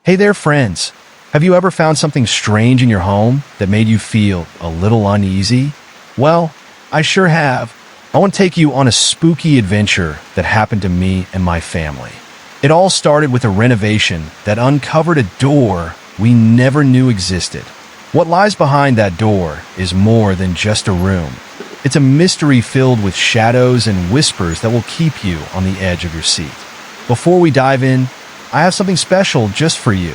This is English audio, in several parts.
Hey there, friends. Have you ever found something strange in your home that made you feel a little uneasy? Well, I sure have. I want to take you on a spooky adventure that happened to me and my family. It all started with a renovation that uncovered a door we never knew existed. What lies behind that door is more than just a room. It's a mystery filled with shadows and whispers that will keep you on the edge of your seat. Before we dive in, I have something special just for you.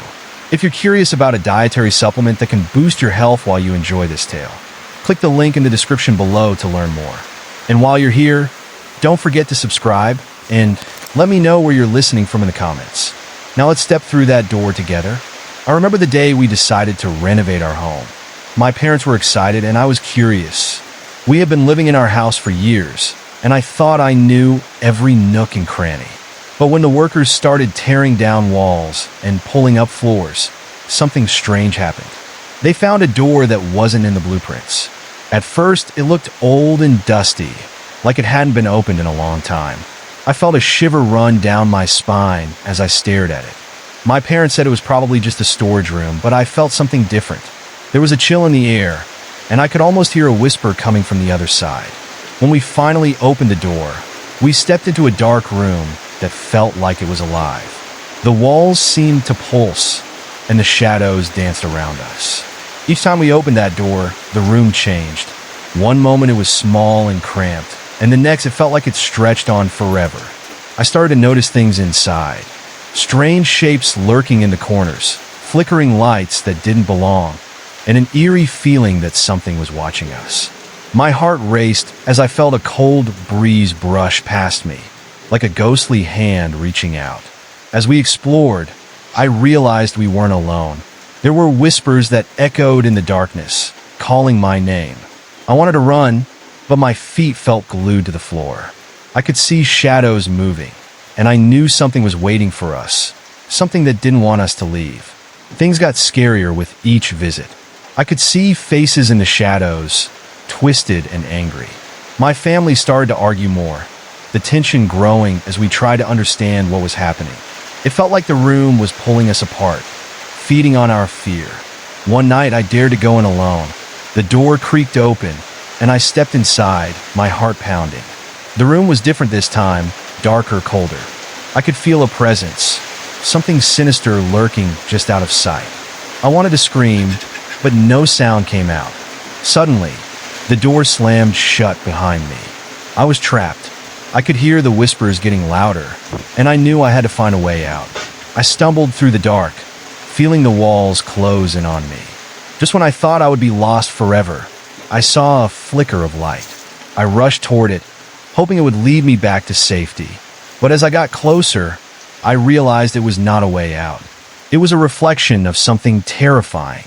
If you're curious about a dietary supplement that can boost your health while you enjoy this tale, click the link in the description below to learn more. And while you're here, don't forget to subscribe and let me know where you're listening from in the comments. Now let's step through that door together. I remember the day we decided to renovate our home. My parents were excited and I was curious. We had been living in our house for years, and I thought I knew every nook and cranny. But when the workers started tearing down walls and pulling up floors, something strange happened. They found a door that wasn't in the blueprints. At first, it looked old and dusty, like it hadn't been opened in a long time. I felt a shiver run down my spine as I stared at it. My parents said it was probably just a storage room, but I felt something different. There was a chill in the air, and I could almost hear a whisper coming from the other side. When we finally opened the door, we stepped into a dark room that felt like it was alive. The walls seemed to pulse, and the shadows danced around us. Each time we opened that door, the room changed. One moment it was small and cramped, and the next it felt like it stretched on forever. I started to notice things inside. Strange shapes lurking in the corners, flickering lights that didn't belong, and an eerie feeling that something was watching us. My heart raced as I felt a cold breeze brush past me, like a ghostly hand reaching out. As we explored, I realized we weren't alone. There were whispers that echoed in the darkness, calling my name. I wanted to run, but my feet felt glued to the floor. I could see shadows moving, and I knew something was waiting for us, something that didn't want us to leave. Things got scarier with each visit. I could see faces in the shadows, twisted and angry. My family started to argue more, the tension growing as we tried to understand what was happening. It felt like the room was pulling us apart, feeding on our fear. One night I dared to go in alone. The door creaked open, and I stepped inside, my heart pounding. The room was different this time, darker, colder. I could feel a presence, something sinister lurking just out of sight. I wanted to scream, but no sound came out. Suddenly, the door slammed shut behind me. I was trapped. I could hear the whispers getting louder, and I knew I had to find a way out. I stumbled through the dark, feeling the walls close in on me. Just when I thought I would be lost forever, I saw a flicker of light. I rushed toward it, hoping it would lead me back to safety. But as I got closer, I realized it was not a way out. It was a reflection of something terrifying.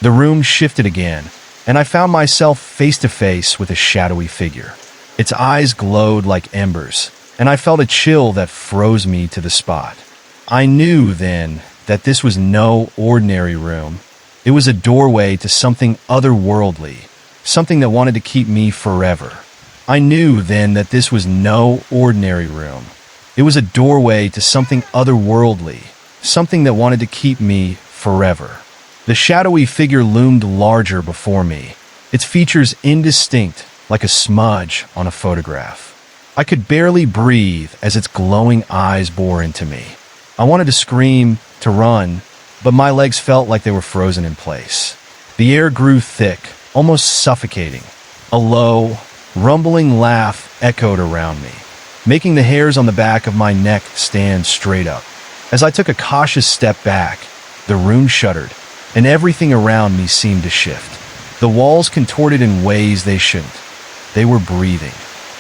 The room shifted again, and I found myself face to face with a shadowy figure. Its eyes glowed like embers, and I felt a chill that froze me to the spot. I knew then that this was no ordinary room. It was a doorway to something otherworldly, something that wanted to keep me forever. I knew then that this was no ordinary room. It was a doorway to something otherworldly, something that wanted to keep me forever. The shadowy figure loomed larger before me, its features indistinct, like a smudge on a photograph. I could barely breathe as its glowing eyes bore into me. I wanted to scream, to run, but my legs felt like they were frozen in place. The air grew thick, almost suffocating. A low, rumbling laugh echoed around me, making the hairs on the back of my neck stand straight up. As I took a cautious step back, the room shuddered, and everything around me seemed to shift. The walls contorted in ways they shouldn't. They were breathing.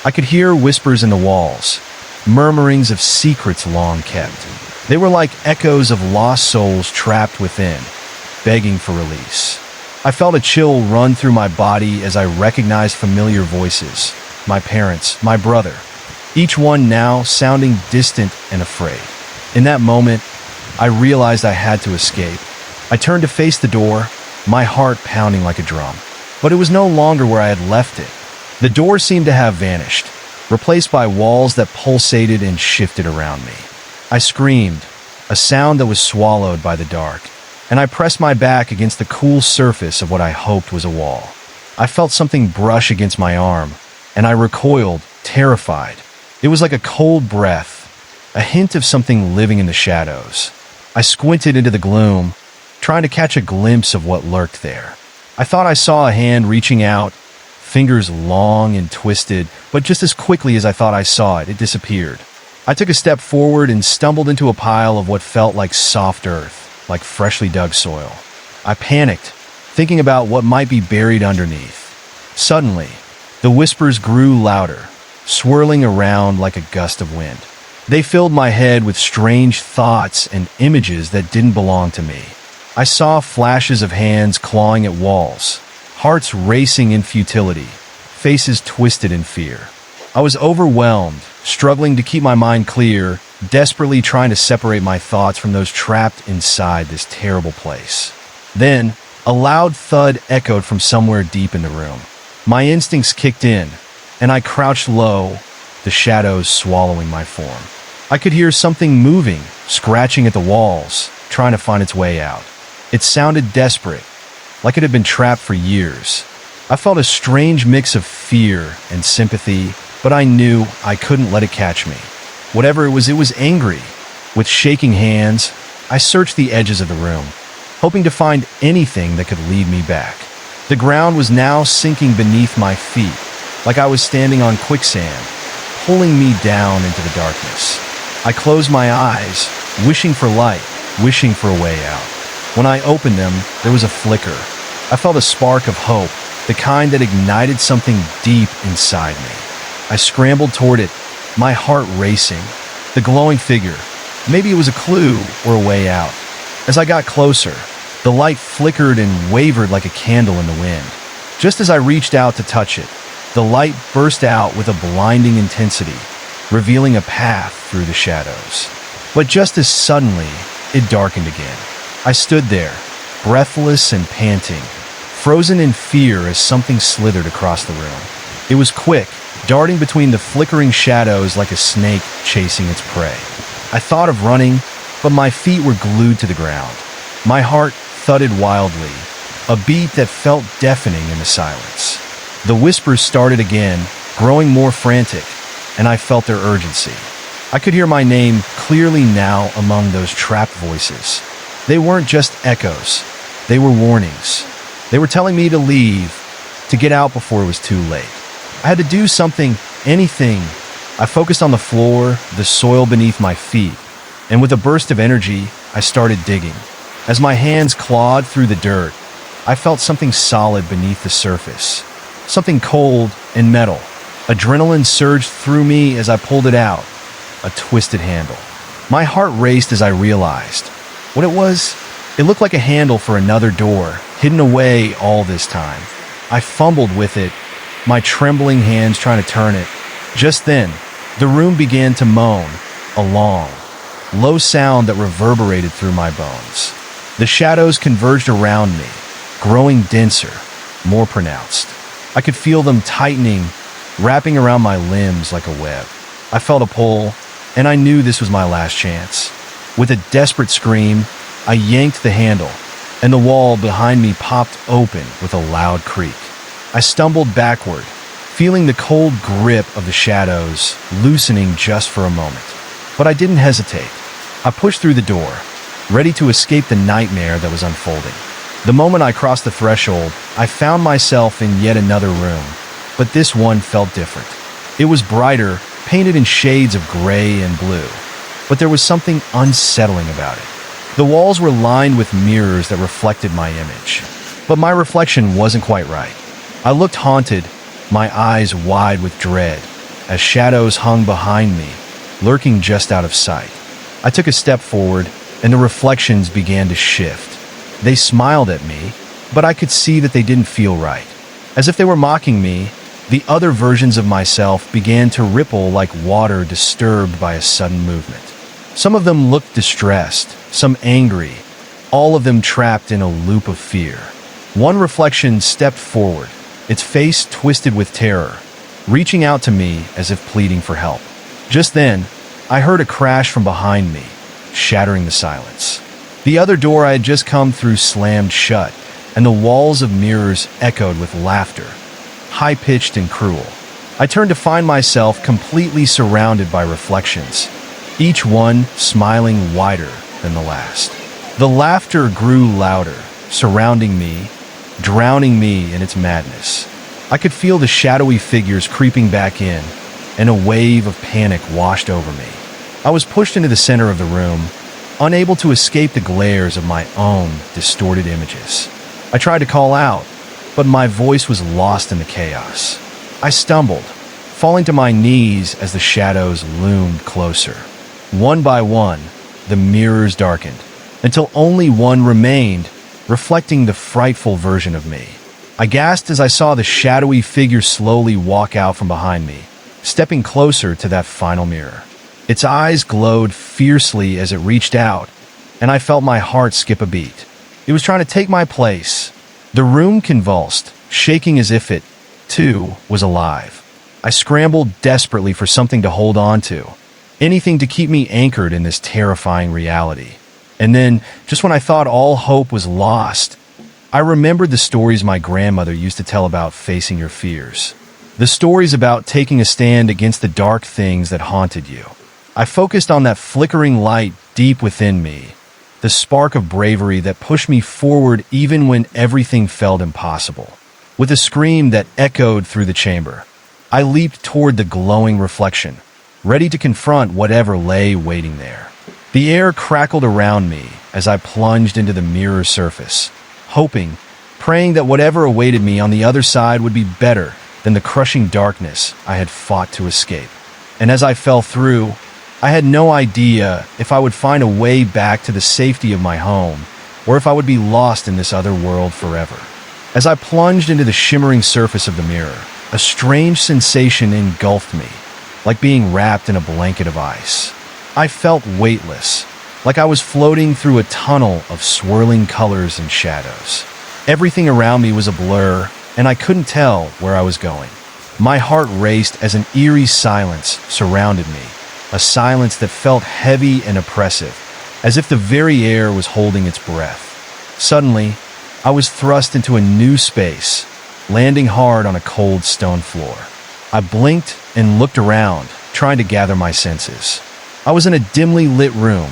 I could hear whispers in the walls, murmurings of secrets long kept. They were like echoes of lost souls trapped within, begging for release. I felt a chill run through my body as I recognized familiar voices, my parents, my brother, each one now sounding distant and afraid. In that moment, I realized I had to escape. I turned to face the door, my heart pounding like a drum. But it was no longer where I had left it. The door seemed to have vanished, replaced by walls that pulsated and shifted around me. I screamed, a sound that was swallowed by the dark, and I pressed my back against the cool surface of what I hoped was a wall. I felt something brush against my arm, and I recoiled, terrified. It was like a cold breath, a hint of something living in the shadows. I squinted into the gloom, trying to catch a glimpse of what lurked there. I thought I saw a hand reaching out, fingers long and twisted, but just as quickly as I thought I saw it, it disappeared. I took a step forward and stumbled into a pile of what felt like soft earth, like freshly dug soil. I panicked, thinking about what might be buried underneath. Suddenly, the whispers grew louder, swirling around like a gust of wind. They filled my head with strange thoughts and images that didn't belong to me. I saw flashes of hands clawing at walls, hearts racing in futility, faces twisted in fear. I was overwhelmed, struggling to keep my mind clear, desperately trying to separate my thoughts from those trapped inside this terrible place. Then, a loud thud echoed from somewhere deep in the room. My instincts kicked in, and I crouched low, the shadows swallowing my form. I could hear something moving, scratching at the walls, trying to find its way out. It sounded desperate, like it had been trapped for years. I felt a strange mix of fear and sympathy, but I knew I couldn't let it catch me. Whatever it was angry. With shaking hands, I searched the edges of the room, hoping to find anything that could lead me back. The ground was now sinking beneath my feet, like I was standing on quicksand, pulling me down into the darkness. I closed my eyes, wishing for light, wishing for a way out. When I opened them, there was a flicker. I felt a spark of hope, the kind that ignited something deep inside me. I scrambled toward it, my heart racing. The glowing figure, maybe it was a clue or a way out. As I got closer, the light flickered and wavered like a candle in the wind. Just as I reached out to touch it, the light burst out with a blinding intensity, revealing a path through the shadows. But just as suddenly, it darkened again. I stood there, breathless and panting, frozen in fear as something slithered across the room. It was quick, darting between the flickering shadows like a snake chasing its prey. I thought of running, but my feet were glued to the ground. My heart thudded wildly, a beat that felt deafening in the silence. The whispers started again, growing more frantic, and I felt their urgency. I could hear my name clearly now among those trapped voices. They weren't just echoes, they were warnings. They were telling me to leave, to get out before it was too late. I had to do something, anything. I focused on the floor, the soil beneath my feet, and with a burst of energy, I started digging. As my hands clawed through the dirt, I felt something solid beneath the surface, something cold and metal. Adrenaline surged through me as I pulled it out, a twisted handle. My heart raced as I realized what it was. It looked like a handle for another door, hidden away all this time. I fumbled with it, my trembling hands trying to turn it. Just then, the room began to moan, a long, low sound that reverberated through my bones. The shadows converged around me, growing denser, more pronounced. I could feel them tightening, wrapping around my limbs like a web. I felt a pull, and I knew this was my last chance. With a desperate scream, I yanked the handle, and the wall behind me popped open with a loud creak. I stumbled backward, feeling the cold grip of the shadows loosening just for a moment. But I didn't hesitate. I pushed through the door, ready to escape the nightmare that was unfolding. The moment I crossed the threshold, I found myself in yet another room, but this one felt different. It was brighter, painted in shades of gray and blue, but there was something unsettling about it. The walls were lined with mirrors that reflected my image, but my reflection wasn't quite right. I looked haunted, my eyes wide with dread, as shadows hung behind me, lurking just out of sight. I took a step forward, and the reflections began to shift. They smiled at me, but I could see that they didn't feel right. As if they were mocking me, the other versions of myself began to ripple like water disturbed by a sudden movement. Some of them looked distressed, some angry, all of them trapped in a loop of fear. One reflection stepped forward, its face twisted with terror, reaching out to me as if pleading for help. Just then, I heard a crash from behind me, shattering the silence. The other door I had just come through slammed shut, and the walls of mirrors echoed with laughter, high-pitched and cruel. I turned to find myself completely surrounded by reflections, each one smiling wider than the last. The laughter grew louder, surrounding me, drowning me in its madness. I could feel the shadowy figures creeping back in, and a wave of panic washed over me. I was pushed into the center of the room, unable to escape the glares of my own distorted images. I tried to call out, but my voice was lost in the chaos. I stumbled, falling to my knees as the shadows loomed closer. One by one, the mirrors darkened, until only one remained, reflecting the frightful version of me. I gasped as I saw the shadowy figure slowly walk out from behind me, stepping closer to that final mirror. Its eyes glowed fiercely as it reached out, and I felt my heart skip a beat. It was trying to take my place. The room convulsed, shaking as if it, too, was alive. I scrambled desperately for something to hold on to, anything to keep me anchored in this terrifying reality. And then, just when I thought all hope was lost, I remembered the stories my grandmother used to tell about facing your fears. The stories about taking a stand against the dark things that haunted you. I focused on that flickering light deep within me, the spark of bravery that pushed me forward even when everything felt impossible. With a scream that echoed through the chamber, I leaped toward the glowing reflection, ready to confront whatever lay waiting there. The air crackled around me as I plunged into the mirror's surface, hoping, praying that whatever awaited me on the other side would be better than the crushing darkness I had fought to escape. And as I fell through, I had no idea if I would find a way back to the safety of my home, or if I would be lost in this other world forever. As I plunged into the shimmering surface of the mirror, a strange sensation engulfed me, like being wrapped in a blanket of ice. I felt weightless, like I was floating through a tunnel of swirling colors and shadows. Everything around me was a blur, and I couldn't tell where I was going. My heart raced as an eerie silence surrounded me, a silence that felt heavy and oppressive, as if the very air was holding its breath. Suddenly, I was thrust into a new space, landing hard on a cold stone floor. I blinked and looked around, trying to gather my senses. I was in a dimly lit room,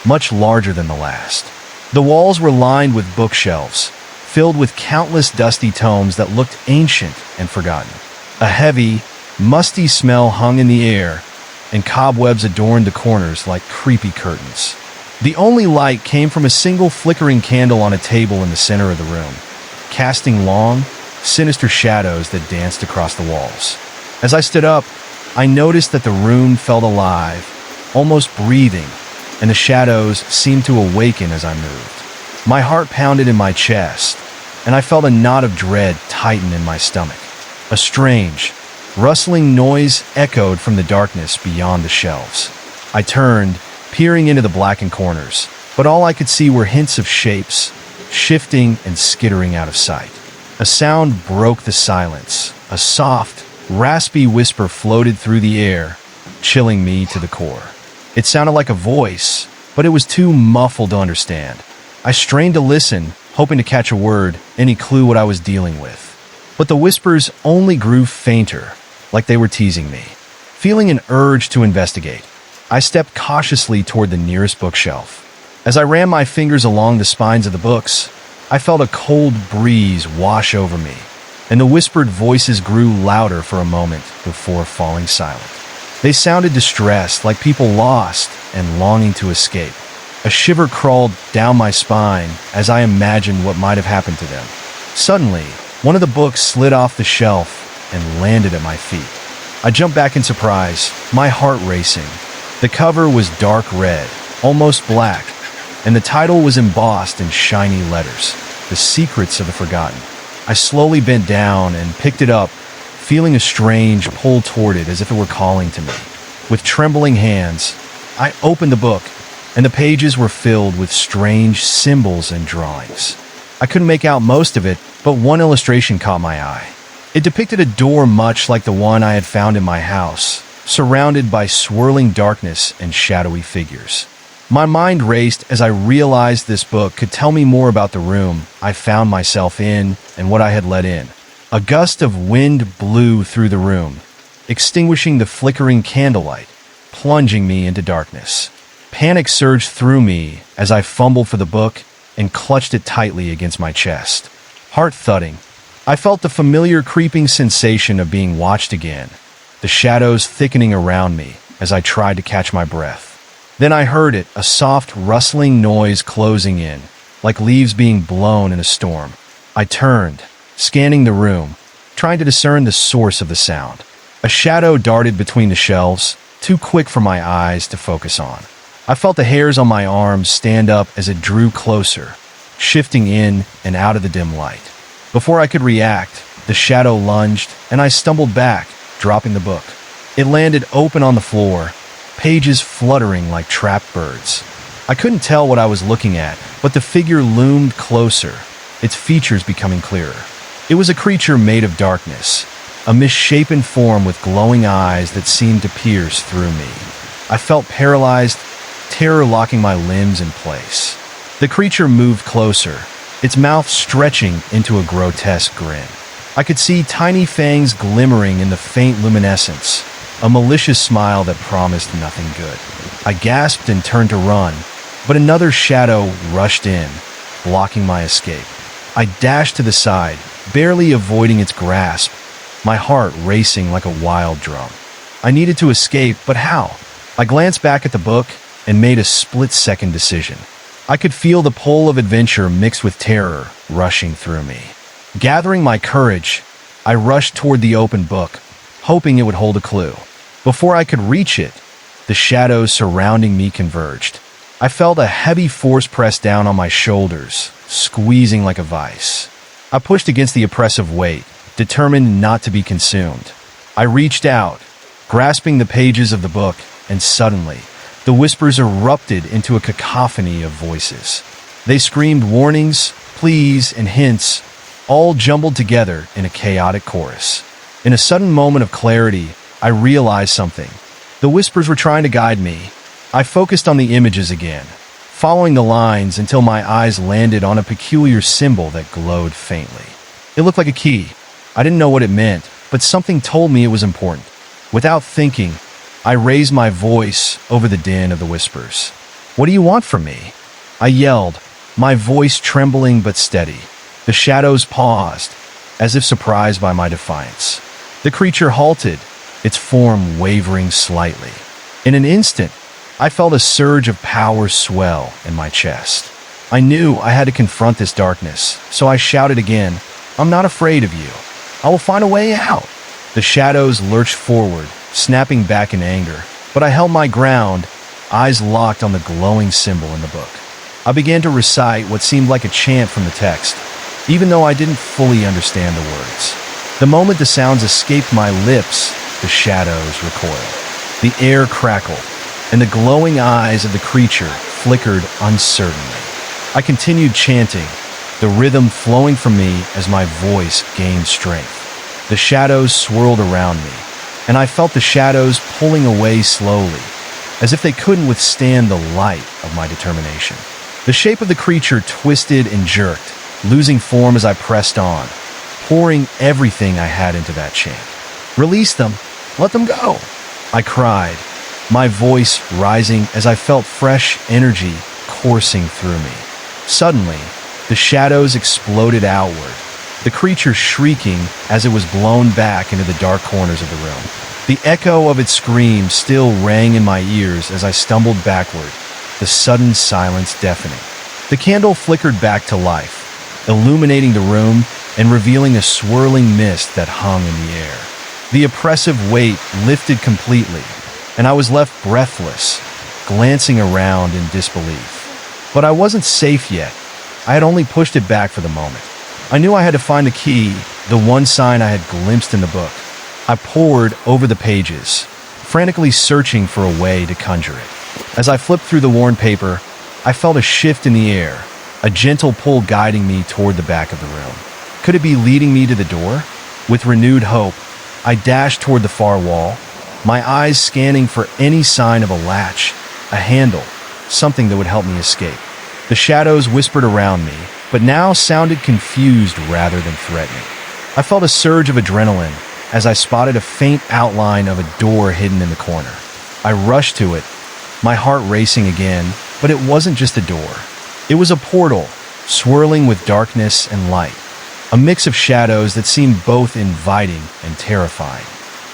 much larger than the last. The walls were lined with bookshelves, filled with countless dusty tomes that looked ancient and forgotten. A heavy, musty smell hung in the air, and cobwebs adorned the corners like creepy curtains. The only light came from a single flickering candle on a table in the center of the room, casting long, sinister shadows that danced across the walls. As I stood up, I noticed that the room felt alive, almost breathing, and the shadows seemed to awaken as I moved. My heart pounded in my chest, and I felt a knot of dread tighten in my stomach. A strange, rustling noise echoed from the darkness beyond the shelves. I turned, peering into the blackened corners, but all I could see were hints of shapes, shifting and skittering out of sight. A sound broke the silence. A soft, raspy whisper floated through the air, chilling me to the core. It sounded like a voice, but it was too muffled to understand. I strained to listen, hoping to catch a word, any clue what I was dealing with. But the whispers only grew fainter, like they were teasing me. Feeling an urge to investigate, I stepped cautiously toward the nearest bookshelf. As I ran my fingers along the spines of the books, I felt a cold breeze wash over me, and the whispered voices grew louder for a moment before falling silent. They sounded distressed, like people lost and longing to escape. A shiver crawled down my spine as I imagined what might have happened to them. Suddenly, one of the books slid off the shelf and landed at my feet. I jumped back in surprise, my heart racing. The cover was dark red, almost black, and the title was embossed in shiny letters, The Secrets of the Forgotten. I slowly bent down and picked it up, feeling a strange pull toward it as if it were calling to me. With trembling hands, I opened the book, and the pages were filled with strange symbols and drawings. I couldn't make out most of it, but one illustration caught my eye. It depicted a door much like the one I had found in my house, surrounded by swirling darkness and shadowy figures. My mind raced as I realized this book could tell me more about the room I found myself in and what I had let in. A gust of wind blew through the room, extinguishing the flickering candlelight, plunging me into darkness. Panic surged through me as I fumbled for the book and clutched it tightly against my chest. Heart thudding, I felt the familiar creeping sensation of being watched again, the shadows thickening around me as I tried to catch my breath. Then I heard it, a soft, rustling noise closing in, like leaves being blown in a storm. I turned, scanning the room, trying to discern the source of the sound. A shadow darted between the shelves, too quick for my eyes to focus on. I felt the hairs on my arms stand up as it drew closer, shifting in and out of the dim light. Before I could react, the shadow lunged, and I stumbled back, dropping the book. It landed open on the floor, pages fluttering like trapped birds. I couldn't tell what I was looking at, but the figure loomed closer, its features becoming clearer. It was a creature made of darkness, a misshapen form with glowing eyes that seemed to pierce through me. I felt paralyzed, terror locking my limbs in place. The creature moved closer, its mouth stretching into a grotesque grin. I could see tiny fangs glimmering in the faint luminescence, a malicious smile that promised nothing good. I gasped and turned to run, but another shadow rushed in, blocking my escape. I dashed to the side, barely avoiding its grasp, my heart racing like a wild drum. I needed to escape, but how? I glanced back at the book and made a split-second decision. I could feel the pull of adventure mixed with terror rushing through me. Gathering my courage, I rushed toward the open book, hoping it would hold a clue. Before I could reach it, the shadows surrounding me converged. I felt a heavy force press down on my shoulders, squeezing like a vice. I pushed against the oppressive weight, determined not to be consumed. I reached out, grasping the pages of the book, and suddenly, the whispers erupted into a cacophony of voices. They screamed warnings, pleas, and hints, all jumbled together in a chaotic chorus. In a sudden moment of clarity, I realized something. The whispers were trying to guide me. I focused on the images again, following the lines until my eyes landed on a peculiar symbol that glowed faintly. It looked like a key. I didn't know what it meant, but something told me it was important. Without thinking, I raised my voice over the din of the whispers. "What do you want from me?" I yelled, my voice trembling but steady. The shadows paused, as if surprised by my defiance. The creature halted, its form wavering slightly. In an instant, I felt a surge of power swell in my chest. I knew I had to confront this darkness, so I shouted again, "I'm not afraid of you. I will find a way out." The shadows lurched forward, snapping back in anger, but I held my ground, eyes locked on the glowing symbol in the book. I began to recite what seemed like a chant from the text, even though I didn't fully understand the words. The moment the sounds escaped my lips, the shadows recoiled. The air crackled, and the glowing eyes of the creature flickered uncertainly. I continued chanting, the rhythm flowing from me as my voice gained strength. The shadows swirled around me, and I felt the shadows pulling away slowly, as if they couldn't withstand the light of my determination. The shape of the creature twisted and jerked, losing form as I pressed on, pouring everything I had into that chant. "Release them! Let them go!" I cried, my voice rising as I felt fresh energy coursing through me. Suddenly, the shadows exploded outward, the creature shrieking as it was blown back into the dark corners of the room. The echo of its scream still rang in my ears as I stumbled backward, the sudden silence deafening. The candle flickered back to life, illuminating the room and revealing a swirling mist that hung in the air. The oppressive weight lifted completely, and I was left breathless, glancing around in disbelief. But I wasn't safe yet. I had only pushed it back for the moment. I knew I had to find the key, the one sign I had glimpsed in the book. I pored over the pages, frantically searching for a way to conjure it. As I flipped through the worn paper, I felt a shift in the air, a gentle pull guiding me toward the back of the room. Could it be leading me to the door? With renewed hope, I dashed toward the far wall, my eyes scanning for any sign of a latch, a handle, something that would help me escape. The shadows whispered around me, but now sounded confused rather than threatening. I felt a surge of adrenaline as I spotted a faint outline of a door hidden in the corner. I rushed to it, my heart racing again, but it wasn't just a door. It was a portal, swirling with darkness and light, a mix of shadows that seemed both inviting and terrifying.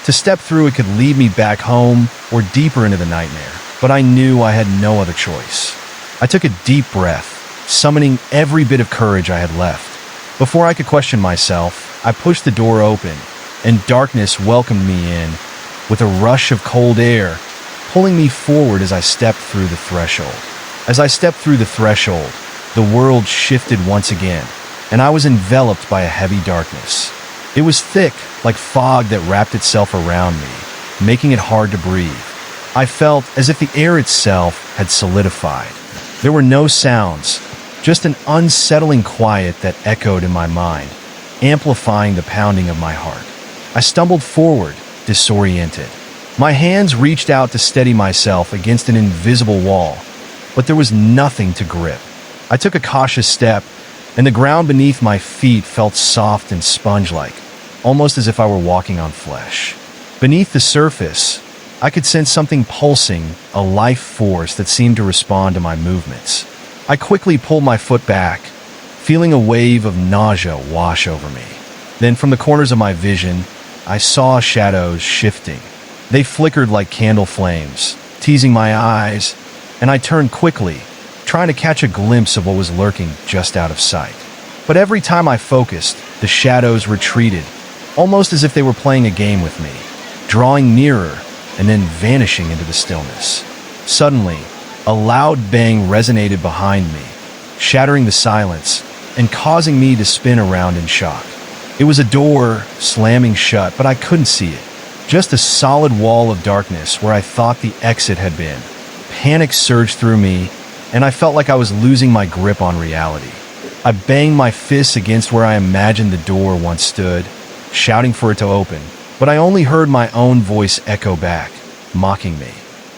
To step through it could lead me back home or deeper into the nightmare, but I knew I had no other choice. I took a deep breath, summoning every bit of courage I had left. Before I could question myself, I pushed the door open, and darkness welcomed me in with a rush of cold air, pulling me forward as I stepped through the threshold. As I stepped through the threshold, the world shifted once again, and I was enveloped by a heavy darkness. It was thick, like fog that wrapped itself around me, making it hard to breathe. I felt as if the air itself had solidified. There were no sounds, just an unsettling quiet that echoed in my mind, amplifying the pounding of my heart. I stumbled forward, disoriented. My hands reached out to steady myself against an invisible wall, but there was nothing to grip. I took a cautious step, and the ground beneath my feet felt soft and sponge-like, almost as if I were walking on flesh. Beneath the surface, I could sense something pulsing, a life force that seemed to respond to my movements. I quickly pulled my foot back, feeling a wave of nausea wash over me. Then from the corners of my vision, I saw shadows shifting. They flickered like candle flames, teasing my eyes, and I turned quickly, trying to catch a glimpse of what was lurking just out of sight. But every time I focused, the shadows retreated, almost as if they were playing a game with me, drawing nearer and then vanishing into the stillness. Suddenly, a loud bang resonated behind me, shattering the silence and causing me to spin around in shock. It was a door slamming shut, but I couldn't see it. Just a solid wall of darkness where I thought the exit had been. Panic surged through me, and I felt like I was losing my grip on reality. I banged my fists against where I imagined the door once stood, shouting for it to open, but I only heard my own voice echo back, mocking me.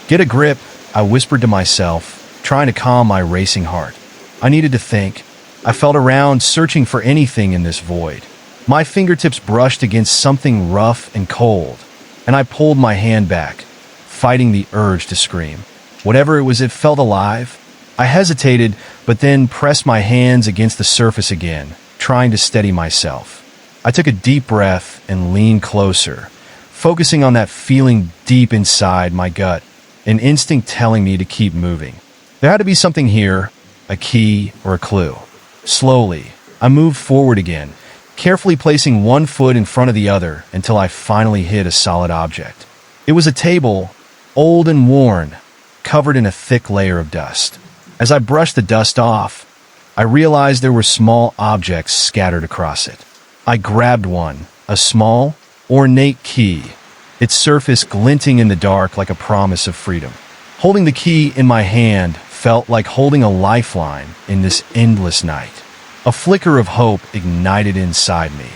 "Get a grip," I whispered to myself, trying to calm my racing heart. I needed to think. I felt around, searching for anything in this void. My fingertips brushed against something rough and cold, and I pulled my hand back, fighting the urge to scream. Whatever it was, it felt alive. I hesitated, but then pressed my hands against the surface again, trying to steady myself. I took a deep breath and leaned closer, focusing on that feeling deep inside my gut, an instinct telling me to keep moving. There had to be something here, a key or a clue. Slowly, I moved forward again, carefully placing one foot in front of the other until I finally hit a solid object. It was a table, old and worn, covered in a thick layer of dust. As I brushed the dust off, I realized there were small objects scattered across it. I grabbed one, a small, ornate key, its surface glinting in the dark like a promise of freedom. Holding the key in my hand felt like holding a lifeline in this endless night. A flicker of hope ignited inside me,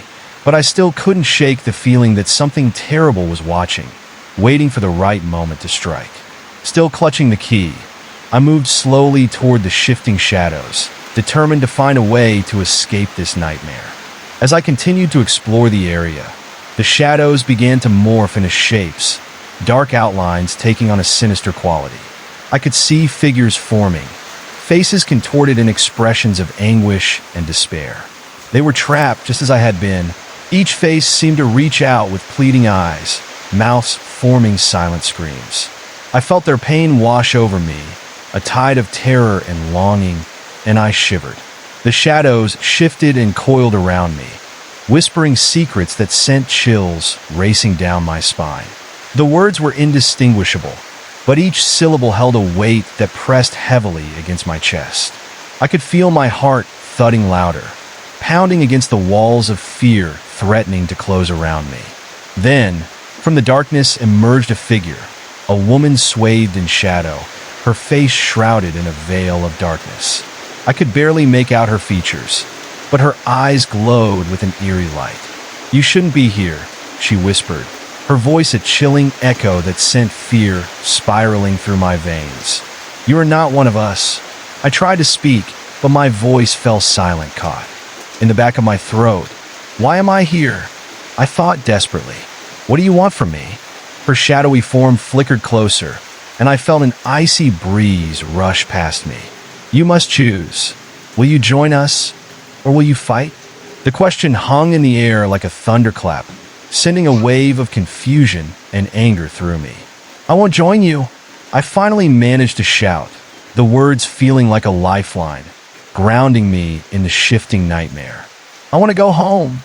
but I still couldn't shake the feeling that something terrible was watching, waiting for the right moment to strike. Still clutching the key, I moved slowly toward the shifting shadows, determined to find a way to escape this nightmare. As I continued to explore the area, the shadows began to morph into shapes, dark outlines taking on a sinister quality. I could see figures forming, faces contorted in expressions of anguish and despair. They were trapped just as I had been. Each face seemed to reach out with pleading eyes, mouths forming silent screams. I felt their pain wash over me, a tide of terror and longing, and I shivered. The shadows shifted and coiled around me, whispering secrets that sent chills racing down my spine. The words were indistinguishable, but each syllable held a weight that pressed heavily against my chest. I could feel my heart thudding louder, pounding against the walls of fear threatening to close around me. Then, from the darkness emerged a figure, a woman swathed in shadow, her face shrouded in a veil of darkness. I could barely make out her features, but her eyes glowed with an eerie light. "You shouldn't be here," she whispered, her voice a chilling echo that sent fear spiraling through my veins. You are not one of us." I tried to speak, but my voice fell silent, caught in the back of my throat. "Why am I here?" I thought desperately. "What do you want from me?" Her shadowy form flickered closer, and I felt an icy breeze rush past me. "You must choose. Will you join us, or will you fight?" The question hung in the air like a thunderclap, sending a wave of confusion and anger through me. "I won't join you," I finally managed to shout, the words feeling like a lifeline, grounding me in the shifting nightmare. "I want to go home."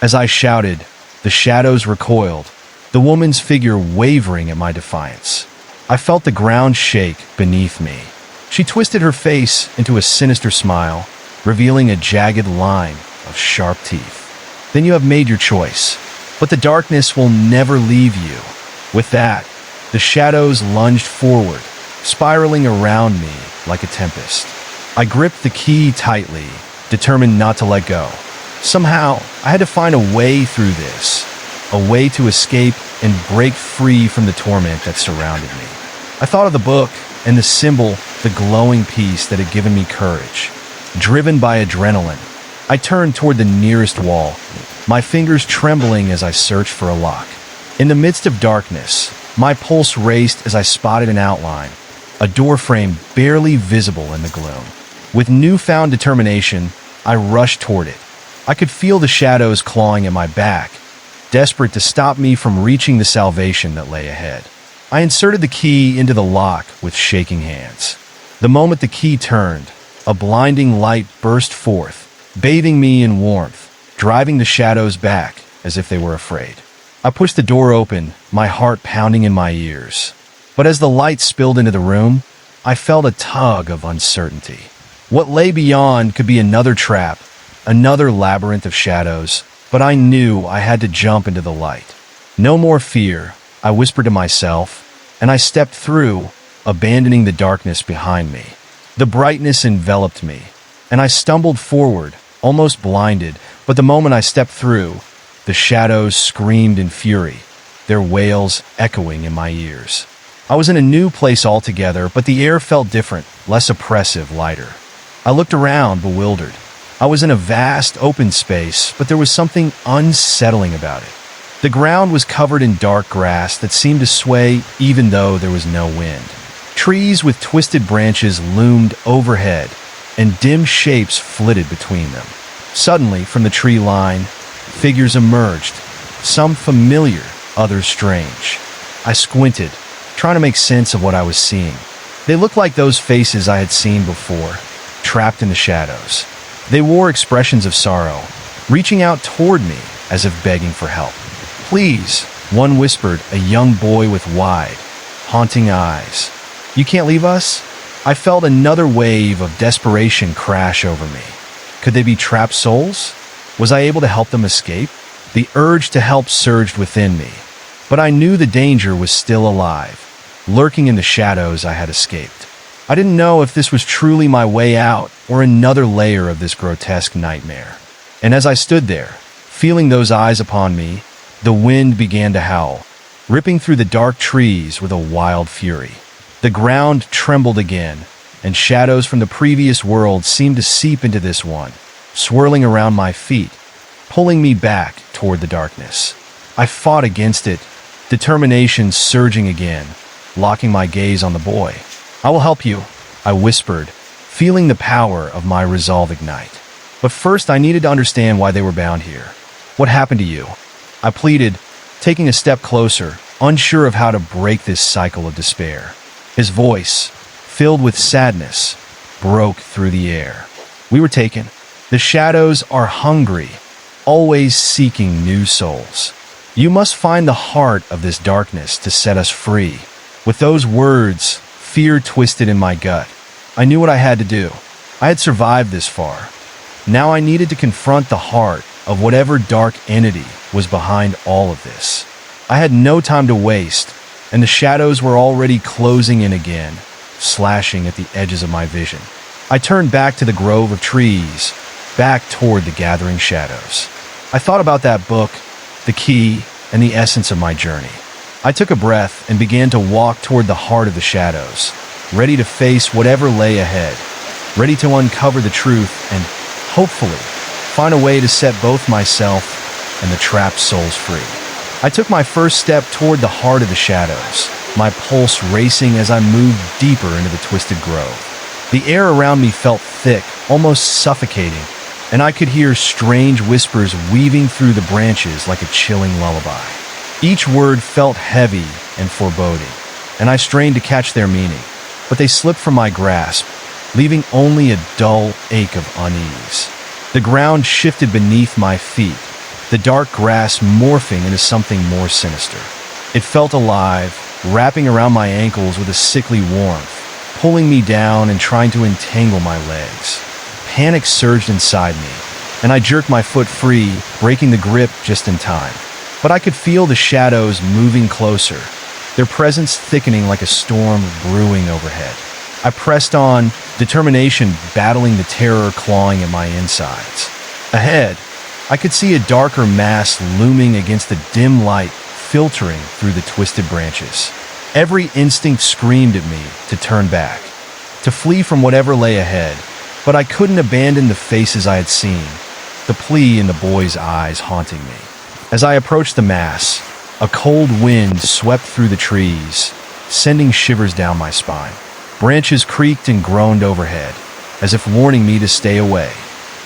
As I shouted, the shadows recoiled, the woman's figure wavering at my defiance. I felt the ground shake beneath me. She twisted her face into a sinister smile, revealing a jagged line of sharp teeth. "Then you have made your choice, but the darkness will never leave you." With that, the shadows lunged forward, spiraling around me like a tempest. I gripped the key tightly, determined not to let go. Somehow, I had to find a way through this, a way to escape and break free from the torment that surrounded me. I thought of the book and the symbol, the glowing piece that had given me courage. Driven by adrenaline, I turned toward the nearest wall, my fingers trembling as I searched for a lock. In the midst of darkness, my pulse raced as I spotted an outline, a doorframe barely visible in the gloom. With newfound determination, I rushed toward it. I could feel the shadows clawing at my back, desperate to stop me from reaching the salvation that lay ahead. I inserted the key into the lock with shaking hands. The moment the key turned, a blinding light burst forth, bathing me in warmth, driving the shadows back as if they were afraid. I pushed the door open, my heart pounding in my ears. But as the light spilled into the room, I felt a tug of uncertainty. What lay beyond could be another trap, another labyrinth of shadows, but I knew I had to jump into the light. "No more fear," I whispered to myself, and I stepped through, abandoning the darkness behind me. The brightness enveloped me, and I stumbled forward, almost blinded, but the moment I stepped through, the shadows screamed in fury, their wails echoing in my ears. I was in a new place altogether, but the air felt different, less oppressive, lighter. I looked around, bewildered. I was in a vast, open space, but there was something unsettling about it. The ground was covered in dark grass that seemed to sway even though there was no wind. Trees with twisted branches loomed overhead, and dim shapes flitted between them. Suddenly, from the tree line, figures emerged, some familiar, others strange. I squinted, trying to make sense of what I was seeing. They looked like those faces I had seen before, trapped in the shadows. They wore expressions of sorrow, reaching out toward me as if begging for help. "Please," one whispered, a young boy with wide, haunting eyes. "You can't leave us?" I felt another wave of desperation crash over me. Could they be trapped souls? Was I able to help them escape? The urge to help surged within me, but I knew the danger was still alive, lurking in the shadows I had escaped. I didn't know if this was truly my way out or another layer of this grotesque nightmare. And as I stood there, feeling those eyes upon me, the wind began to howl, ripping through the dark trees with a wild fury. The ground trembled again, and shadows from the previous world seemed to seep into this one, swirling around my feet, pulling me back toward the darkness. I fought against it, determination surging again, locking my gaze on the boy. "I will help you," I whispered, feeling the power of my resolve ignite. But first I needed to understand why they were bound here. "What happened to you?" I pleaded, taking a step closer, unsure of how to break this cycle of despair. His voice, filled with sadness, broke through the air. "We were taken. The shadows are hungry, always seeking new souls. You must find the heart of this darkness to set us free." With those words, fear twisted in my gut. I knew what I had to do. I had survived this far. Now I needed to confront the heart of whatever dark entity was behind all of this. I had no time to waste, and the shadows were already closing in again, slashing at the edges of my vision. I turned back to the grove of trees, back toward the gathering shadows. I thought about that book, the key, and the essence of my journey. I took a breath and began to walk toward the heart of the shadows, ready to face whatever lay ahead, ready to uncover the truth and, hopefully, find a way to set both myself and the trapped souls free. I took my first step toward the heart of the shadows, my pulse racing as I moved deeper into the twisted grove. The air around me felt thick, almost suffocating, and I could hear strange whispers weaving through the branches like a chilling lullaby. Each word felt heavy and foreboding, and I strained to catch their meaning, but they slipped from my grasp, leaving only a dull ache of unease. The ground shifted beneath my feet, the dark grass morphing into something more sinister. It felt alive, wrapping around my ankles with a sickly warmth, pulling me down and trying to entangle my legs. Panic surged inside me, and I jerked my foot free, breaking the grip just in time. But I could feel the shadows moving closer, their presence thickening like a storm brewing overhead. I pressed on, determination battling the terror clawing at my insides. Ahead, I could see a darker mass looming against the dim light filtering through the twisted branches. Every instinct screamed at me to turn back, to flee from whatever lay ahead, but I couldn't abandon the faces I had seen, the plea in the boy's eyes haunting me. As I approached the mass, a cold wind swept through the trees, sending shivers down my spine. Branches creaked and groaned overhead, as if warning me to stay away.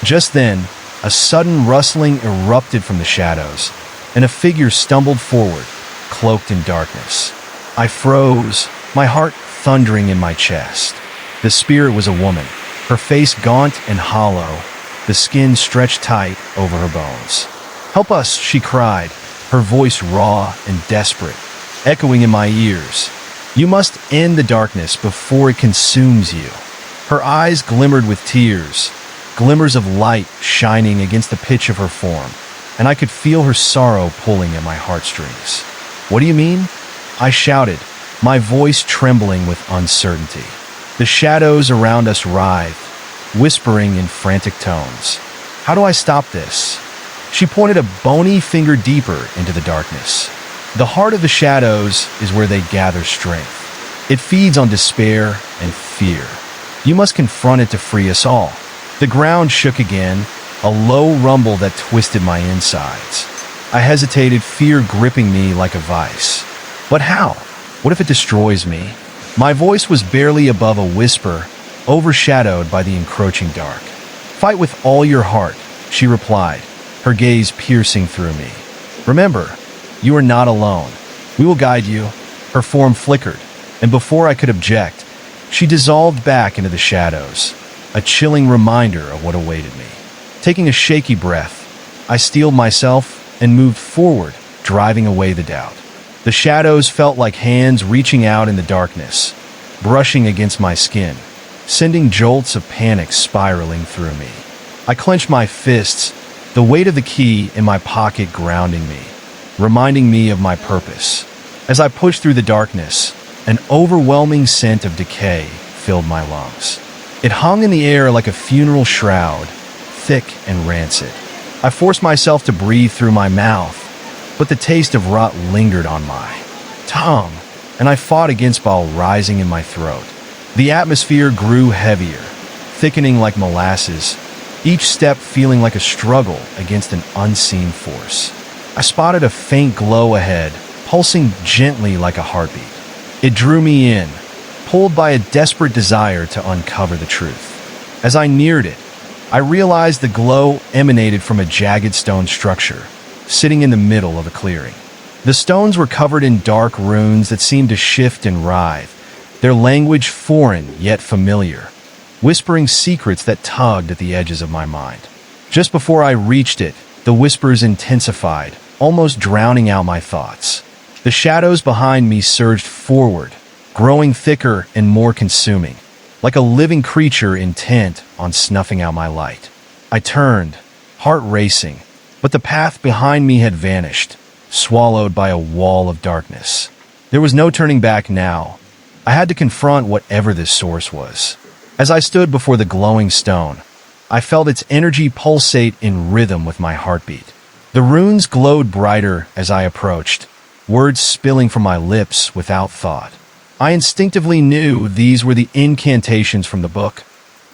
Just then, a sudden rustling erupted from the shadows, and a figure stumbled forward, cloaked in darkness. I froze, my heart thundering in my chest. The spirit was a woman, her face gaunt and hollow, the skin stretched tight over her bones. "Help us," she cried, her voice raw and desperate, echoing in my ears. "You must end the darkness before it consumes you." Her eyes glimmered with tears, glimmers of light shining against the pitch of her form, and I could feel her sorrow pulling at my heartstrings. "What do you mean?" I shouted, my voice trembling with uncertainty. The shadows around us writhed, whispering in frantic tones. "How do I stop this?" She pointed a bony finger deeper into the darkness. The heart of the shadows is where they gather strength. It feeds on despair and fear. You must confront it to free us all. The ground shook again, a low rumble that twisted my insides. I hesitated, fear gripping me like a vice. But how? What if it destroys me? My voice was barely above a whisper, overshadowed by the encroaching dark. "Fight with all your heart," she replied, her gaze piercing through me. "Remember, you are not alone. We will guide you." Her form flickered, and before I could object, she dissolved back into the shadows, a chilling reminder of what awaited me. Taking a shaky breath, I steeled myself and moved forward, driving away the doubt. The shadows felt like hands reaching out in the darkness, brushing against my skin, sending jolts of panic spiraling through me. I clenched my fists, the weight of the key in my pocket grounding me, reminding me of my purpose. As I pushed through the darkness, an overwhelming scent of decay filled my lungs. It hung in the air like a funeral shroud, thick and rancid. I forced myself to breathe through my mouth, but the taste of rot lingered on my tongue, and I fought against bile rising in my throat. The atmosphere grew heavier, thickening like molasses, each step feeling like a struggle against an unseen force. I spotted a faint glow ahead, pulsing gently like a heartbeat. It drew me in, pulled by a desperate desire to uncover the truth. As I neared it, I realized the glow emanated from a jagged stone structure, sitting in the middle of a clearing. The stones were covered in dark runes that seemed to shift and writhe, their language foreign yet familiar, whispering secrets that tugged at the edges of my mind. Just before I reached it, the whispers intensified, almost drowning out my thoughts. The shadows behind me surged forward, growing thicker and more consuming, like a living creature intent on snuffing out my light. I turned, heart racing, but the path behind me had vanished, swallowed by a wall of darkness. There was no turning back now. I had to confront whatever this source was. As I stood before the glowing stone, I felt its energy pulsate in rhythm with my heartbeat. The runes glowed brighter as I approached, words spilling from my lips without thought. I instinctively knew these were the incantations from the book,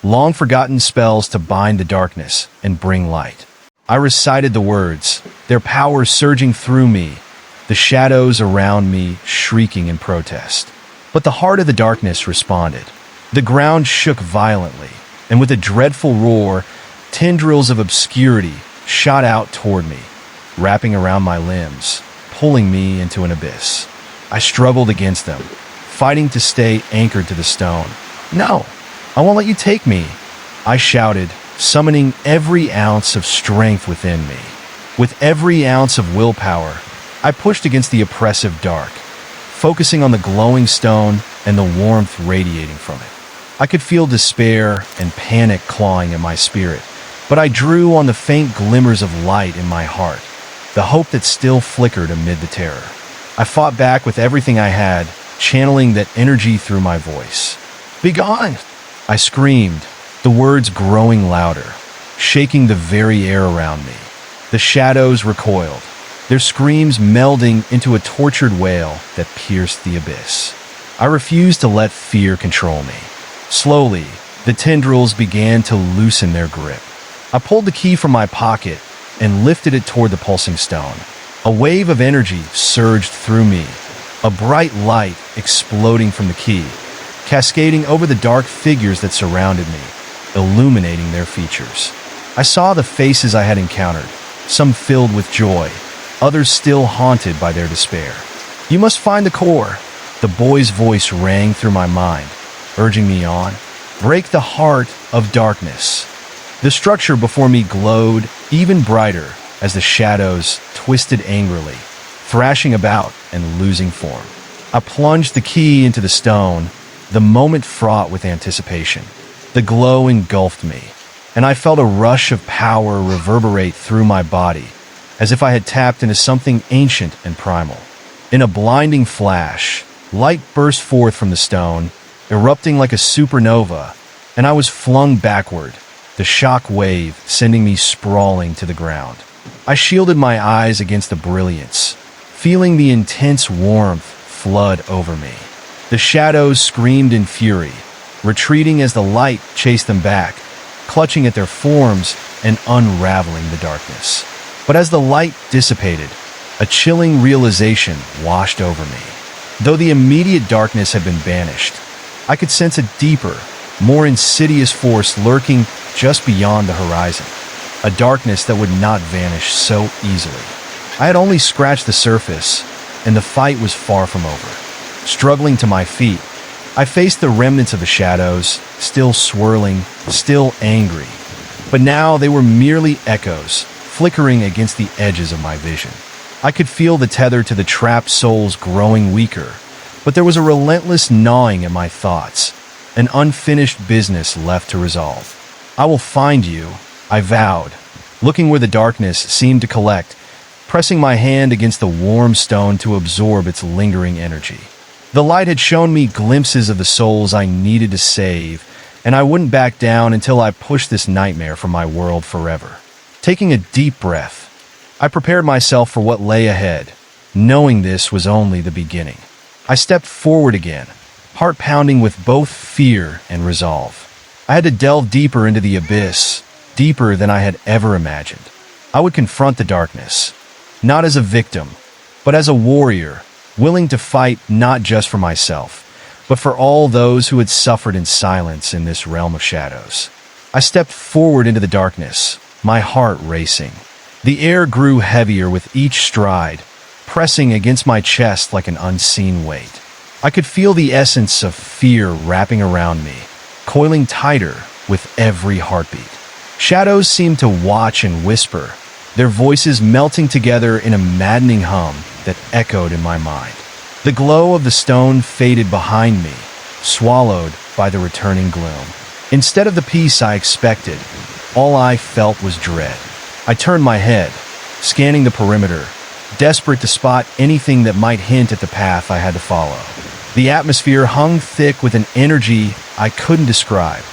long-forgotten spells to bind the darkness and bring light. I recited the words, their power surging through me, the shadows around me shrieking in protest. But the heart of the darkness responded. The ground shook violently, and with a dreadful roar, tendrils of obscurity shot out toward me, wrapping around my limbs, pulling me into an abyss. I struggled against them, fighting to stay anchored to the stone. "No, I won't let you take me," I shouted, summoning every ounce of strength within me. With every ounce of willpower, I pushed against the oppressive dark, focusing on the glowing stone and the warmth radiating from it. I could feel despair and panic clawing at my spirit, but I drew on the faint glimmers of light in my heart, the hope that still flickered amid the terror. I fought back with everything I had, channeling that energy through my voice. "Begone!" I screamed, the words growing louder, shaking the very air around me. The shadows recoiled, their screams melding into a tortured wail that pierced the abyss. I refused to let fear control me. Slowly, the tendrils began to loosen their grip. I pulled the key from my pocket and lifted it toward the pulsing stone. A wave of energy surged through me, a bright light exploding from the key, cascading over the dark figures that surrounded me, illuminating their features. I saw the faces I had encountered, some filled with joy, others still haunted by their despair. "You must find the core," the boy's voice rang through my mind, urging me on. "Break the heart of darkness." The structure before me glowed even brighter as the shadows twisted angrily, thrashing about and losing form. I plunged the key into the stone, the moment fraught with anticipation. The glow engulfed me, and I felt a rush of power reverberate through my body, as if I had tapped into something ancient and primal. In a blinding flash, light burst forth from the stone, erupting like a supernova, and I was flung backward, the shock wave sending me sprawling to the ground. I shielded my eyes against the brilliance, feeling the intense warmth flood over me. The shadows screamed in fury, retreating as the light chased them back, clutching at their forms and unraveling the darkness. But as the light dissipated, a chilling realization washed over me. Though the immediate darkness had been banished, I could sense a deeper, more insidious force lurking just beyond the horizon, a darkness that would not vanish so easily. I had only scratched the surface, and the fight was far from over. Struggling to my feet, I faced the remnants of the shadows, still swirling, still angry. But now they were merely echoes, flickering against the edges of my vision. I could feel the tether to the trapped souls growing weaker, but there was a relentless gnawing at my thoughts, an unfinished business left to resolve. "I will find you," I vowed, looking where the darkness seemed to collect, pressing my hand against the warm stone to absorb its lingering energy. The light had shown me glimpses of the souls I needed to save, and I wouldn't back down until I pushed this nightmare from my world forever. Taking a deep breath, I prepared myself for what lay ahead, knowing this was only the beginning. I stepped forward again, heart pounding with both fear and resolve. I had to delve deeper into the abyss, deeper than I had ever imagined. I would confront the darkness, not as a victim, but as a warrior, willing to fight not just for myself, but for all those who had suffered in silence in this realm of shadows. I stepped forward into the darkness, my heart racing. The air grew heavier with each stride, pressing against my chest like an unseen weight. I could feel the essence of fear wrapping around me, coiling tighter with every heartbeat. Shadows seemed to watch and whisper, their voices melting together in a maddening hum that echoed in my mind. The glow of the stone faded behind me, swallowed by the returning gloom. Instead of the peace I expected, all I felt was dread. I turned my head, scanning the perimeter, desperate to spot anything that might hint at the path I had to follow. The atmosphere hung thick with an energy I couldn't describe,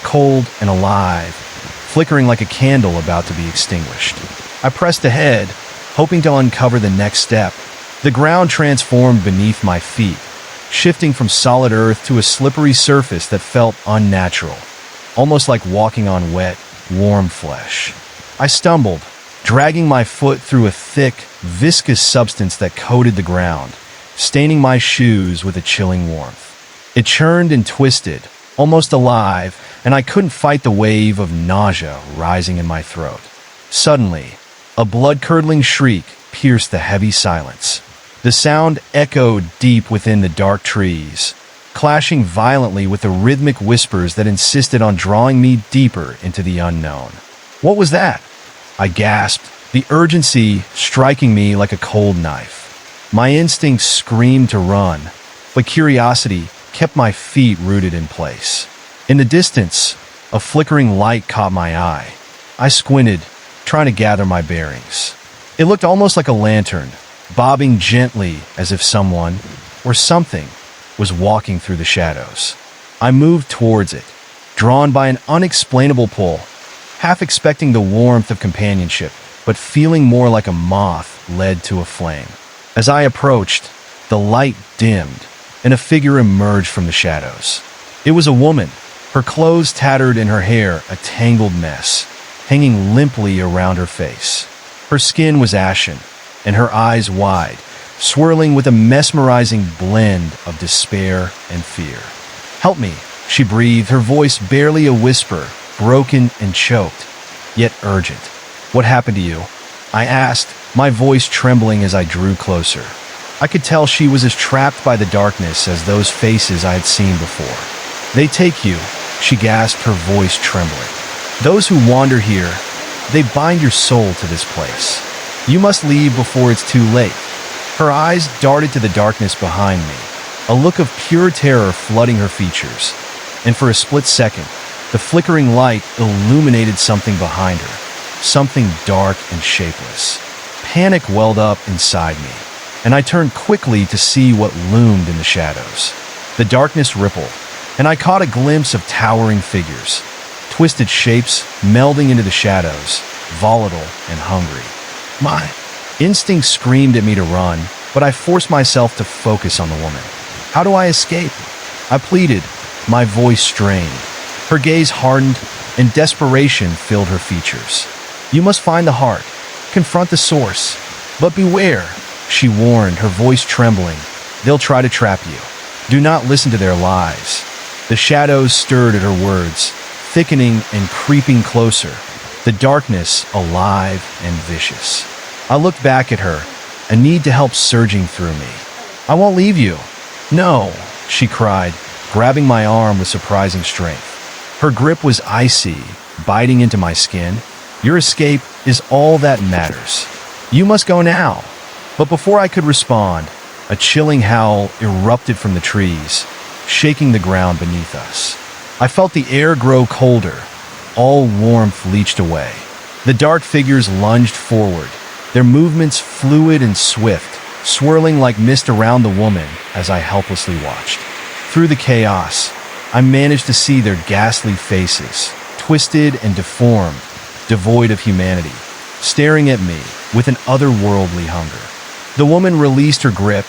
cold and alive, flickering like a candle about to be extinguished. I pressed ahead, hoping to uncover the next step. The ground transformed beneath my feet, shifting from solid earth to a slippery surface that felt unnatural, almost like walking on wet, warm flesh. I stumbled, dragging my foot through a thick, viscous substance that coated the ground, staining my shoes with a chilling warmth. It churned and twisted, almost alive, and I couldn't fight the wave of nausea rising in my throat. Suddenly, a blood-curdling shriek pierced the heavy silence. The sound echoed deep within the dark trees, clashing violently with the rhythmic whispers that insisted on drawing me deeper into the unknown. What was that? I gasped, the urgency striking me like a cold knife. My instincts screamed to run, but curiosity kept my feet rooted in place. In the distance, a flickering light caught my eye. I squinted, trying to gather my bearings. It looked almost like a lantern, bobbing gently as if someone, or something, was walking through the shadows. I moved towards it, drawn by an unexplainable pull, half expecting the warmth of companionship, but feeling more like a moth led to a flame. As I approached, the light dimmed, and a figure emerged from the shadows. It was a woman, her clothes tattered and her hair a tangled mess, hanging limply around her face. Her skin was ashen, and her eyes wide, swirling with a mesmerizing blend of despair and fear. "Help me," she breathed, her voice barely a whisper, broken and choked, yet urgent. "What happened to you?" I asked, my voice trembling as I drew closer. I could tell she was as trapped by the darkness as those faces I had seen before. "They take you," she gasped, her voice trembling. "Those who wander here, they bind your soul to this place. You must leave before it's too late." Her eyes darted to the darkness behind me, a look of pure terror flooding her features. And for a split second, the flickering light illuminated something behind her, something dark and shapeless. Panic welled up inside me, and I turned quickly to see what loomed in the shadows. The darkness rippled, and I caught a glimpse of towering figures, twisted shapes melding into the shadows, volatile and hungry. My instinct screamed at me to run, but I forced myself to focus on the woman. "How do I escape?" I pleaded, my voice strained. Her gaze hardened, and desperation filled her features. "You must find the heart, confront the source. But beware," she warned, her voice trembling. "They'll try to trap you. Do not listen to their lies." The shadows stirred at her words, thickening and creeping closer, the darkness alive and vicious. I looked back at her, a need to help surging through me. "I won't leave you." "No," she cried, grabbing my arm with surprising strength. Her grip was icy, biting into my skin. "Your escape is all that matters. You must go now." But before I could respond, a chilling howl erupted from the trees, shaking the ground beneath us. I felt the air grow colder, all warmth leached away. The dark figures lunged forward, their movements fluid and swift, swirling like mist around the woman as I helplessly watched. Through the chaos, I managed to see their ghastly faces, twisted and deformed, devoid of humanity, staring at me with an otherworldly hunger. The woman released her grip,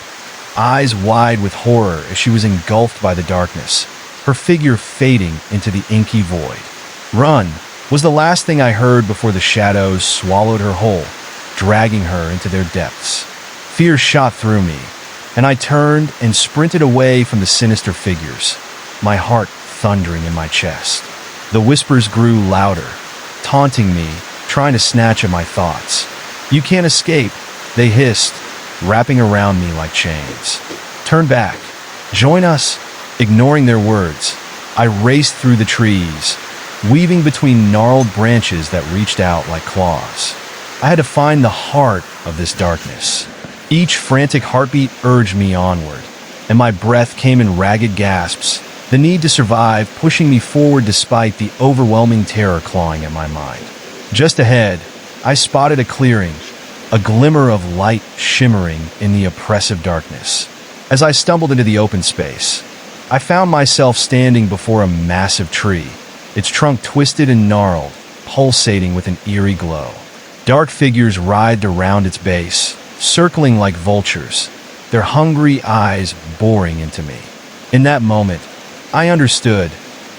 eyes wide with horror as she was engulfed by the darkness, her figure fading into the inky void. "Run," was the last thing I heard before the shadows swallowed her whole, dragging her into their depths. Fear shot through me, and I turned and sprinted away from the sinister figures, my heart thundering in my chest. The whispers grew louder, taunting me, trying to snatch at my thoughts. "You can't escape," they hissed, wrapping around me like chains. "Turn back. Join us." Ignoring their words, I raced through the trees, weaving between gnarled branches that reached out like claws. I had to find the heart of this darkness. Each frantic heartbeat urged me onward, and my breath came in ragged gasps, the need to survive pushing me forward despite the overwhelming terror clawing at my mind. Just ahead, I spotted a clearing, a glimmer of light shimmering in the oppressive darkness. As I stumbled into the open space, I found myself standing before a massive tree, its trunk twisted and gnarled, pulsating with an eerie glow. Dark figures writhed around its base, circling like vultures, their hungry eyes boring into me. In that moment, I understood.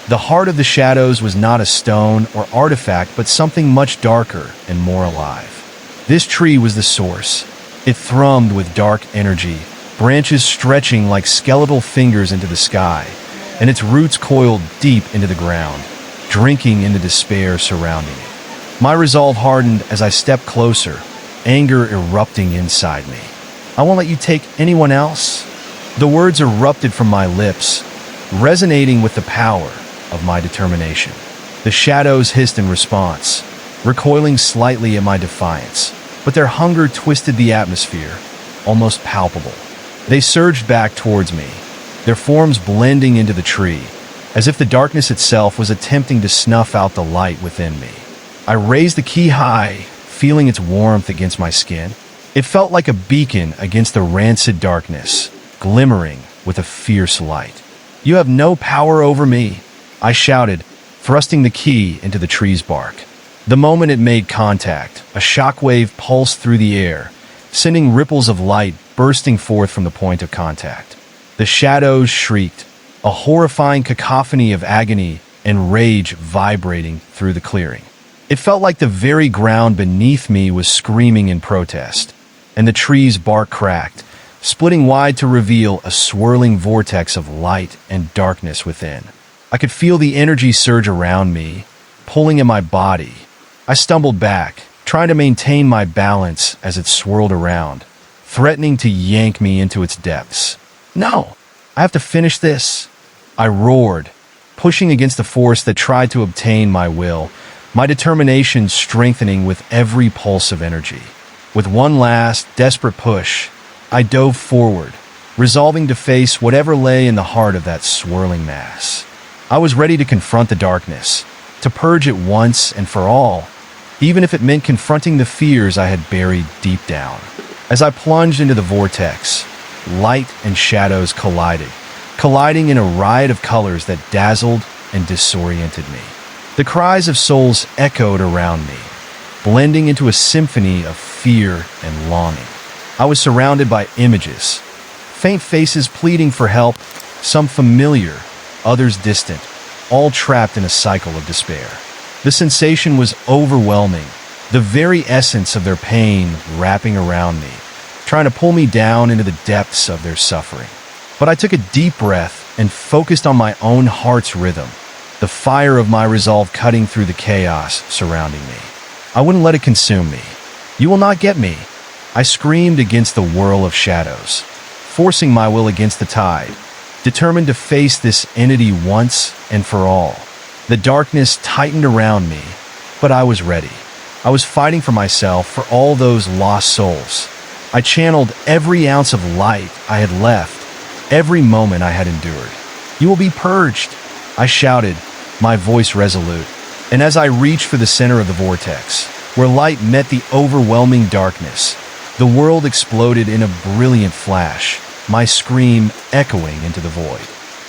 The heart of the shadows was not a stone or artifact, but something much darker and more alive. This tree was the source. It thrummed with dark energy, branches stretching like skeletal fingers into the sky, and its roots coiled deep into the ground, drinking in the despair surrounding it. My resolve hardened as I stepped closer, anger erupting inside me. "I won't let you take anyone else." The words erupted from my lips, resonating with the power of my determination. The shadows hissed in response, recoiling slightly at my defiance, but their hunger twisted the atmosphere, almost palpable. They surged back towards me, their forms blending into the tree, as if the darkness itself was attempting to snuff out the light within me. I raised the key high, feeling its warmth against my skin. It felt like a beacon against the rancid darkness, glimmering with a fierce light. "You have no power over me," I shouted, thrusting the key into the tree's bark. The moment it made contact, a shockwave pulsed through the air, sending ripples of light bursting forth from the point of contact. The shadows shrieked, a horrifying cacophony of agony and rage vibrating through the clearing. It felt like the very ground beneath me was screaming in protest, and the tree's bark cracked, splitting wide to reveal a swirling vortex of light and darkness within. I could feel the energy surge around me, pulling at my body. I stumbled back, trying to maintain my balance as it swirled around, threatening to yank me into its depths. "No, I have to finish this," I roared, pushing against the force that tried to obtain my will, my determination strengthening with every pulse of energy. With one last, desperate push, I dove forward, resolving to face whatever lay in the heart of that swirling mass. I was ready to confront the darkness, to purge it once and for all, even if it meant confronting the fears I had buried deep down. As I plunged into the vortex, light and shadows colliding in a riot of colors that dazzled and disoriented me. The cries of souls echoed around me, blending into a symphony of fear and longing. I was surrounded by images, faint faces pleading for help, some familiar, others distant, all trapped in a cycle of despair. The sensation was overwhelming, the very essence of their pain wrapping around me, trying to pull me down into the depths of their suffering. But I took a deep breath and focused on my own heart's rhythm, the fire of my resolve cutting through the chaos surrounding me. I wouldn't let it consume me. "You will not get me," I screamed against the whirl of shadows, forcing my will against the tide, determined to face this entity once and for all. The darkness tightened around me, but I was ready. I was fighting for myself, for all those lost souls. I channeled every ounce of light I had left, every moment I had endured. "You will be purged," I shouted, my voice resolute. And as I reached for the center of the vortex, where light met the overwhelming darkness, the world exploded in a brilliant flash, my scream echoing into the void.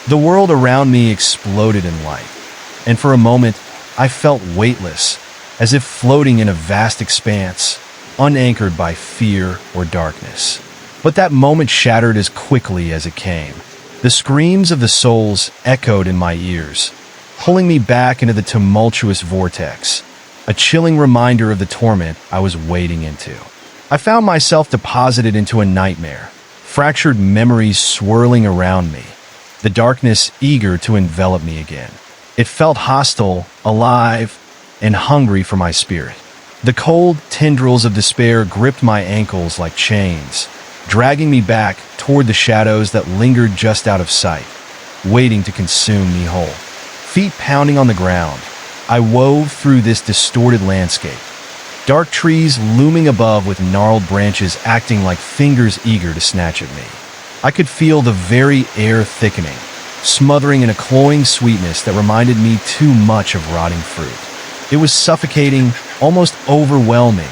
The world around me exploded in light, and for a moment, I felt weightless, as if floating in a vast expanse, unanchored by fear or darkness. But that moment shattered as quickly as it came. The screams of the souls echoed in my ears, pulling me back into the tumultuous vortex, a chilling reminder of the torment I was wading into. I found myself deposited into a nightmare, fractured memories swirling around me, the darkness eager to envelop me again. It felt hostile, alive, and hungry for my spirit. The cold tendrils of despair gripped my ankles like chains, dragging me back toward the shadows that lingered just out of sight, waiting to consume me whole. Feet pounding on the ground, I wove through this distorted landscape, dark trees looming above with gnarled branches acting like fingers eager to snatch at me. I could feel the very air thickening, smothering in a cloying sweetness that reminded me too much of rotting fruit. It was suffocating, almost overwhelming,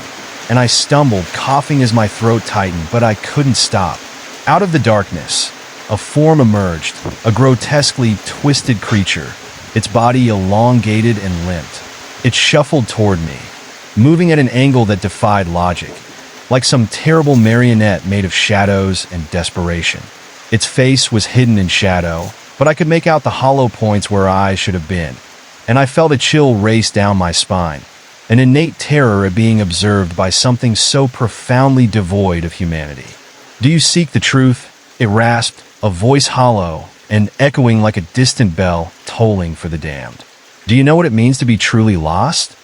and I stumbled, coughing as my throat tightened, but I couldn't stop. Out of the darkness, a form emerged, a grotesquely twisted creature, its body elongated and limped. It shuffled toward me, moving at an angle that defied logic, like some terrible marionette made of shadows and desperation. Its face was hidden in shadow, but I could make out the hollow points where eyes should have been, and I felt a chill race down my spine, an innate terror at being observed by something so profoundly devoid of humanity. "Do you seek the truth?" it rasped, a voice hollow and echoing like a distant bell tolling for the damned. "Do you know what it means to be truly lost?"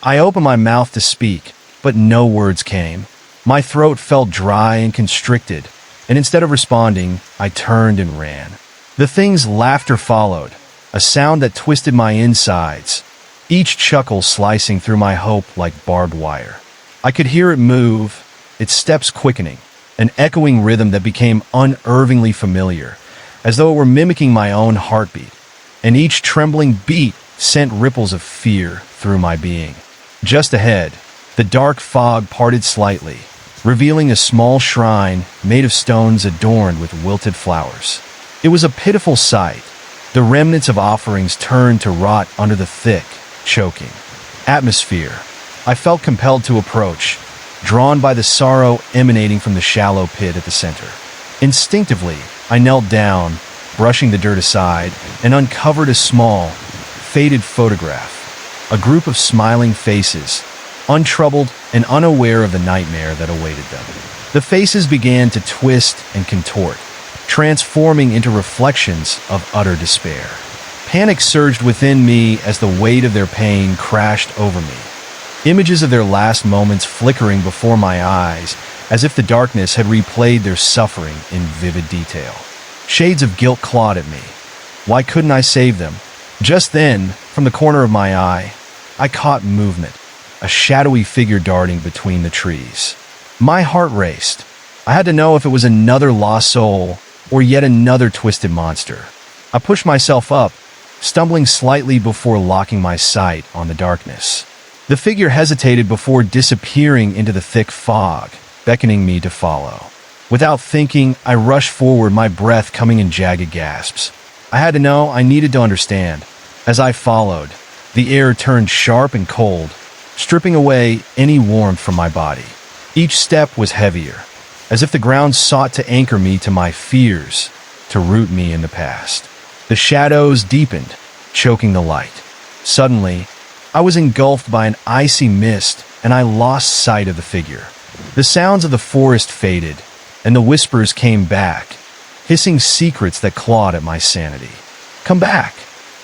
I opened my mouth to speak, but no words came. My throat felt dry and constricted, and instead of responding, I turned and ran. The thing's laughter followed, a sound that twisted my insides, each chuckle slicing through my hope like barbed wire. I could hear it move, its steps quickening, an echoing rhythm that became unervingly familiar, as though it were mimicking my own heartbeat, and each trembling beat sent ripples of fear through my being. Just ahead, the dark fog parted slightly, revealing a small shrine made of stones adorned with wilted flowers. It was a pitiful sight. The remnants of offerings turned to rot under the thick, choking atmosphere. I felt compelled to approach, drawn by the sorrow emanating from the shallow pit at the center. Instinctively, I knelt down, brushing the dirt aside, and uncovered a small, faded photograph. A group of smiling faces, untroubled and unaware of the nightmare that awaited them. The faces began to twist and contort, transforming into reflections of utter despair. Panic surged within me as the weight of their pain crashed over me. Images of their last moments flickering before my eyes, as if the darkness had replayed their suffering in vivid detail. Shades of guilt clawed at me. Why couldn't I save them? Just then, from the corner of my eye, I caught movement, a shadowy figure darting between the trees. My heart raced. I had to know if it was another lost soul or yet another twisted monster. I pushed myself up, stumbling slightly before locking my sight on the darkness. The figure hesitated before disappearing into the thick fog, beckoning me to follow. Without thinking, I rushed forward, my breath coming in jagged gasps. I had to know, I needed to understand. As I followed, the air turned sharp and cold, stripping away any warmth from my body. Each step was heavier, as if the ground sought to anchor me to my fears, to root me in the past. The shadows deepened, choking the light. Suddenly, I was engulfed by an icy mist, and I lost sight of the figure. The sounds of the forest faded, and the whispers came back, hissing secrets that clawed at my sanity. "Come back.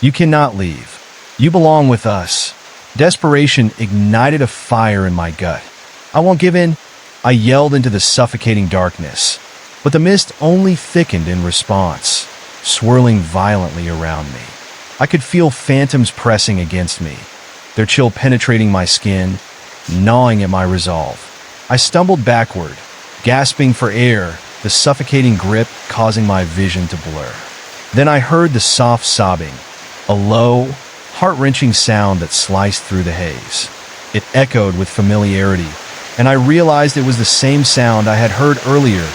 You cannot leave. You belong with us." Desperation ignited a fire in my gut. "I won't give in," I yelled into the suffocating darkness, but the mist only thickened in response, swirling violently around me. I could feel phantoms pressing against me, their chill penetrating my skin, gnawing at my resolve. I stumbled backward, gasping for air, the suffocating grip causing my vision to blur. Then I heard the soft sobbing, a low, heart-wrenching sound that sliced through the haze. It echoed with familiarity, and I realized it was the same sound I had heard earlier,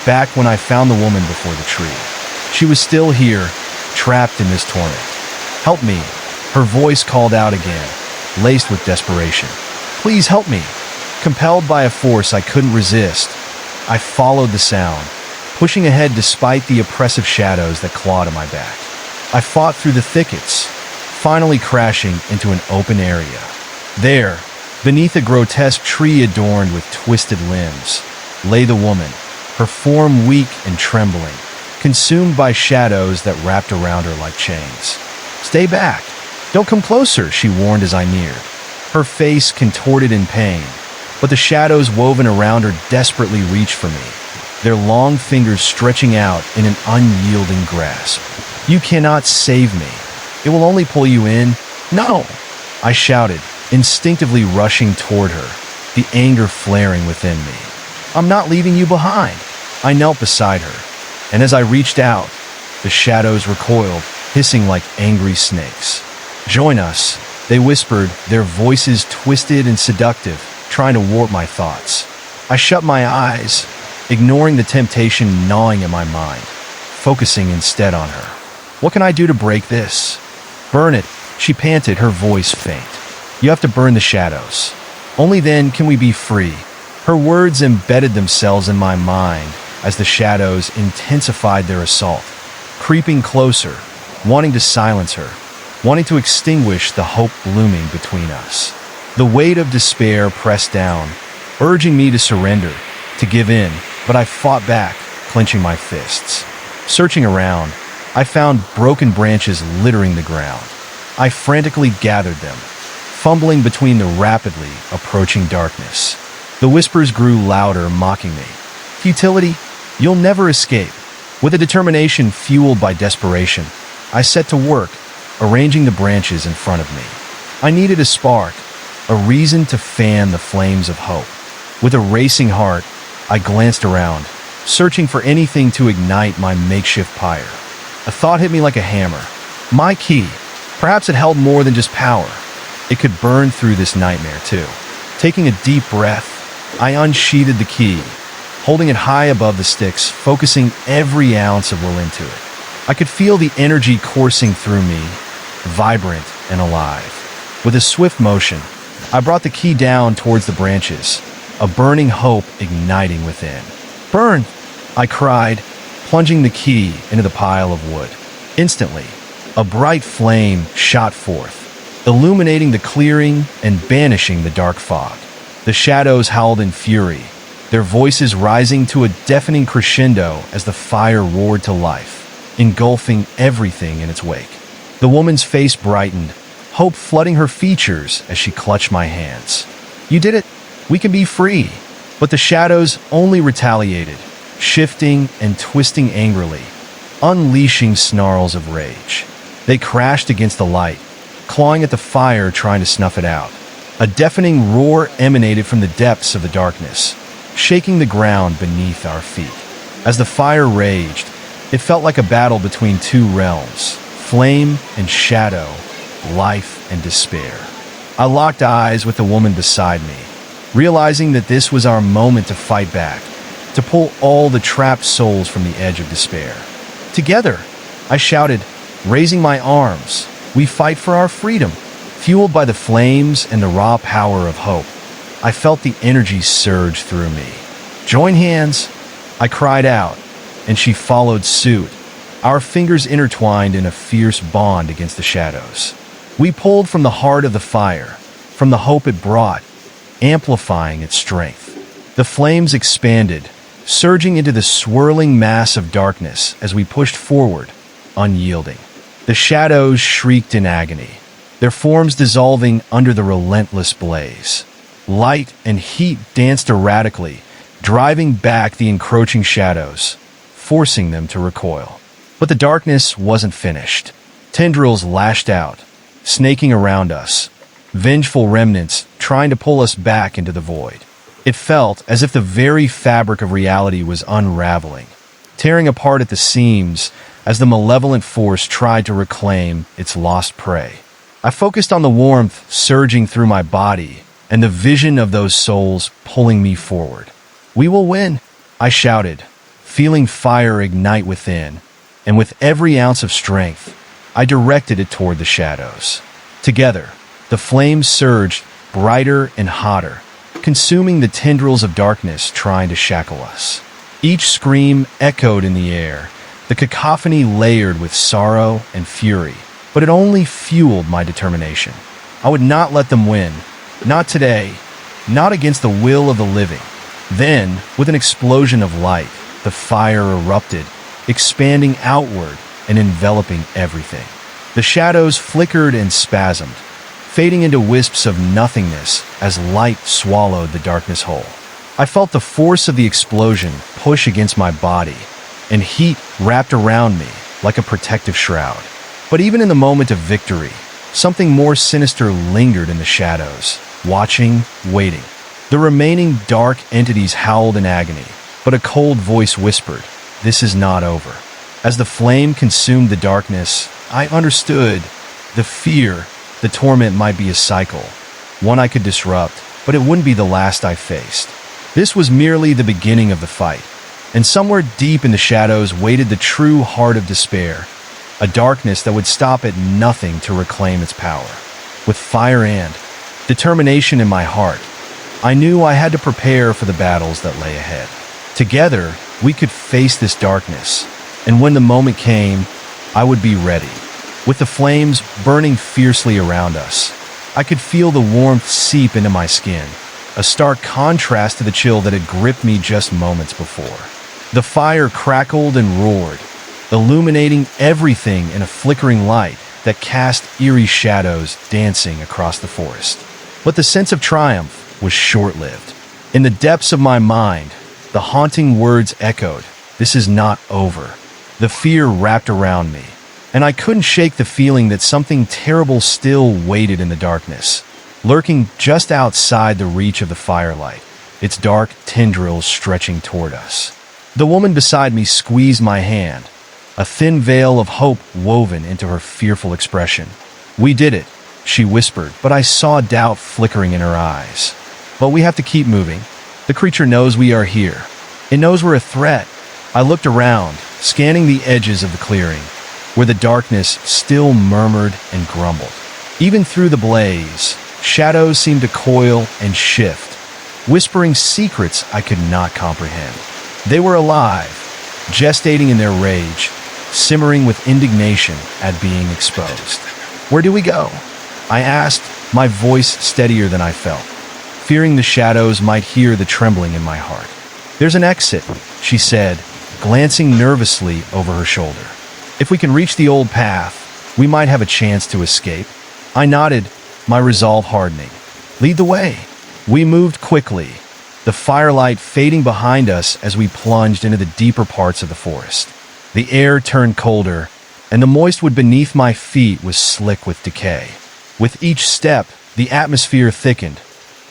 back when I found the woman before the tree. She was still here, trapped in this torment. "Help me," her voice called out again, laced with desperation. "Please help me." Compelled by a force I couldn't resist, I followed the sound, pushing ahead despite the oppressive shadows that clawed at my back. I fought through the thickets, finally crashing into an open area. There, beneath a grotesque tree adorned with twisted limbs, lay the woman, her form weak and trembling, consumed by shadows that wrapped around her like chains. "Stay back. Don't come closer," she warned as I neared. Her face contorted in pain, but the shadows woven around her desperately reached for me, their long fingers stretching out in an unyielding grasp. "You cannot save me. It will only pull you in." "No!" I shouted, instinctively rushing toward her, the anger flaring within me. "I'm not leaving you behind." I knelt beside her, and as I reached out, the shadows recoiled, hissing like angry snakes. "Join us," they whispered, their voices twisted and seductive, trying to warp my thoughts. I shut my eyes, ignoring the temptation gnawing at my mind, focusing instead on her. "What can I do to break this?" "Burn it," she panted, her voice faint. "You have to burn the shadows. Only then can we be free." Her words embedded themselves in my mind as the shadows intensified their assault, creeping closer, wanting to silence her, wanting to extinguish the hope blooming between us. The weight of despair pressed down, urging me to surrender, to give in, but I fought back, clenching my fists. Searching around, I found broken branches littering the ground. I frantically gathered them, fumbling between the rapidly approaching darkness. The whispers grew louder, mocking me. Futility, you'll never escape. With a determination fueled by desperation, I set to work, arranging the branches in front of me. I needed a spark, a reason to fan the flames of hope. With a racing heart, I glanced around, searching for anything to ignite my makeshift pyre. A thought hit me like a hammer. My key. Perhaps it held more than just power. It could burn through this nightmare, too. Taking a deep breath, I unsheathed the key, holding it high above the sticks, focusing every ounce of will into it. I could feel the energy coursing through me, vibrant and alive. With a swift motion, I brought the key down towards the branches, a burning hope igniting within. Burn! I cried, plunging the key into the pile of wood. Instantly, a bright flame shot forth, illuminating the clearing and banishing the dark fog. The shadows howled in fury, their voices rising to a deafening crescendo as the fire roared to life, engulfing everything in its wake. The woman's face brightened, hope flooding her features as she clutched my hands. You did it! We can be free! But the shadows only retaliated, shifting and twisting angrily, unleashing snarls of rage. They crashed against the light, clawing at the fire trying to snuff it out. A deafening roar emanated from the depths of the darkness, shaking the ground beneath our feet. As the fire raged, it felt like a battle between two realms, flame and shadow, life and despair. I locked eyes with the woman beside me, realizing that this was our moment to fight back, to pull all the trapped souls from the edge of despair. Together, I shouted, raising my arms, we fight for our freedom. Fueled by the flames and the raw power of hope, I felt the energy surge through me. Join hands, I cried out, and she followed suit, our fingers intertwined in a fierce bond against the shadows. We pulled from the heart of the fire, from the hope it brought, amplifying its strength. The flames expanded, surging into the swirling mass of darkness as we pushed forward, unyielding. The shadows shrieked in agony, their forms dissolving under the relentless blaze. Light and heat danced erratically, driving back the encroaching shadows, forcing them to recoil. But the darkness wasn't finished. Tendrils lashed out, snaking around us, vengeful remnants trying to pull us back into the void. It felt as if the very fabric of reality was unraveling, tearing apart at the seams as the malevolent force tried to reclaim its lost prey. I focused on the warmth surging through my body and the vision of those souls pulling me forward. We will win, I shouted, feeling fire ignite within, and with every ounce of strength, I directed it toward the shadows. Together, the flames surged brighter and hotter, consuming the tendrils of darkness trying to shackle us. Each scream echoed in the air, the cacophony layered with sorrow and fury. But it only fueled my determination. I would not let them win. Not today. Not against the will of the living. Then, with an explosion of light, the fire erupted, expanding outward and enveloping everything. The shadows flickered and spasmed, fading into wisps of nothingness as light swallowed the darkness whole. I felt the force of the explosion push against my body, and heat wrapped around me like a protective shroud. But even in the moment of victory, something more sinister lingered in the shadows, watching, waiting. The remaining dark entities howled in agony, but a cold voice whispered, "This is not over." As the flame consumed the darkness, I understood the fear, the torment might be a cycle, one I could disrupt, but it wouldn't be the last I faced. This was merely the beginning of the fight, and somewhere deep in the shadows waited the true heart of despair, a darkness that would stop at nothing to reclaim its power. With fire and determination in my heart, I knew I had to prepare for the battles that lay ahead. Together, we could face this darkness, and when the moment came, I would be ready. With the flames burning fiercely around us, I could feel the warmth seep into my skin, a stark contrast to the chill that had gripped me just moments before. The fire crackled and roared, illuminating everything in a flickering light that cast eerie shadows dancing across the forest. But the sense of triumph was short-lived. In the depths of my mind, the haunting words echoed, "This is not over." The fear wrapped around me, and I couldn't shake the feeling that something terrible still waited in the darkness, lurking just outside the reach of the firelight, its dark tendrils stretching toward us. The woman beside me squeezed my hand, a thin veil of hope woven into her fearful expression. "We did it," she whispered, but I saw doubt flickering in her eyes. "But we have to keep moving. The creature knows we are here. It knows we're a threat." I looked around, scanning the edges of the clearing, where the darkness still murmured and grumbled. Even through the blaze, shadows seemed to coil and shift, whispering secrets I could not comprehend. They were alive, gestating in their rage, simmering with indignation at being exposed. "Where do we go?" I asked, my voice steadier than I felt, fearing the shadows might hear the trembling in my heart. "There's an exit," she said, glancing nervously over her shoulder. "If we can reach the old path, we might have a chance to escape." I nodded, my resolve hardening. "Lead the way." We moved quickly, the firelight fading behind us as we plunged into the deeper parts of the forest. The air turned colder, and the moist wood beneath my feet was slick with decay. With each step, the atmosphere thickened,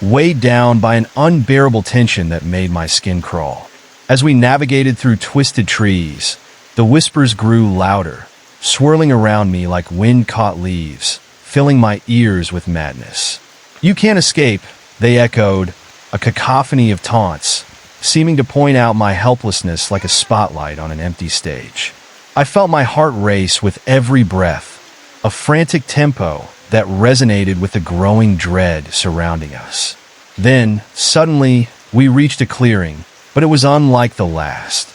weighed down by an unbearable tension that made my skin crawl. As we navigated through twisted trees, the whispers grew louder, swirling around me like wind-caught leaves, filling my ears with madness. "You can't escape," they echoed, a cacophony of taunts, seeming to point out my helplessness like a spotlight on an empty stage. I felt my heart race with every breath, a frantic tempo that resonated with the growing dread surrounding us. Then, suddenly, we reached a clearing, but it was unlike the last.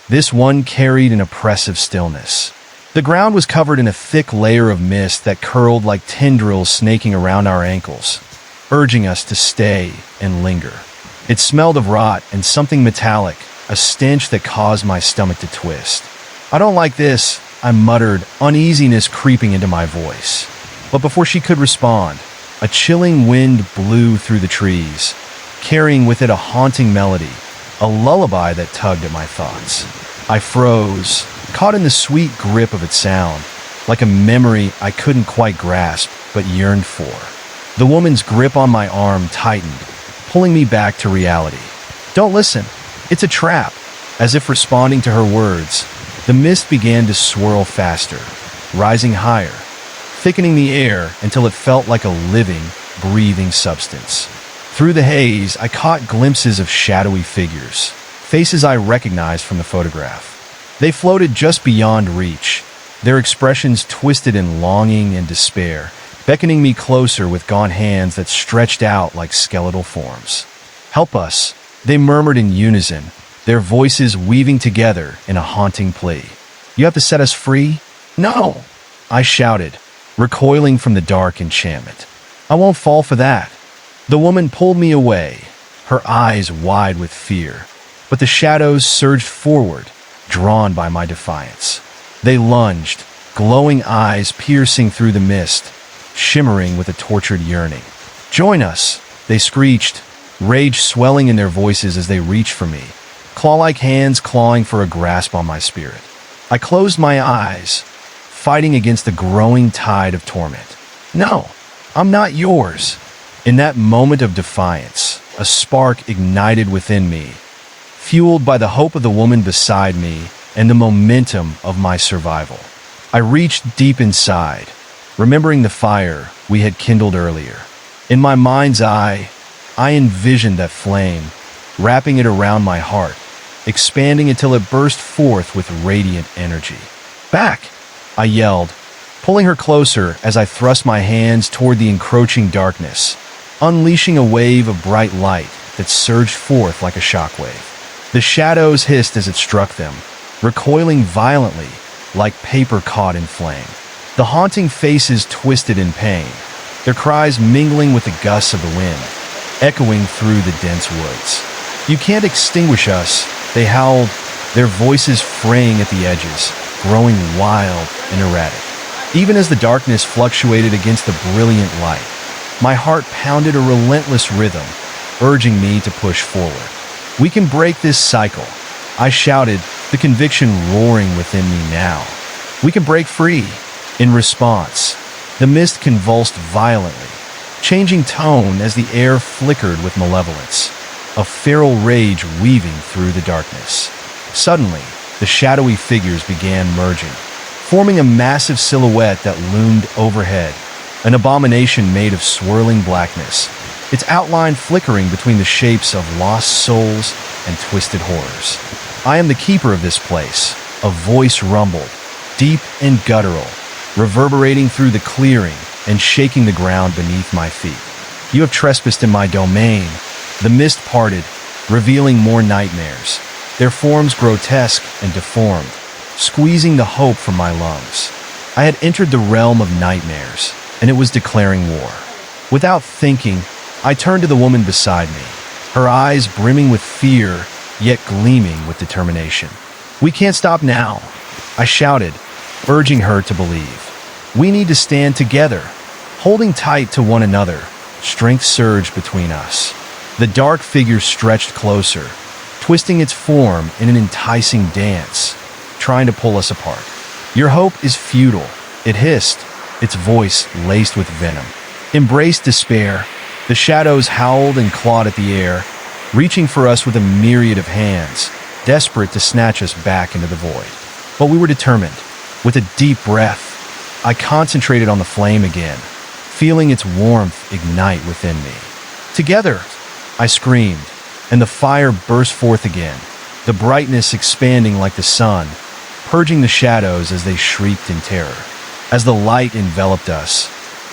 This one carried an oppressive stillness. The ground was covered in a thick layer of mist that curled like tendrils snaking around our ankles, urging us to stay and linger. It smelled of rot and something metallic, a stench that caused my stomach to twist. "I don't like this," I muttered, uneasiness creeping into my voice. But before she could respond, a chilling wind blew through the trees, carrying with it a haunting melody, a lullaby that tugged at my thoughts. I froze, caught in the sweet grip of its sound, like a memory I couldn't quite grasp but yearned for. The woman's grip on my arm tightened, pulling me back to reality. "Don't listen. It's a trap." As if responding to her words, the mist began to swirl faster, rising higher, thickening the air until it felt like a living, breathing substance. Through the haze, I caught glimpses of shadowy figures, faces I recognized from the photograph. They floated just beyond reach, their expressions twisted in longing and despair, beckoning me closer with gaunt hands that stretched out like skeletal forms. "Help us," they murmured in unison, their voices weaving together in a haunting plea. "You have to set us free?" "No!" I shouted, recoiling from the dark enchantment. "I won't fall for that." The woman pulled me away, her eyes wide with fear, but the shadows surged forward, drawn by my defiance. They lunged, glowing eyes piercing through the mist, shimmering with a tortured yearning. "Join us," they screeched, rage swelling in their voices as they reached for me, claw-like hands clawing for a grasp on my spirit. I closed my eyes, fighting against the growing tide of torment. "No, I'm not yours." In that moment of defiance, a spark ignited within me, fueled by the hope of the woman beside me and the momentum of my survival. I reached deep inside, remembering the fire we had kindled earlier. In my mind's eye, I envisioned that flame, wrapping it around my heart, expanding until it burst forth with radiant energy. "Back!" I yelled, pulling her closer as I thrust my hands toward the encroaching darkness, unleashing a wave of bright light that surged forth like a shockwave. The shadows hissed as it struck them, recoiling violently like paper caught in flame. The haunting faces twisted in pain, their cries mingling with the gusts of the wind, echoing through the dense woods. "You can't extinguish us," they howled, their voices fraying at the edges, growing wild and erratic. Even as the darkness fluctuated against the brilliant light, my heart pounded a relentless rhythm, urging me to push forward. "We can break this cycle," I shouted, the conviction roaring within me now. "We can break free." In response, the mist convulsed violently, changing tone as the air flickered with malevolence, a feral rage weaving through the darkness. Suddenly, the shadowy figures began merging, forming a massive silhouette that loomed overhead, an abomination made of swirling blackness, its outline flickering between the shapes of lost souls and twisted horrors. "I am the keeper of this place," a voice rumbled, deep and guttural, reverberating through the clearing and shaking the ground beneath my feet. "You have trespassed in my domain." The mist parted, revealing more nightmares, their forms grotesque and deformed, squeezing the hope from my lungs. I had entered the realm of nightmares, and it was declaring war. Without thinking, I turned to the woman beside me, her eyes brimming with fear, yet gleaming with determination. "We can't stop now," I shouted, urging her to believe. "We need to stand together." Holding tight to one another, strength surged between us. The dark figure stretched closer, twisting its form in an enticing dance, trying to pull us apart. "Your hope is futile," it hissed, its voice laced with venom. "Embrace despair." The shadows howled and clawed at the air, reaching for us with a myriad of hands, desperate to snatch us back into the void. But we were determined. With a deep breath, I concentrated on the flame again, feeling its warmth ignite within me. "Together!" I screamed, and the fire burst forth again, the brightness expanding like the sun, purging the shadows as they shrieked in terror. As the light enveloped us,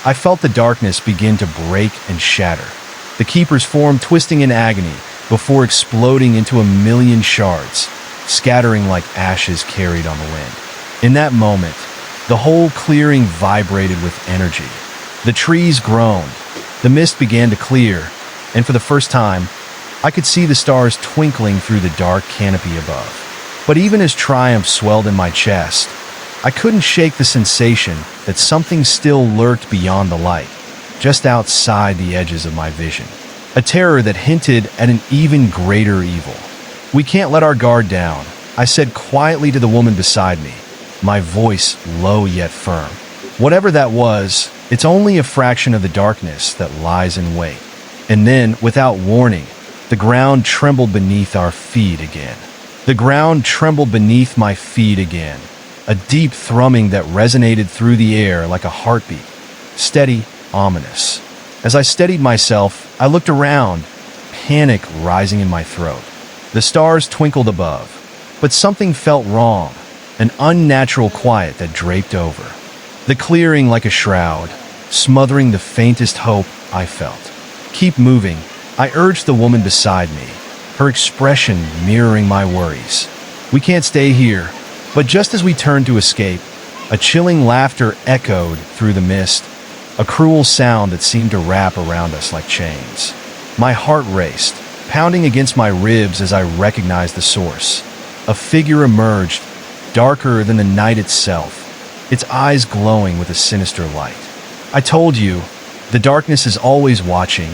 I felt the darkness begin to break and shatter, the keeper's form twisting in agony before exploding into a million shards, scattering like ashes carried on the wind. In that moment, the whole clearing vibrated with energy. The trees groaned, the mist began to clear, and for the first time, I could see the stars twinkling through the dark canopy above. But even as triumph swelled in my chest, I couldn't shake the sensation that something still lurked beyond the light, just outside the edges of my vision. A terror that hinted at an even greater evil. "We can't let our guard down," I said quietly to the woman beside me, my voice low yet firm. "Whatever that was, it's only a fraction of the darkness that lies in wait." And then, without warning, the ground trembled beneath our feet again. The ground trembled beneath my feet again, a deep thrumming that resonated through the air like a heartbeat, steady, ominous. As I steadied myself, I looked around, panic rising in my throat. The stars twinkled above, but something felt wrong, an unnatural quiet that draped over the clearing like a shroud, smothering the faintest hope I felt. "Keep moving," I urged the woman beside me, her expression mirroring my worries. "We can't stay here." But just as we turned to escape, a chilling laughter echoed through the mist, a cruel sound that seemed to wrap around us like chains. My heart raced, pounding against my ribs as I recognized the source. A figure emerged, darker than the night itself, its eyes glowing with a sinister light. "I told you, the darkness is always watching."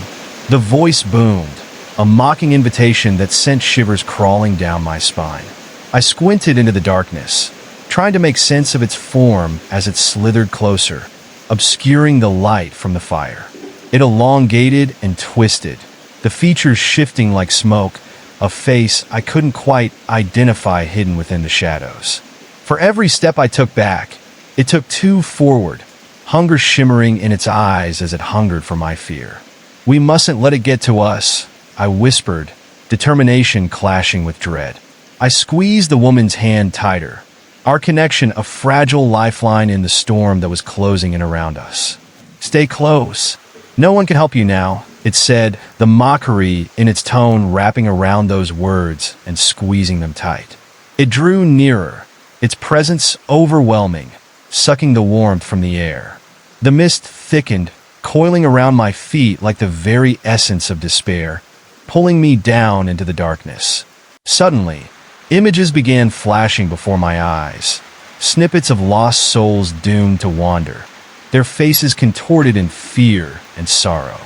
The voice boomed, a mocking invitation that sent shivers crawling down my spine. I squinted into the darkness, trying to make sense of its form as it slithered closer, obscuring the light from the fire. It elongated and twisted, the features shifting like smoke, a face I couldn't quite identify hidden within the shadows. For every step I took back, it took two forward, hunger shimmering in its eyes as it hungered for my fear. "We mustn't let it get to us," I whispered, determination clashing with dread. I squeezed the woman's hand tighter, our connection a fragile lifeline in the storm that was closing in around us. "Stay close. No one can help you now," it said, the mockery in its tone wrapping around those words and squeezing them tight. It drew nearer, its presence overwhelming, sucking the warmth from the air. The mist thickened, coiling around my feet like the very essence of despair, pulling me down into the darkness. Suddenly, images began flashing before my eyes, snippets of lost souls doomed to wander, their faces contorted in fear and sorrow.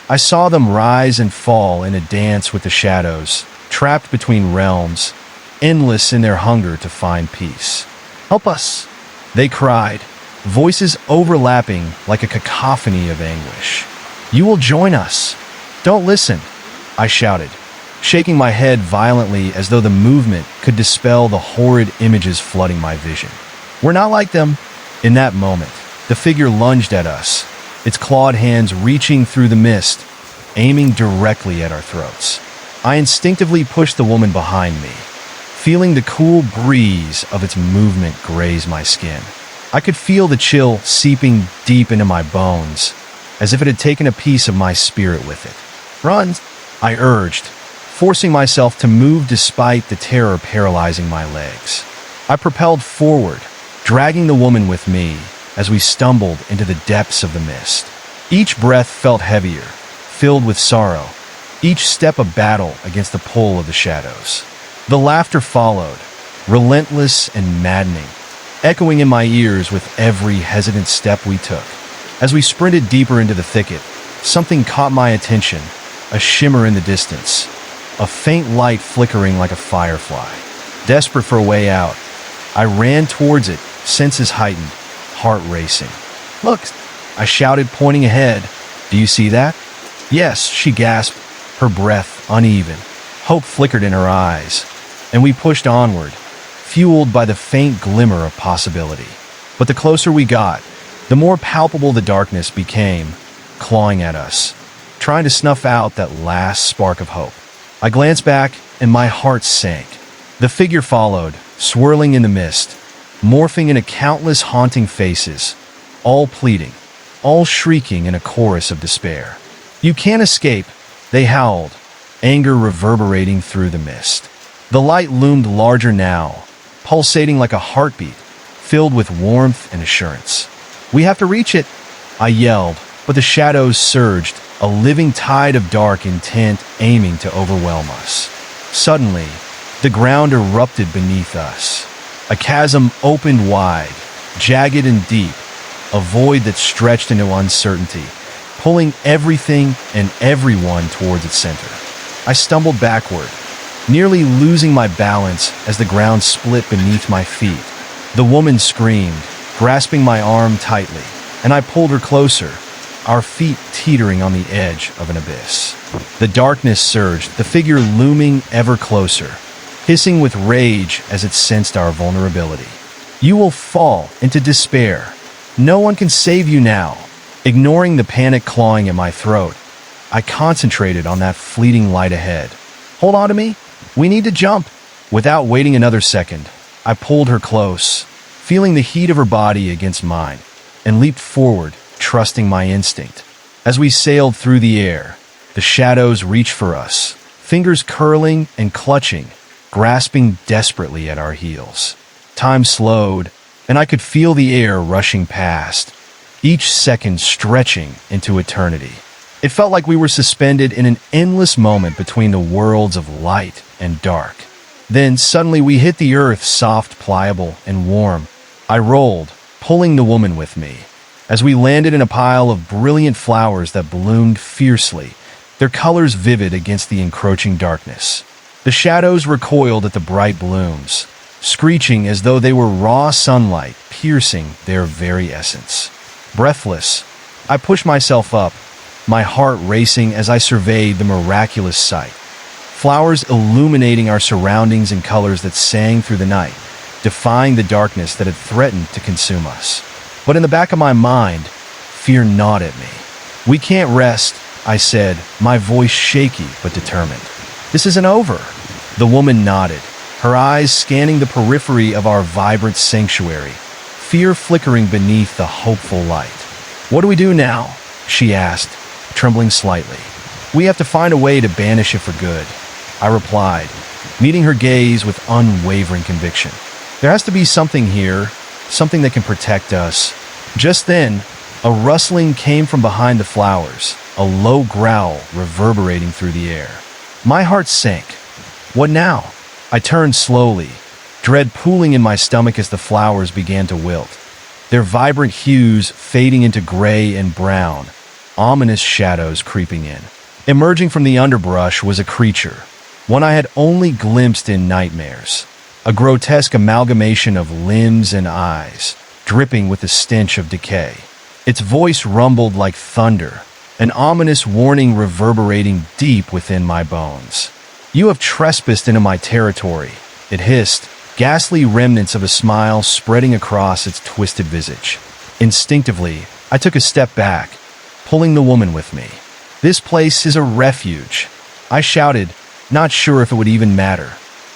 I saw them rise and fall in a dance with the shadows, trapped between realms, endless in their hunger to find peace. "Help us!" they cried, voices overlapping like a cacophony of anguish. "You will join us!" "Don't listen!" I shouted, shaking my head violently as though the movement could dispel the horrid images flooding my vision. "We're not like them." In that moment, the figure lunged at us, its clawed hands reaching through the mist, aiming directly at our throats. I instinctively pushed the woman behind me, feeling the cool breeze of its movement graze my skin. I could feel the chill seeping deep into my bones, as if it had taken a piece of my spirit with it. "Run!" I urged, forcing myself to move despite the terror paralyzing my legs. I propelled forward, dragging the woman with me as we stumbled into the depths of the mist. Each breath felt heavier, filled with sorrow, each step a battle against the pull of the shadows. The laughter followed, relentless and maddening, echoing in my ears with every hesitant step we took. As we sprinted deeper into the thicket, something caught my attention, a shimmer in the distance, a faint light flickering like a firefly. Desperate for a way out, I ran towards it, senses heightened, heart racing. "Look!" I shouted, pointing ahead. "Do you see that?" "Yes," she gasped, her breath uneven. Hope flickered in her eyes, and we pushed onward, fueled by the faint glimmer of possibility. But the closer we got, the more palpable the darkness became, clawing at us, trying to snuff out that last spark of hope. I glanced back, and my heart sank. The figure followed, swirling in the mist, morphing into countless haunting faces, all pleading, all shrieking in a chorus of despair. "You can't escape," they howled, anger reverberating through the mist. The light loomed larger now, pulsating like a heartbeat, filled with warmth and assurance. "We have to reach it," I yelled, but the shadows surged, a living tide of dark intent aiming to overwhelm us. Suddenly, the ground erupted beneath us. A chasm opened wide, jagged and deep, a void that stretched into uncertainty, pulling everything and everyone towards its center. I stumbled backward, nearly losing my balance as the ground split beneath my feet. The woman screamed, grasping my arm tightly, and I pulled her closer, our feet teetering on the edge of an abyss. The darkness surged, the figure looming ever closer, hissing with rage as it sensed our vulnerability. "You will fall into despair. No one can save you now." Ignoring the panic clawing at my throat, I concentrated on that fleeting light ahead. "Hold on to me. We need to jump." Without waiting another second, I pulled her close, feeling the heat of her body against mine, and leaped forward, trusting my instinct. As we sailed through the air, the shadows reached for us, fingers curling and clutching, grasping desperately at our heels. Time slowed, and I could feel the air rushing past, each second stretching into eternity. It felt like we were suspended in an endless moment between the worlds of light and dark. Then suddenly we hit the earth, soft, pliable, and warm. I rolled, pulling the woman with me, as we landed in a pile of brilliant flowers that bloomed fiercely, their colors vivid against the encroaching darkness. The shadows recoiled at the bright blooms, screeching as though they were raw sunlight piercing their very essence. Breathless, I pushed myself up, my heart racing as I surveyed the miraculous sight. Flowers illuminating our surroundings in colors that sang through the night, defying the darkness that had threatened to consume us. But in the back of my mind, fear gnawed at me. "We can't rest," I said, my voice shaky but determined. "This isn't over." The woman nodded, her eyes scanning the periphery of our vibrant sanctuary, fear flickering beneath the hopeful light. "What do we do now?" she asked, trembling slightly. We have to find a way to banish it for good, I replied, meeting her gaze with unwavering conviction. There has to be something here, something that can protect us. Just then, a rustling came from behind the flowers, a low growl reverberating through the air. My heart sank. What now? I turned slowly, dread pooling in my stomach as the flowers began to wilt, their vibrant hues fading into gray and brown, ominous shadows creeping in. Emerging from the underbrush was a creature, one I had only glimpsed in nightmares, a grotesque amalgamation of limbs and eyes, dripping with the stench of decay. Its voice rumbled like thunder, an ominous warning reverberating deep within my bones. "You have trespassed into my territory," it hissed, ghastly remnants of a smile spreading across its twisted visage. Instinctively, I took a step back, pulling the woman with me. "This place is a refuge," I shouted, not sure if it would even matter.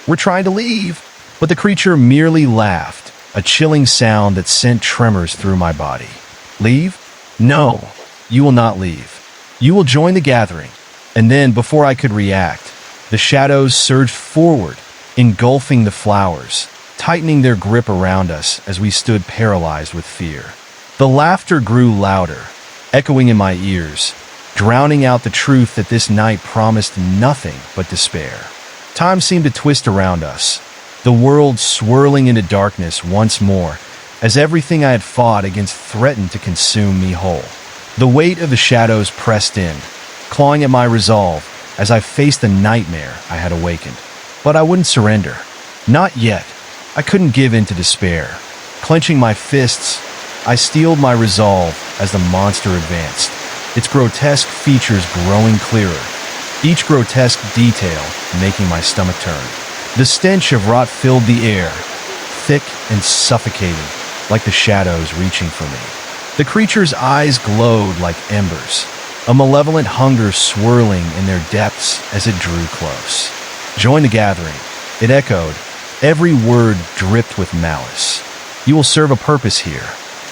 "We're trying to leave." But the creature merely laughed, a chilling sound that sent tremors through my body. "Leave? No, you will not leave. You will join the gathering." And then, before I could react, the shadows surged forward, engulfing the flowers, tightening their grip around us as we stood paralyzed with fear. The laughter grew louder, echoing in my ears, drowning out the truth that this night promised nothing but despair. Time seemed to twist around us, the world swirling into darkness once more, as everything I had fought against threatened to consume me whole. The weight of the shadows pressed in, clawing at my resolve as I faced the nightmare I had awakened. But I wouldn't surrender. Not yet. I couldn't give in to despair. Clenching my fists, I steeled my resolve as the monster advanced, its grotesque features growing clearer, each grotesque detail making my stomach turn. The stench of rot filled the air, thick and suffocating, like the shadows reaching for me. The creature's eyes glowed like embers, a malevolent hunger swirling in their depths as it drew close. "Join the gathering," it echoed, every word dripped with malice. "You will serve a purpose here.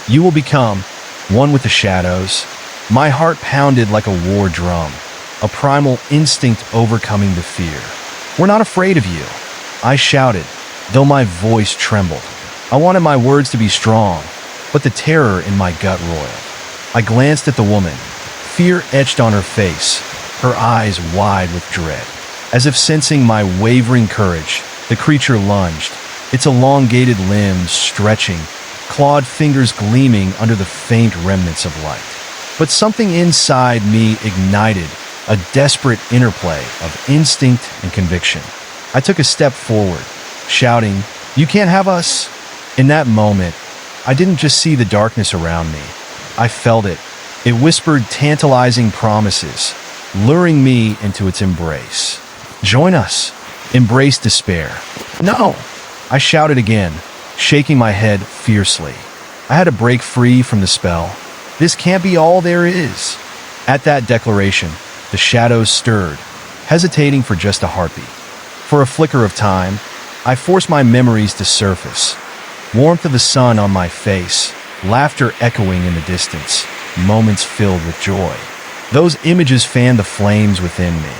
You will become one with the shadows." My heart pounded like a war drum, a primal instinct overcoming the fear. "We're not afraid of you," I shouted, though my voice trembled. I wanted my words to be strong, but the terror in my gut roiled. I glanced at the woman, fear etched on her face, her eyes wide with dread. As if sensing my wavering courage, the creature lunged, its elongated limbs stretching, clawed fingers gleaming under the faint remnants of light. But something inside me ignited, a desperate interplay of instinct and conviction. I took a step forward, shouting, "You can't have us!" In that moment, I didn't just see the darkness around me. I felt it. It whispered tantalizing promises, luring me into its embrace. "Join us!" Embrace despair. "No!" I shouted again, shaking my head fiercely. I had to break free from the spell. This can't be all there is. At that declaration, the shadows stirred, hesitating for just a heartbeat. For a flicker of time, I forced my memories to surface. Warmth of the sun on my face, laughter echoing in the distance, moments filled with joy. Those images fanned the flames within me.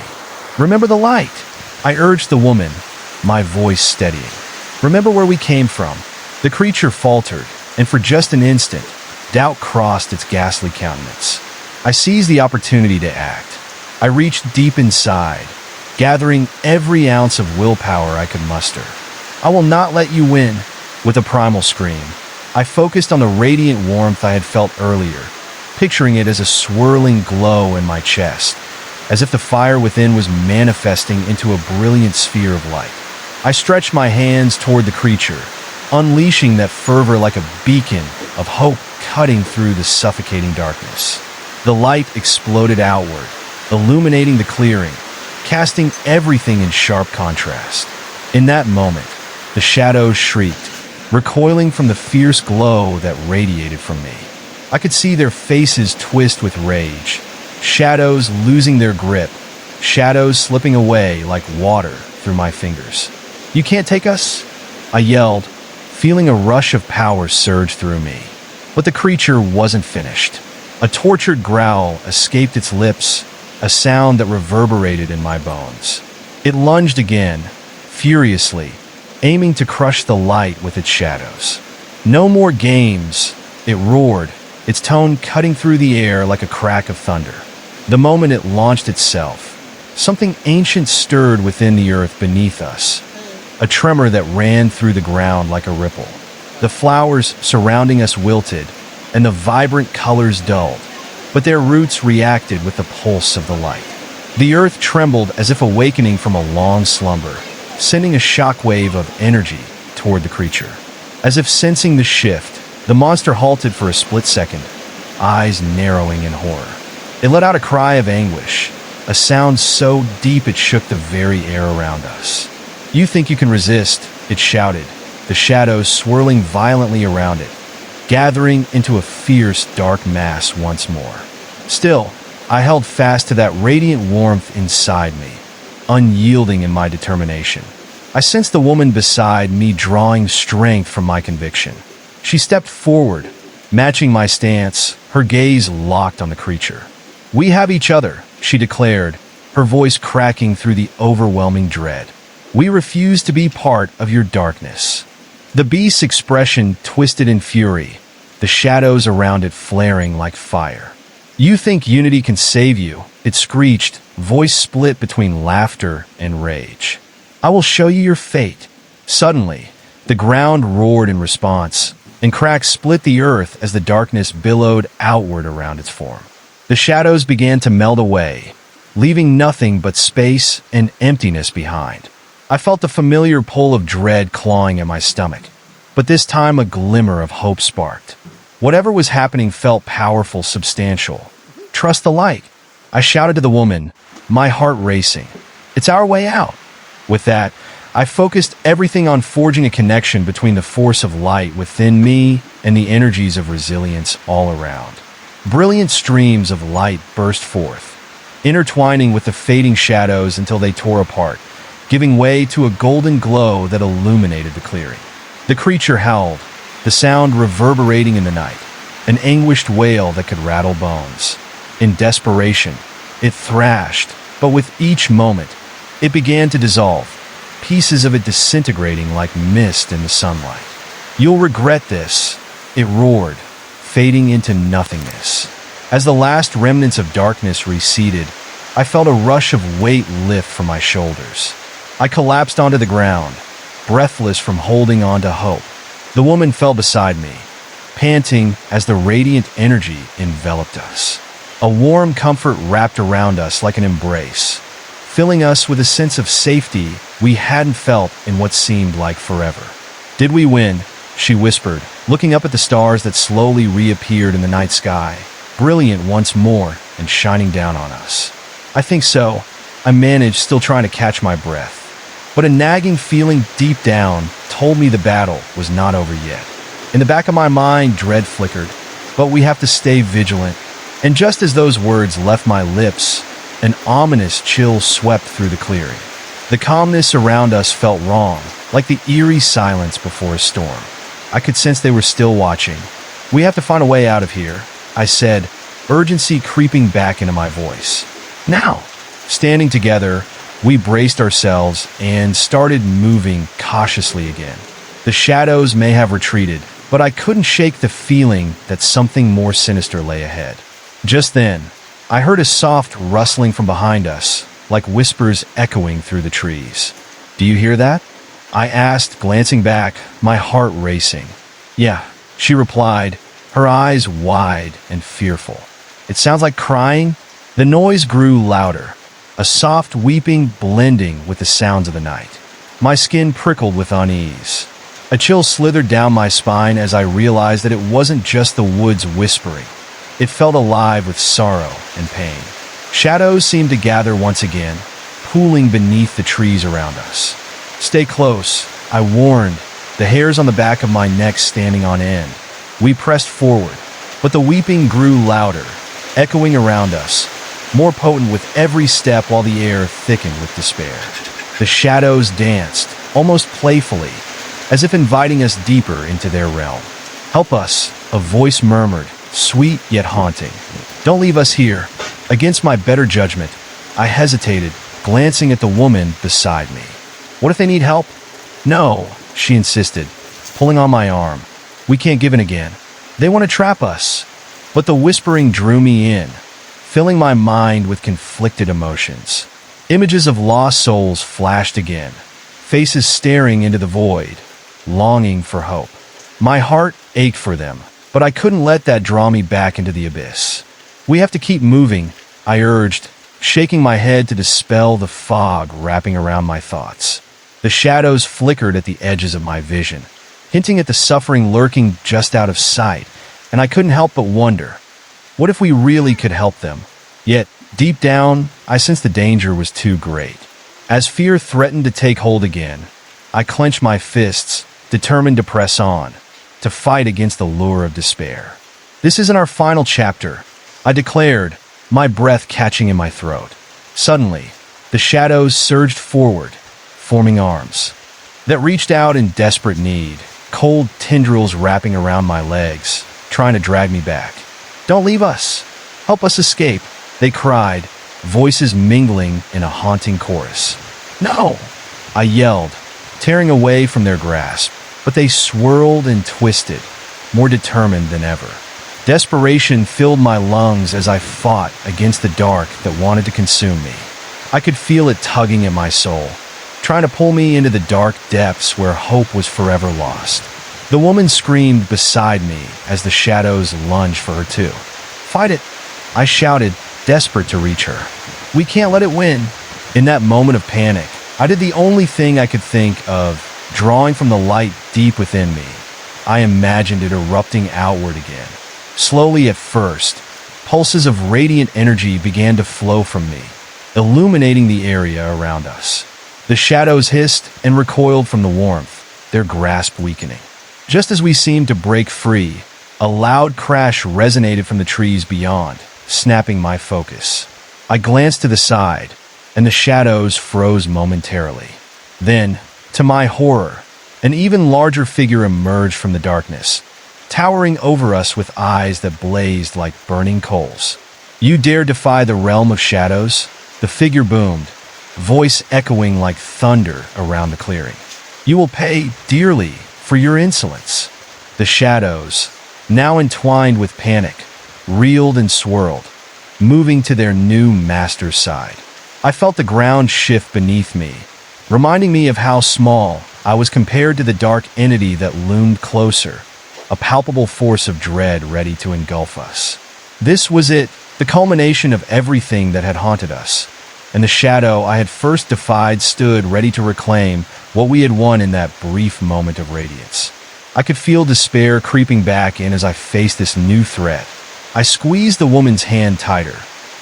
"Remember the light," I urged the woman, my voice steadying. "Remember where we came from." The creature faltered, and for just an instant, doubt crossed its ghastly countenance. I seized the opportunity to act. I reached deep inside, gathering every ounce of willpower I could muster. "I will not let you win." With a primal scream, I focused on the radiant warmth I had felt earlier, picturing it as a swirling glow in my chest, as if the fire within was manifesting into a brilliant sphere of light. I stretched my hands toward the creature, unleashing that fervor like a beacon of hope cutting through the suffocating darkness. The light exploded outward, illuminating the clearing, casting everything in sharp contrast. In that moment, the shadows shrieked, recoiling from the fierce glow that radiated from me. I could see their faces twist with rage, shadows losing their grip, shadows slipping away like water through my fingers. "You can't take us?" I yelled, feeling a rush of power surge through me. But the creature wasn't finished. A tortured growl escaped its lips, a sound that reverberated in my bones. It lunged again, furiously, aiming to crush the light with its shadows. "No more games," it roared, its tone cutting through the air like a crack of thunder. The moment it launched itself, something ancient stirred within the earth beneath us, a tremor that ran through the ground like a ripple. The flowers surrounding us wilted, and the vibrant colors dulled, but their roots reacted with the pulse of the light. The earth trembled as if awakening from a long slumber, sending a shockwave of energy toward the creature. As if sensing the shift, the monster halted for a split second, eyes narrowing in horror. It let out a cry of anguish, a sound so deep it shook the very air around us. "You think you can resist?" it shouted, the shadows swirling violently around it, gathering into a fierce, dark mass once more. Still, I held fast to that radiant warmth inside me, unyielding in my determination. I sensed the woman beside me drawing strength from my conviction. She stepped forward, matching my stance, her gaze locked on the creature. "We have each other," she declared, her voice cracking through the overwhelming dread. "We refuse to be part of your darkness." The beast's expression twisted in fury, the shadows around it flaring like fire. "You think unity can save you?" it screeched, voice split between laughter and rage. "I will show you your fate." Suddenly, the ground roared in response, and cracks split the earth as the darkness billowed outward around its form. The shadows began to melt away, leaving nothing but space and emptiness behind. I felt the familiar pull of dread clawing at my stomach, but this time a glimmer of hope sparked. Whatever was happening felt powerful, substantial. "Trust the light," I shouted to the woman, my heart racing. "It's our way out." With that, I focused everything on forging a connection between the force of light within me and the energies of resilience all around. Brilliant streams of light burst forth, intertwining with the fading shadows until they tore apart, giving way to a golden glow that illuminated the clearing. The creature howled, the sound reverberating in the night, an anguished wail that could rattle bones. In desperation, it thrashed, but with each moment, it began to dissolve, pieces of it disintegrating like mist in the sunlight. "You'll regret this," it roared, fading into nothingness. As the last remnants of darkness receded, I felt a rush of weight lift from my shoulders. I collapsed onto the ground, breathless from holding on to hope. The woman fell beside me, panting as the radiant energy enveloped us. A warm comfort wrapped around us like an embrace, filling us with a sense of safety we hadn't felt in what seemed like forever. "Did we win?" she whispered, looking up at the stars that slowly reappeared in the night sky, brilliant once more and shining down on us. "I think so," I managed, still trying to catch my breath. But a nagging feeling deep down told me the battle was not over yet. In the back of my mind, dread flickered, "But we have to stay vigilant." And just as those words left my lips, an ominous chill swept through the clearing. The calmness around us felt wrong, like the eerie silence before a storm. I could sense they were still watching. "We have to find a way out of here," I said, urgency creeping back into my voice. "Now!" Standing together, we braced ourselves and started moving cautiously again. The shadows may have retreated, but I couldn't shake the feeling that something more sinister lay ahead. Just then, I heard a soft rustling from behind us, like whispers echoing through the trees. "Do you hear that?" I asked, glancing back, my heart racing. "Yeah," she replied, her eyes wide and fearful. "It sounds like crying." The noise grew louder, a soft weeping blending with the sounds of the night. My skin prickled with unease. A chill slithered down my spine as I realized that it wasn't just the woods whispering. It felt alive with sorrow and pain. Shadows seemed to gather once again, pooling beneath the trees around us. "Stay close," I warned, the hairs on the back of my neck standing on end. We pressed forward, but the weeping grew louder, echoing around us, more potent with every step while the air thickened with despair. The shadows danced, almost playfully, as if inviting us deeper into their realm. "Help us," a voice murmured, sweet yet haunting. "Don't leave us here." Against my better judgment, I hesitated, glancing at the woman beside me. What if they need help? No, she insisted, pulling on my arm. We can't give in again. They want to trap us. But the whispering drew me in, filling my mind with conflicted emotions. Images of lost souls flashed again, faces staring into the void, longing for hope. My heart ached for them, but I couldn't let that draw me back into the abyss. We have to keep moving, I urged, shaking my head to dispel the fog wrapping around my thoughts. The shadows flickered at the edges of my vision, hinting at the suffering lurking just out of sight, and I couldn't help but wonder, what if we really could help them? Yet, deep down, I sensed the danger was too great. As fear threatened to take hold again, I clenched my fists, determined to press on, to fight against the lure of despair. This isn't our final chapter, I declared, my breath catching in my throat. Suddenly, the shadows surged forward, forming arms that reached out in desperate need, cold tendrils wrapping around my legs, trying to drag me back. Don't leave us! Help us escape! They cried, voices mingling in a haunting chorus. No! I yelled, tearing away from their grasp, but they swirled and twisted, more determined than ever. Desperation filled my lungs as I fought against the dark that wanted to consume me. I could feel it tugging at my soul, trying to pull me into the dark depths where hope was forever lost. The woman screamed beside me as the shadows lunged for her too. Fight it! I shouted, desperate to reach her. We can't let it win. In that moment of panic, I did the only thing I could think of, drawing from the light deep within me. I imagined it erupting outward again. Slowly at first, pulses of radiant energy began to flow from me, illuminating the area around us. The shadows hissed and recoiled from the warmth, their grasp weakening. Just as we seemed to break free, a loud crash resonated from the trees beyond, snapping my focus. I glanced to the side, and the shadows froze momentarily. Then, to my horror, an even larger figure emerged from the darkness, towering over us with eyes that blazed like burning coals. You dare defy the realm of shadows? The figure boomed, voice echoing like thunder around the clearing. You will pay dearly for your insolence. The shadows, now entwined with panic, reeled and swirled, moving to their new master's side. I felt the ground shift beneath me, reminding me of how small I was compared to the dark entity that loomed closer, a palpable force of dread ready to engulf us. This was it, the culmination of everything that had haunted us, and the shadow I had first defied stood ready to reclaim what we had won in that brief moment of radiance. I could feel despair creeping back in as I faced this new threat. I squeezed the woman's hand tighter,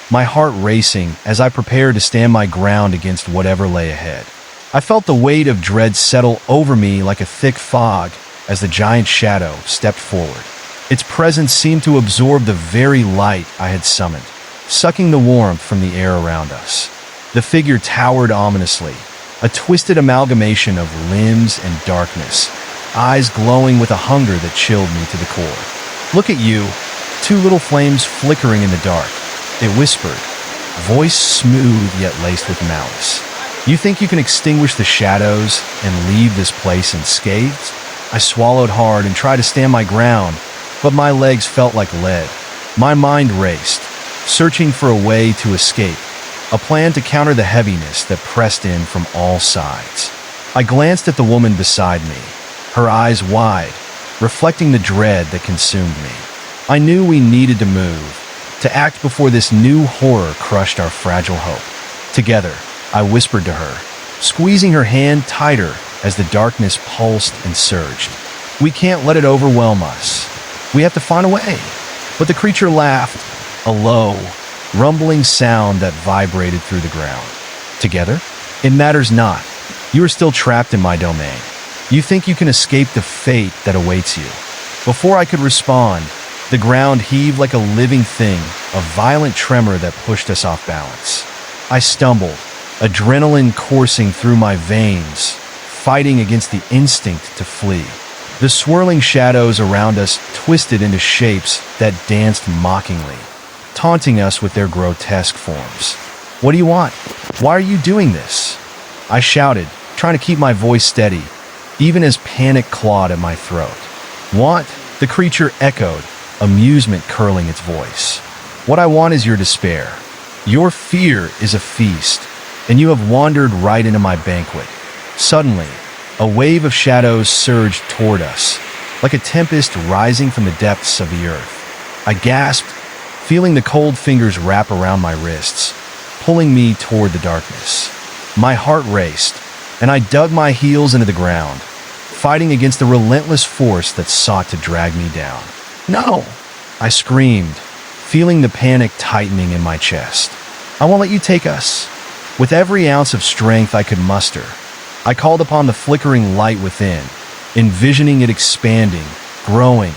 my heart racing as I prepared to stand my ground against whatever lay ahead. I felt the weight of dread settle over me like a thick fog as the giant shadow stepped forward. Its presence seemed to absorb the very light I had summoned, sucking the warmth from the air around us. The figure towered ominously, a twisted amalgamation of limbs and darkness, eyes glowing with a hunger that chilled me to the core. Look at you, two little flames flickering in the dark, it whispered, voice smooth yet laced with malice. You think you can extinguish the shadows and leave this place unscathed? I swallowed hard and tried to stand my ground, but my legs felt like lead. My mind raced, searching for a way to escape, a plan to counter the heaviness that pressed in from all sides. I glanced at the woman beside me, her eyes wide, reflecting the dread that consumed me. I knew we needed to move, to act before this new horror crushed our fragile hope. Together, I whispered to her, squeezing her hand tighter as the darkness pulsed and surged. We can't let it overwhelm us. We have to find a way. But the creature laughed, a low, rumbling sound that vibrated through the ground. Together? It matters not. You are still trapped in my domain. You think you can escape the fate that awaits you. Before I could respond, the ground heaved like a living thing, a violent tremor that pushed us off balance. I stumbled, adrenaline coursing through my veins, fighting against the instinct to flee. The swirling shadows around us twisted into shapes that danced mockingly, taunting us with their grotesque forms. "What do you want? Why are you doing this?" I shouted, trying to keep my voice steady, even as panic clawed at my throat. "Want?" the creature echoed, amusement curling its voice. "What I want is your despair. Your fear is a feast, and you have wandered right into my banquet." Suddenly, a wave of shadows surged toward us, like a tempest rising from the depths of the earth. I gasped, feeling the cold fingers wrap around my wrists, pulling me toward the darkness. My heart raced, and I dug my heels into the ground, fighting against the relentless force that sought to drag me down. "No!" I screamed, feeling the panic tightening in my chest. "I won't let you take us." With every ounce of strength I could muster, I called upon the flickering light within, envisioning it expanding, growing,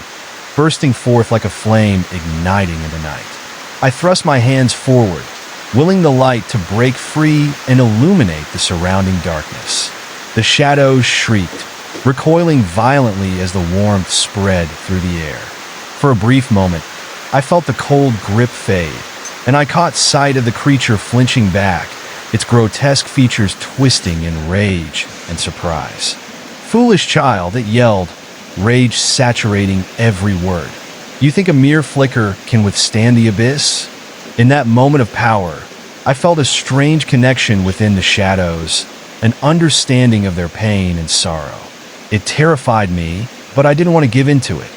bursting forth like a flame igniting in the night. I thrust my hands forward, willing the light to break free and illuminate the surrounding darkness. The shadows shrieked, recoiling violently as the warmth spread through the air. For a brief moment, I felt the cold grip fade, and I caught sight of the creature flinching back, its grotesque features twisting in rage and surprise. "Foolish child," it yelled, rage saturating every word. "You think a mere flicker can withstand the abyss?" In that moment of power, I felt a strange connection within the shadows, an understanding of their pain and sorrow. It terrified me, but I didn't want to give in to it.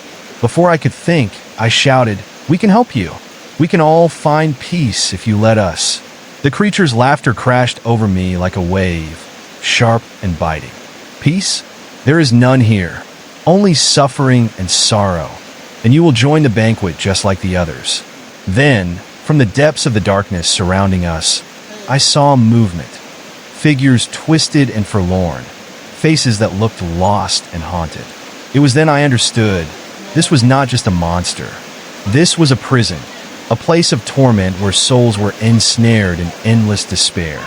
Before I could think, I shouted, "We can help you. We can all find peace if you let us." The creature's laughter crashed over me like a wave, sharp and biting. "Peace? There is none here. Only suffering and sorrow, and you will join the banquet just like the others." Then, from the depths of the darkness surrounding us, I saw movement. Figures twisted and forlorn, faces that looked lost and haunted. It was then I understood. This was not just a monster. This was a prison, a place of torment where souls were ensnared in endless despair,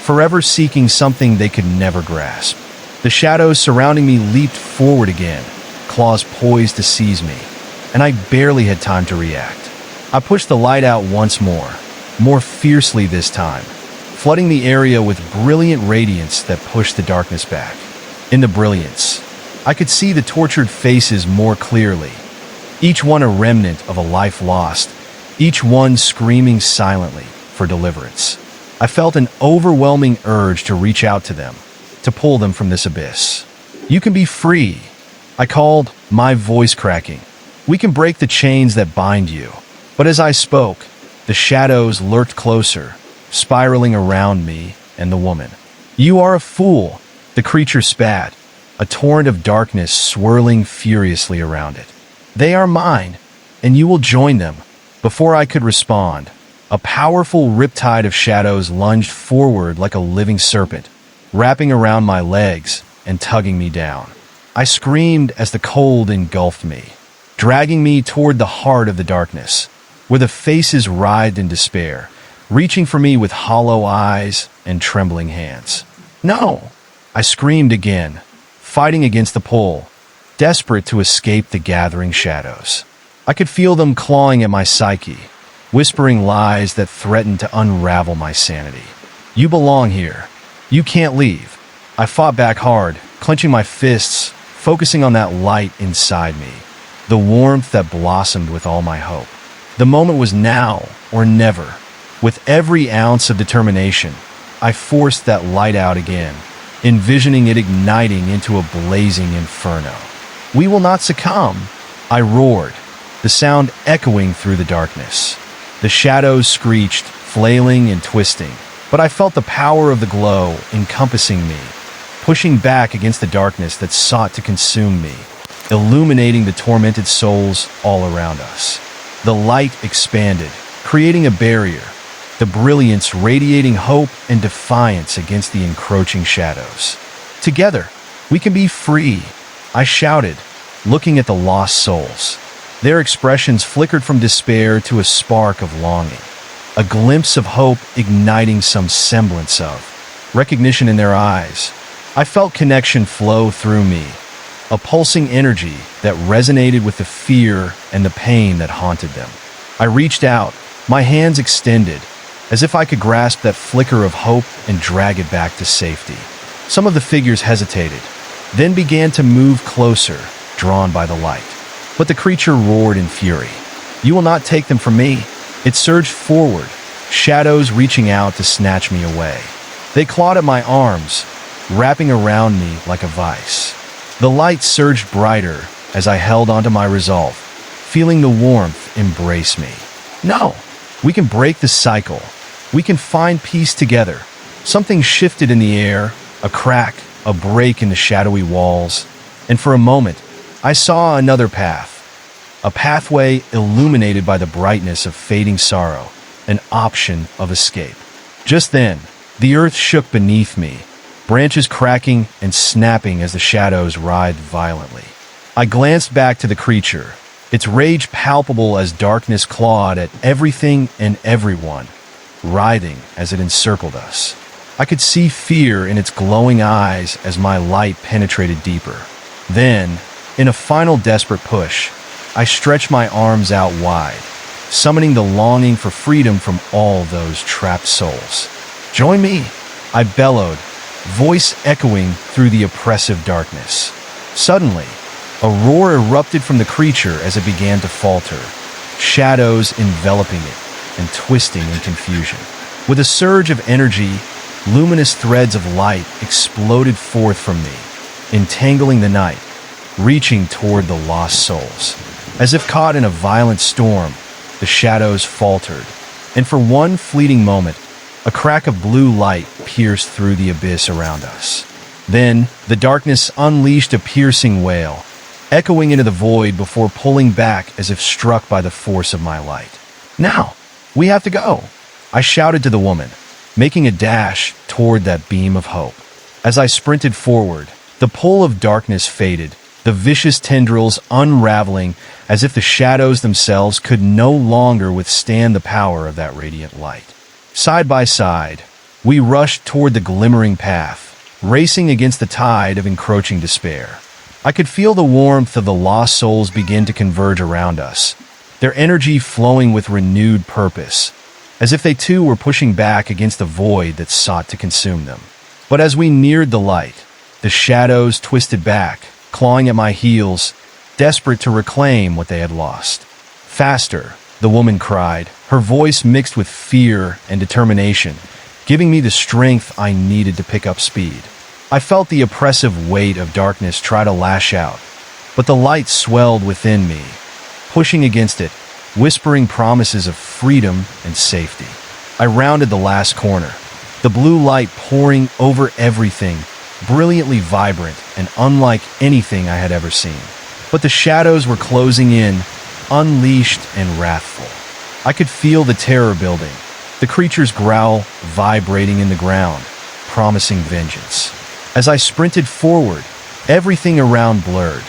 forever seeking something they could never grasp. The shadows surrounding me leaped forward again, claws poised to seize me, and I barely had time to react. I pushed the light out once more fiercely this time, flooding the area with brilliant radiance that pushed the darkness back. In the brilliance, I could see the tortured faces more clearly, each one a remnant of a life lost, each one screaming silently for deliverance. I felt an overwhelming urge to reach out to them, to pull them from this abyss. "You can be free," I called, my voice cracking. "We can break the chains that bind you." But as I spoke, the shadows lurked closer, spiraling around me and the woman. "You are a fool," the creature spat, a torrent of darkness swirling furiously around it. "They are mine, and you will join them." Before I could respond, a powerful riptide of shadows lunged forward like a living serpent, wrapping around my legs and tugging me down. I screamed as the cold engulfed me, dragging me toward the heart of the darkness, where the faces writhed in despair, reaching for me with hollow eyes and trembling hands. "No!" I screamed again, fighting against the pull, desperate to escape the gathering shadows. I could feel them clawing at my psyche, whispering lies that threatened to unravel my sanity. "You belong here. You can't leave." I fought back hard, clenching my fists, focusing on that light inside me, the warmth that blossomed with all my hope. The moment was now or never. With every ounce of determination, I forced that light out again, envisioning it igniting into a blazing inferno. "We will not succumb," I roared, the sound echoing through the darkness. The shadows screeched, flailing and twisting, but I felt the power of the glow encompassing me, pushing back against the darkness that sought to consume me, illuminating the tormented souls all around us. The light expanded, creating a barrier, the brilliance radiating hope and defiance against the encroaching shadows. "Together, we can be free," I shouted, looking at the lost souls. Their expressions flickered from despair to a spark of longing, a glimpse of hope igniting some semblance of recognition in their eyes. I felt connection flow through me, a pulsing energy that resonated with the fear and the pain that haunted them. I reached out, my hands extended, as if I could grasp that flicker of hope and drag it back to safety. Some of the figures hesitated, then began to move closer, drawn by the light. But the creature roared in fury. "You will not take them from me." It surged forward, shadows reaching out to snatch me away. They clawed at my arms, wrapping around me like a vice. The light surged brighter as I held onto my resolve, feeling the warmth embrace me. "No, we can break the cycle. We can find peace together." Something shifted in the air, a crack, a break in the shadowy walls, and for a moment, I saw another path. A pathway illuminated by the brightness of fading sorrow, an option of escape. Just then, the earth shook beneath me, branches cracking and snapping as the shadows writhed violently. I glanced back to the creature, its rage palpable as darkness clawed at everything and everyone, writhing as it encircled us. I could see fear in its glowing eyes as my light penetrated deeper. Then, in a final desperate push, I stretched my arms out wide, summoning the longing for freedom from all those trapped souls. "Join me," I bellowed, voice echoing through the oppressive darkness. Suddenly, a roar erupted from the creature as it began to falter, shadows enveloping it and twisting in confusion. With a surge of energy, luminous threads of light exploded forth from me, entangling the night, reaching toward the lost souls. As if caught in a violent storm, the shadows faltered, and for one fleeting moment, a crack of blue light pierced through the abyss around us. Then, the darkness unleashed a piercing wail, echoing into the void before pulling back as if struck by the force of my light. "Now, we have to go," I shouted to the woman, making a dash toward that beam of hope. As I sprinted forward, the pull of darkness faded, the vicious tendrils unraveling as if the shadows themselves could no longer withstand the power of that radiant light. Side by side, we rushed toward the glimmering path, racing against the tide of encroaching despair. I could feel the warmth of the lost souls begin to converge around us, their energy flowing with renewed purpose, as if they too were pushing back against the void that sought to consume them. But as we neared the light, the shadows twisted back, clawing at my heels, desperate to reclaim what they had lost. "Faster," the woman cried, her voice mixed with fear and determination, giving me the strength I needed to pick up speed. I felt the oppressive weight of darkness try to lash out, but the light swelled within me, pushing against it, whispering promises of freedom and safety. I rounded the last corner, the blue light pouring over everything, brilliantly vibrant and unlike anything I had ever seen. But the shadows were closing in, unleashed and wrathful. I could feel the terror building, the creature's growl vibrating in the ground, promising vengeance. As I sprinted forward, everything around blurred,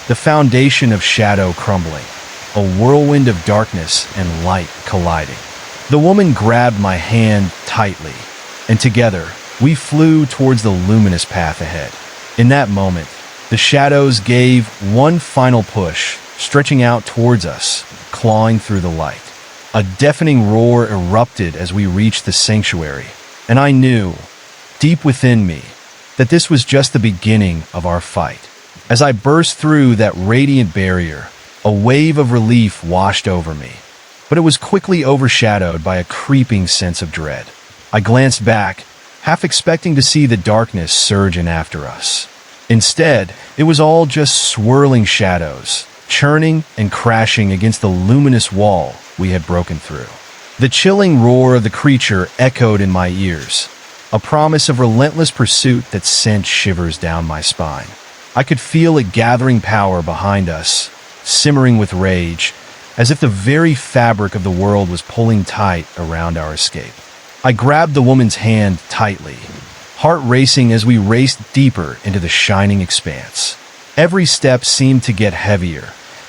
the foundation of shadow crumbling, a whirlwind of darkness and light colliding. The woman grabbed my hand tightly, and together we flew towards the luminous path ahead. In that moment, the shadows gave one final push, stretching out towards us, clawing through the light. A deafening roar erupted as we reached the sanctuary, and I knew, deep within me, that this was just the beginning of our fight. As I burst through that radiant barrier, a wave of relief washed over me, but it was quickly overshadowed by a creeping sense of dread. I glanced back, half expecting to see the darkness surge in after us. Instead, it was all just swirling shadows, churning and crashing against the luminous wall we had broken through. The chilling roar of the creature echoed in my ears, a promise of relentless pursuit that sent shivers down my spine. I could feel it gathering power behind us, simmering with rage, as if the very fabric of the world was pulling tight around our escape. I grabbed the woman's hand tightly, heart racing as we raced deeper into the shining expanse. Every step seemed to get heavier,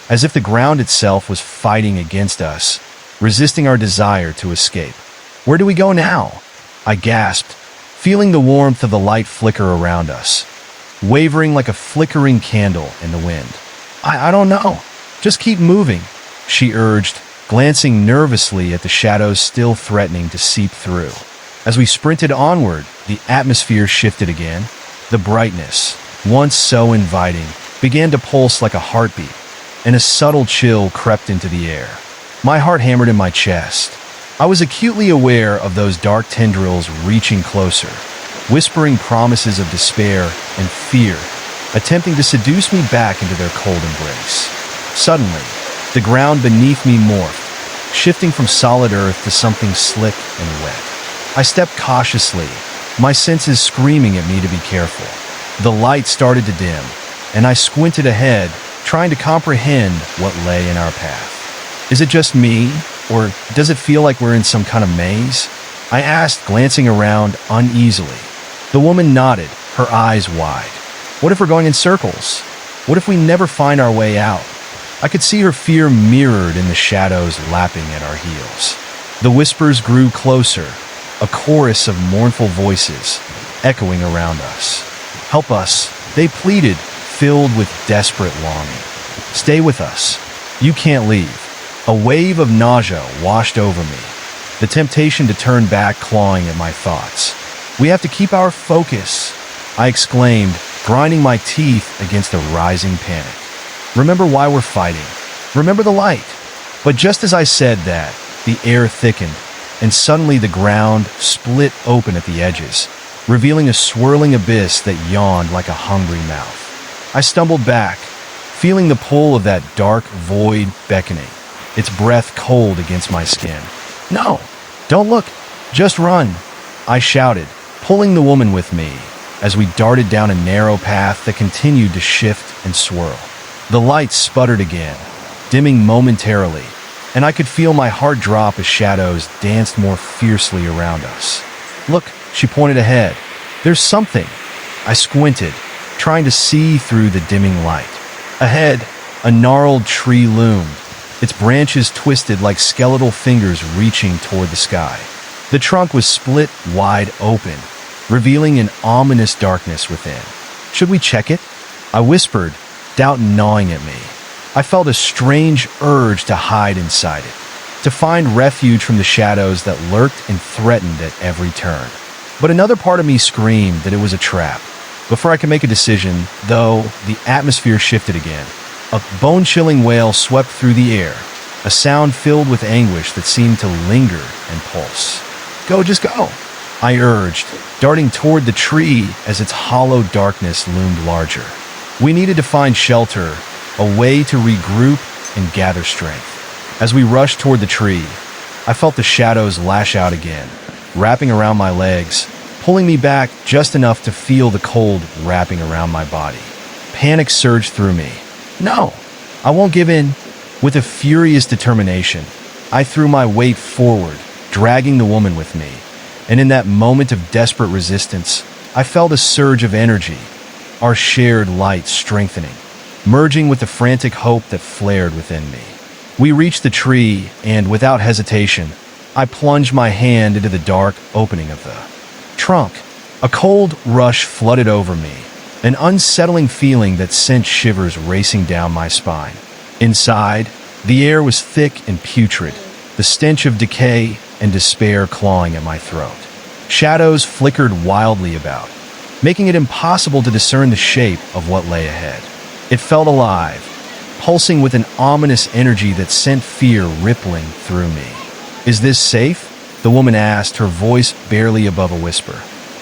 as if the ground itself was fighting against us, resisting our desire to escape. "Where do we go now?" I gasped, feeling the warmth of the light flicker around us, wavering like a flickering candle in the wind. I don't know. Just keep moving," she urged, glancing nervously at the shadows still threatening to seep through. As we sprinted onward, the atmosphere shifted again. The brightness, once so inviting, began to pulse like a heartbeat, and a subtle chill crept into the air. My heart hammered in my chest. I was acutely aware of those dark tendrils reaching closer, whispering promises of despair and fear, attempting to seduce me back into their cold embrace. Suddenly, the ground beneath me morphed, shifting from solid earth to something slick and wet. I stepped cautiously, my senses screaming at me to be careful. The light started to dim, and I squinted ahead, trying to comprehend what lay in our path. Is it just me, or does it feel like we're in some kind of maze? I asked, glancing around uneasily. The woman nodded, her eyes wide. What if we're going in circles? What if we never find our way out? I could see her fear mirrored in the shadows lapping at our heels. The whispers grew closer, a chorus of mournful voices echoing around us. Help us, they pleaded, filled with desperate longing. Stay with us. You can't leave. A wave of nausea washed over me, the temptation to turn back clawing at my thoughts. We have to keep our focus, I exclaimed, grinding my teeth against a rising panic. Remember why we're fighting. Remember the light. But just as I said that, the air thickened, and suddenly the ground split open at the edges, revealing a swirling abyss that yawned like a hungry mouth. I stumbled back, feeling the pull of that dark void beckoning, its breath cold against my skin. No, don't look, just run, I shouted, pulling the woman with me as we darted down a narrow path that continued to shift and swirl. The lights sputtered again, dimming momentarily, and I could feel my heart drop as shadows danced more fiercely around us. Look, she pointed ahead. There's something. I squinted, trying to see through the dimming light. Ahead, a gnarled tree loomed, its branches twisted like skeletal fingers reaching toward the sky. The trunk was split wide open, revealing an ominous darkness within. Should we check it? I whispered, doubt gnawing at me. I felt a strange urge to hide inside it, to find refuge from the shadows that lurked and threatened at every turn. But another part of me screamed that it was a trap. Before I could make a decision, though, the atmosphere shifted again. A bone-chilling wail swept through the air, a sound filled with anguish that seemed to linger and pulse. Go, just go, I urged, darting toward the tree as its hollow darkness loomed larger. We needed to find shelter, a way to regroup and gather strength. As we rushed toward the tree, I felt the shadows lash out again, wrapping around my legs, pulling me back just enough to feel the cold wrapping around my body. Panic surged through me. No, I won't give in. With a furious determination, I threw my weight forward, dragging the woman with me, and in that moment of desperate resistance, I felt a surge of energy, our shared light strengthening, merging with the frantic hope that flared within me. We reached the tree, and without hesitation, I plunged my hand into the dark opening of the trunk. A cold rush flooded over me, an unsettling feeling that sent shivers racing down my spine. Inside, the air was thick and putrid, the stench of decay and despair clawing at my throat. Shadows flickered wildly about, making it impossible to discern the shape of what lay ahead. It felt alive, pulsing with an ominous energy that sent fear rippling through me. Is this safe? The woman asked, her voice barely above a whisper.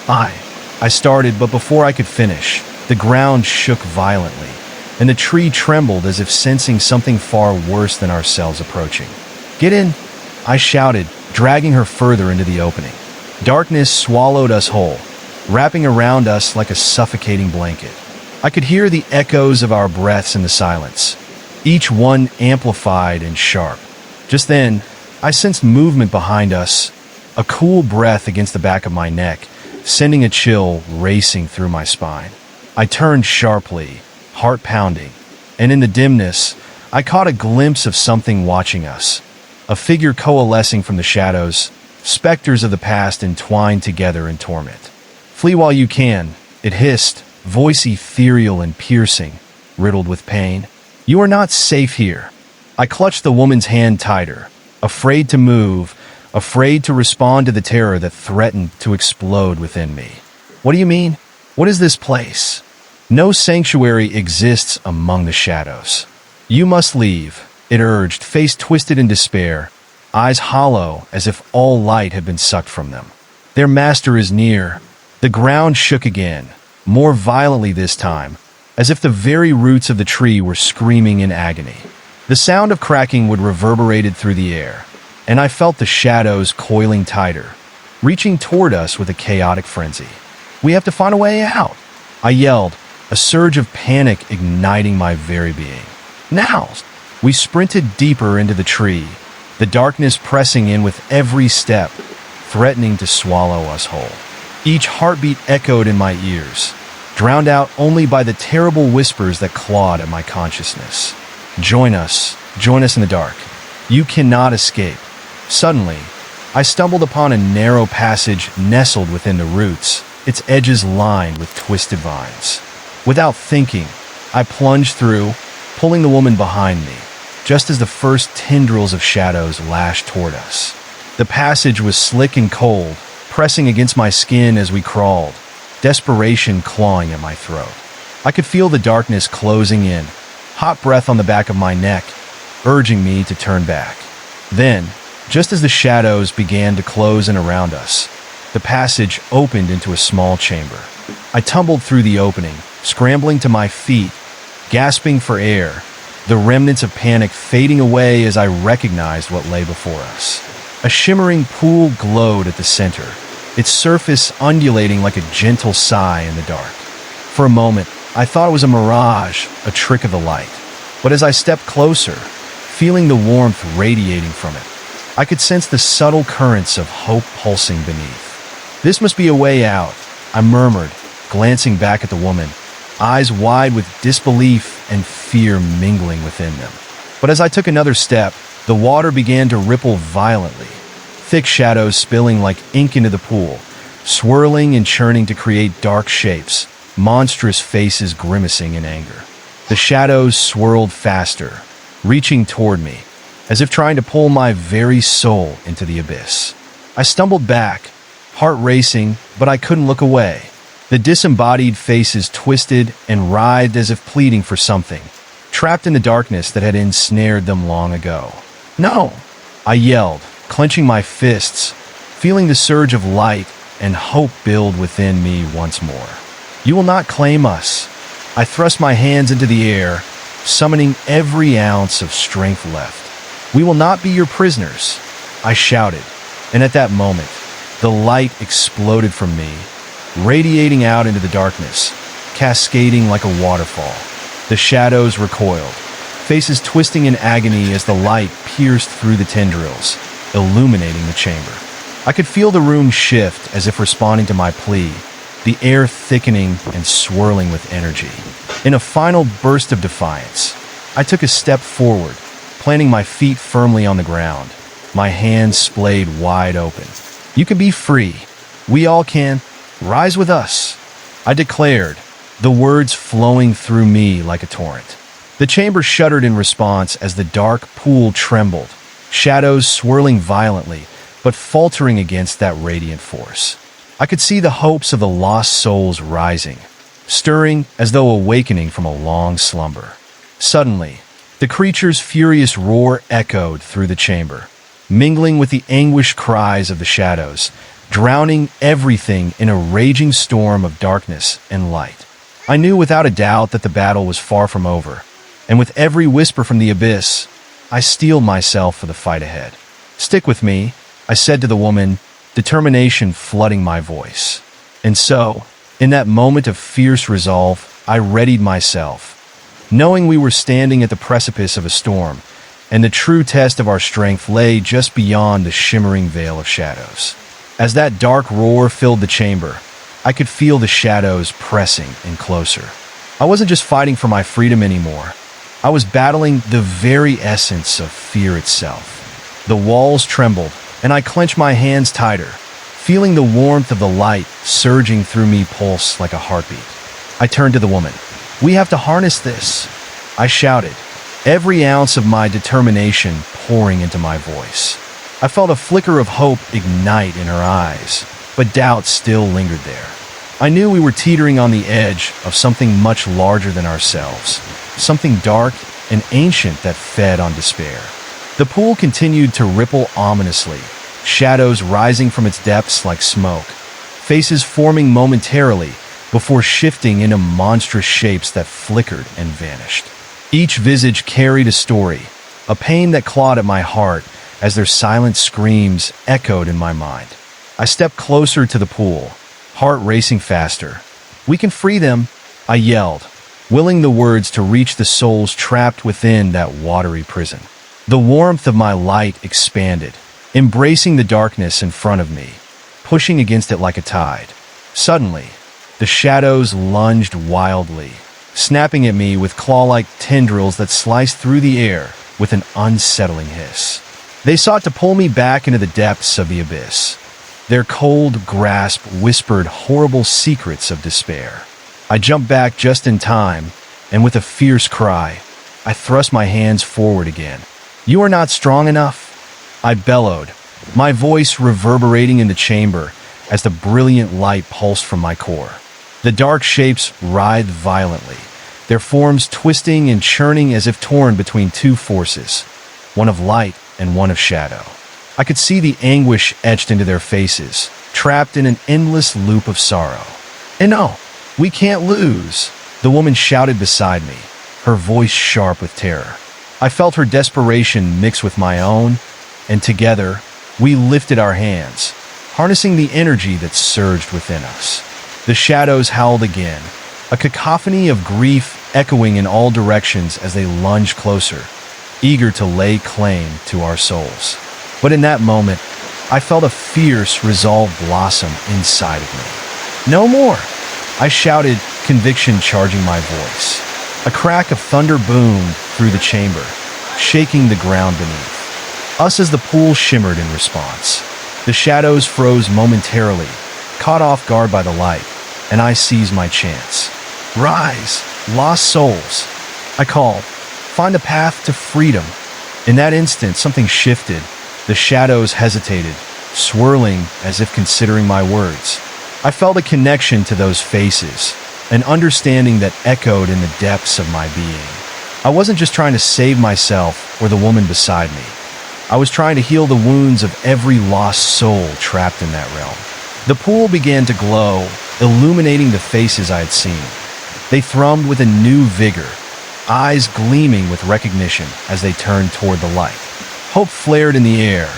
I started, but before I could finish, the ground shook violently, and the tree trembled as if sensing something far worse than ourselves approaching. Get in, I shouted, dragging her further into the opening. Darkness swallowed us whole, wrapping around us like a suffocating blanket. I could hear the echoes of our breaths in the silence, each one amplified and sharp. Just then, I sensed movement behind us, a cool breath against the back of my neck, sending a chill racing through my spine. I turned sharply, heart pounding, and in the dimness, I caught a glimpse of something watching us, a figure coalescing from the shadows, specters of the past entwined together in torment. Flee while you can, it hissed, voice ethereal and piercing, riddled with pain. You are not safe here. I clutched the woman's hand tighter, afraid to move, afraid to respond to the terror that threatened to explode within me. What do you mean? What is this place? No sanctuary exists among the shadows. You must leave, it urged, face twisted in despair, eyes hollow as if all light had been sucked from them. Their master is near. The ground shook again, more violently this time, as if the very roots of the tree were screaming in agony. The sound of cracking would reverberated through the air, and I felt the shadows coiling tighter, reaching toward us with a chaotic frenzy. We have to find a way out, I yelled, a surge of panic igniting my very being. Now! We sprinted deeper into the tree, the darkness pressing in with every step, threatening to swallow us whole. Each heartbeat echoed in my ears, drowned out only by the terrible whispers that clawed at my consciousness. Join us in the dark. You cannot escape. Suddenly, I stumbled upon a narrow passage nestled within the roots, its edges lined with twisted vines. Without thinking, I plunged through, pulling the woman behind me, just as the first tendrils of shadows lashed toward us. The passage was slick and cold, pressing against my skin as we crawled, desperation clawing at my throat. I could feel the darkness closing in, hot breath on the back of my neck, urging me to turn back. Then, just as the shadows began to close in around us, the passage opened into a small chamber. I tumbled through the opening, scrambling to my feet, gasping for air, the remnants of panic fading away as I recognized what lay before us. A shimmering pool glowed at the center, its surface undulating like a gentle sigh in the dark. For a moment, I thought it was a mirage, a trick of the light. But as I stepped closer, feeling the warmth radiating from it, I could sense the subtle currents of hope pulsing beneath. This must be a way out, I murmured, glancing back at the woman, eyes wide with disbelief and fear mingling within them. But as I took another step, the water began to ripple violently, thick shadows spilling like ink into the pool, swirling and churning to create dark shapes, monstrous faces grimacing in anger. The shadows swirled faster, reaching toward me, as if trying to pull my very soul into the abyss. I stumbled back, heart racing, but I couldn't look away. The disembodied faces twisted and writhed as if pleading for something, trapped in the darkness that had ensnared them long ago. "No!" I yelled, clenching my fists, feeling the surge of light and hope build within me once more. "You will not claim us." I thrust my hands into the air, summoning every ounce of strength left. "We will not be your prisoners," I shouted, and at that moment, the light exploded from me, radiating out into the darkness, cascading like a waterfall. The shadows recoiled, faces twisting in agony as the light pierced through the tendrils, illuminating the chamber. I could feel the room shift as if responding to my plea, the air thickening and swirling with energy. In a final burst of defiance, I took a step forward, planting my feet firmly on the ground, my hands splayed wide open. "You can be free. We all can. Rise with us," I declared, the words flowing through me like a torrent. The chamber shuddered in response as the dark pool trembled, shadows swirling violently, but faltering against that radiant force. I could see the hopes of the lost souls rising, stirring as though awakening from a long slumber. Suddenly, the creature's furious roar echoed through the chamber, mingling with the anguished cries of the shadows, drowning everything in a raging storm of darkness and light. I knew without a doubt that the battle was far from over, and with every whisper from the abyss, I steeled myself for the fight ahead. "Stick with me," I said to the woman, determination flooding my voice. And so, in that moment of fierce resolve, I readied myself, knowing we were standing at the precipice of a storm, and the true test of our strength lay just beyond the shimmering veil of shadows. As that dark roar filled the chamber, I could feel the shadows pressing in closer. I wasn't just fighting for my freedom anymore. I was battling the very essence of fear itself. The walls trembled, and I clenched my hands tighter, feeling the warmth of the light surging through me pulse like a heartbeat. I turned to the woman. "We have to harness this," I shouted, every ounce of my determination pouring into my voice. I felt a flicker of hope ignite in her eyes, but doubt still lingered there. I knew we were teetering on the edge of something much larger than ourselves, something dark and ancient that fed on despair. The pool continued to ripple ominously, shadows rising from its depths like smoke, faces forming momentarily before shifting into monstrous shapes that flickered and vanished. Each visage carried a story, a pain that clawed at my heart as their silent screams echoed in my mind. I stepped closer to the pool, heart racing faster. "We can free them," I yelled, willing the words to reach the souls trapped within that watery prison. The warmth of my light expanded, embracing the darkness in front of me, pushing against it like a tide. Suddenly, the shadows lunged wildly, snapping at me with claw-like tendrils that sliced through the air with an unsettling hiss. They sought to pull me back into the depths of the abyss. Their cold grasp whispered horrible secrets of despair. I jumped back just in time, and with a fierce cry, I thrust my hands forward again. "You are not strong enough," I bellowed, my voice reverberating in the chamber as the brilliant light pulsed from my core. The dark shapes writhed violently, their forms twisting and churning as if torn between two forces, one of light and one of shadow. I could see the anguish etched into their faces, trapped in an endless loop of sorrow. "And no, we can't lose," the woman shouted beside me, her voice sharp with terror. I felt her desperation mix with my own, and together, we lifted our hands, harnessing the energy that surged within us. The shadows howled again, a cacophony of grief echoing in all directions as they lunged closer, eager to lay claim to our souls. But in that moment, I felt a fierce resolve blossom inside of me. "No more!" I shouted, conviction charging my voice. A crack of thunder boomed through the chamber, shaking the ground beneath us as the pool shimmered in response. The shadows froze momentarily, caught off guard by the light, and I seized my chance. "Rise, lost souls," I called. "Find a path to freedom." In that instant, something shifted. The shadows hesitated, swirling as if considering my words. I felt a connection to those faces, an understanding that echoed in the depths of my being. I wasn't just trying to save myself or the woman beside me. I was trying to heal the wounds of every lost soul trapped in that realm. The pool began to glow, illuminating the faces I had seen. They thrummed with a new vigor, eyes gleaming with recognition as they turned toward the light. Hope flared in the air,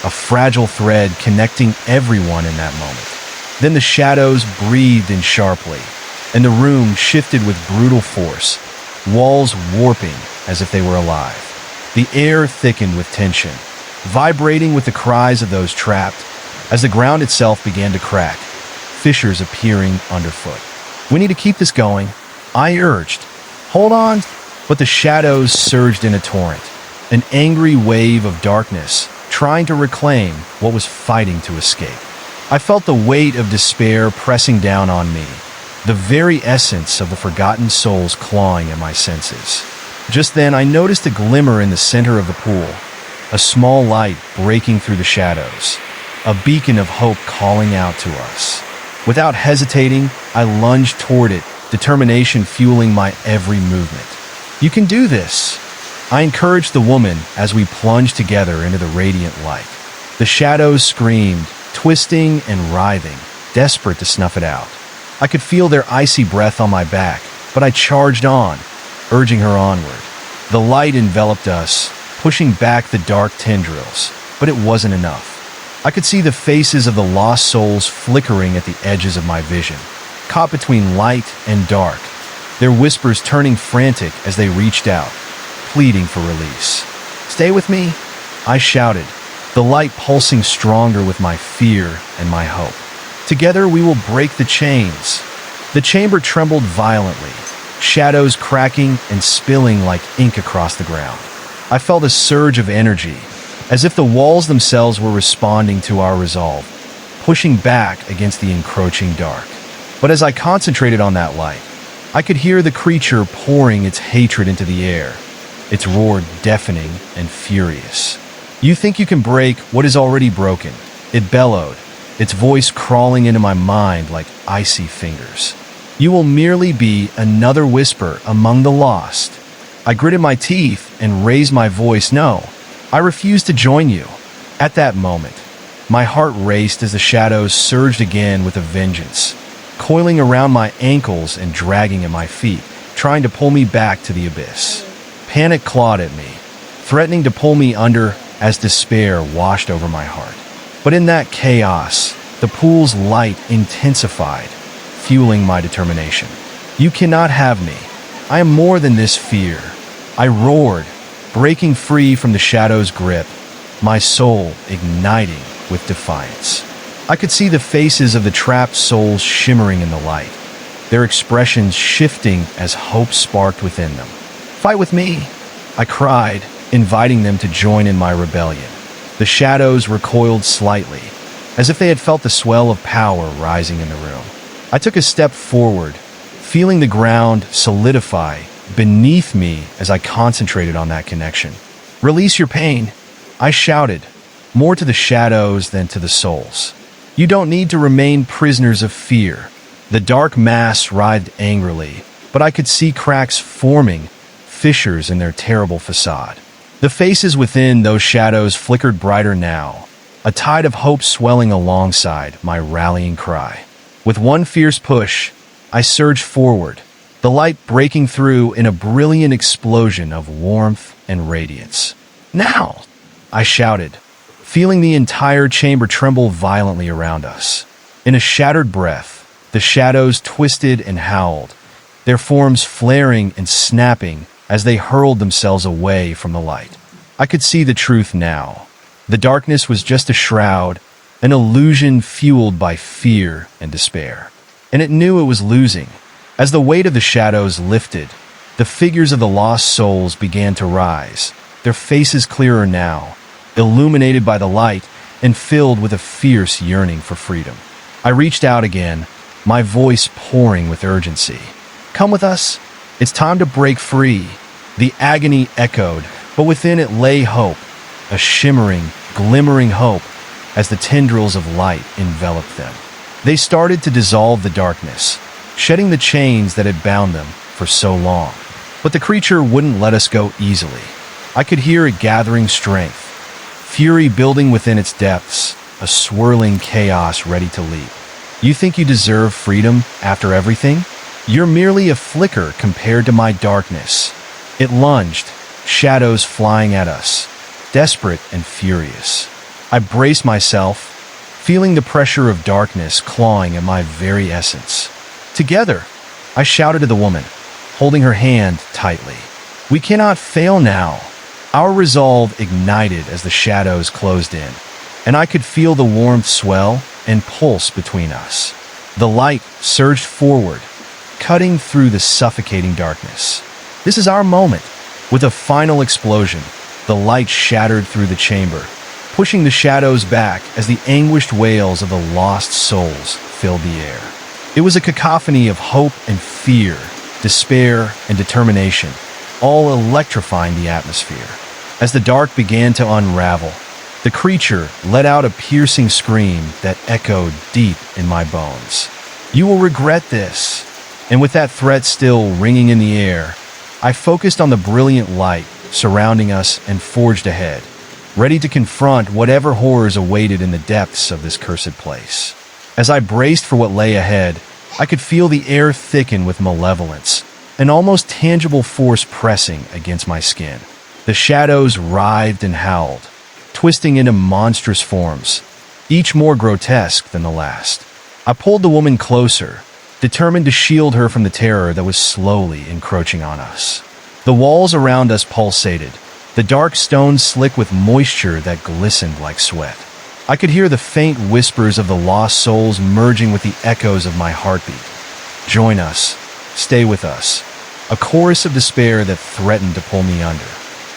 a fragile thread connecting everyone in that moment. Then the shadows breathed in sharply, and the room shifted with brutal force, walls warping as if they were alive. The air thickened with tension, vibrating with the cries of those trapped as the ground itself began to crack, fissures appearing underfoot. "We need to keep this going," I urged. "Hold on." But the shadows surged in a torrent, an angry wave of darkness, trying to reclaim what was fighting to escape. I felt the weight of despair pressing down on me, the very essence of the forgotten souls clawing at my senses. Just then, I noticed a glimmer in the center of the pool, a small light breaking through the shadows, a beacon of hope calling out to us. Without hesitating, I lunged toward it, determination fueling my every movement. "You can do this," I encouraged the woman as we plunged together into the radiant light. The shadows screamed, twisting and writhing, desperate to snuff it out. I could feel their icy breath on my back, but I charged on, urging her onward. The light enveloped us, pushing back the dark tendrils, but it wasn't enough. I could see the faces of the lost souls flickering at the edges of my vision, caught between light and dark, their whispers turning frantic as they reached out, pleading for release. "Stay with me," I shouted, the light pulsing stronger with my fear and my hope. "Together we will break the chains." The chamber trembled violently, shadows cracking and spilling like ink across the ground. I felt a surge of energy, as if the walls themselves were responding to our resolve, pushing back against the encroaching dark. But as I concentrated on that light, I could hear the creature pouring its hatred into the air, its roar deafening and furious. "You think you can break what is already broken," it bellowed, its voice crawling into my mind like icy fingers. "You will merely be another whisper among the lost." I gritted my teeth and raised my voice. "No, I refuse to join you." At that moment, my heart raced as the shadows surged again with a vengeance, coiling around my ankles and dragging at my feet, trying to pull me back to the abyss. Panic clawed at me, threatening to pull me under as despair washed over my heart. But in that chaos, the pool's light intensified, fueling my determination. "You cannot have me. I am more than this fear," I roared, breaking free from the shadow's grip, my soul igniting with defiance. I could see the faces of the trapped souls shimmering in the light, their expressions shifting as hope sparked within them. "Fight with me," I cried, inviting them to join in my rebellion. The shadows recoiled slightly, as if they had felt the swell of power rising in the room. I took a step forward, feeling the ground solidify beneath me as I concentrated on that connection. "Release your pain," I shouted, more to the shadows than to the souls. "You don't need to remain prisoners of fear." The dark mass writhed angrily, but I could see cracks forming, fissures in their terrible facade. The faces within those shadows flickered brighter now, a tide of hope swelling alongside my rallying cry. With one fierce push, I surged forward, the light breaking through in a brilliant explosion of warmth and radiance. "Now!" I shouted, feeling the entire chamber tremble violently around us. In a shattered breath, the shadows twisted and howled, their forms flaring and snapping as they hurled themselves away from the light. I could see the truth now. The darkness was just a shroud, an illusion fueled by fear and despair. And it knew it was losing. As the weight of the shadows lifted, the figures of the lost souls began to rise, their faces clearer now, illuminated by the light and filled with a fierce yearning for freedom. I reached out again, my voice pouring with urgency. "Come with us. It's time to break free." The agony echoed, but within it lay hope, a shimmering, glimmering hope as the tendrils of light enveloped them. They started to dissolve the darkness, shedding the chains that had bound them for so long. But the creature wouldn't let us go easily. I could hear it gathering strength, fury building within its depths, a swirling chaos ready to leap. "You think you deserve freedom after everything? You're merely a flicker compared to my darkness." It lunged, shadows flying at us, desperate and furious. I braced myself, feeling the pressure of darkness clawing at my very essence. "Together," I shouted to the woman, holding her hand tightly. "We cannot fail now." Our resolve ignited as the shadows closed in, and I could feel the warmth swell and pulse between us. The light surged forward, cutting through the suffocating darkness. This is our moment. With a final explosion, the light shattered through the chamber, pushing the shadows back as the anguished wails of the lost souls filled the air. It was a cacophony of hope and fear, despair and determination, all electrifying the atmosphere. As the dark began to unravel, the creature let out a piercing scream that echoed deep in my bones. "You will regret this." And with that threat still ringing in the air, I focused on the brilliant light surrounding us and forged ahead, ready to confront whatever horrors awaited in the depths of this cursed place. As I braced for what lay ahead, I could feel the air thicken with malevolence, an almost tangible force pressing against my skin. The shadows writhed and howled, twisting into monstrous forms, each more grotesque than the last. I pulled the woman closer, determined to shield her from the terror that was slowly encroaching on us. The walls around us pulsated, the dark stones slick with moisture that glistened like sweat. I could hear the faint whispers of the lost souls merging with the echoes of my heartbeat. "Join us. Stay with us." A chorus of despair that threatened to pull me under.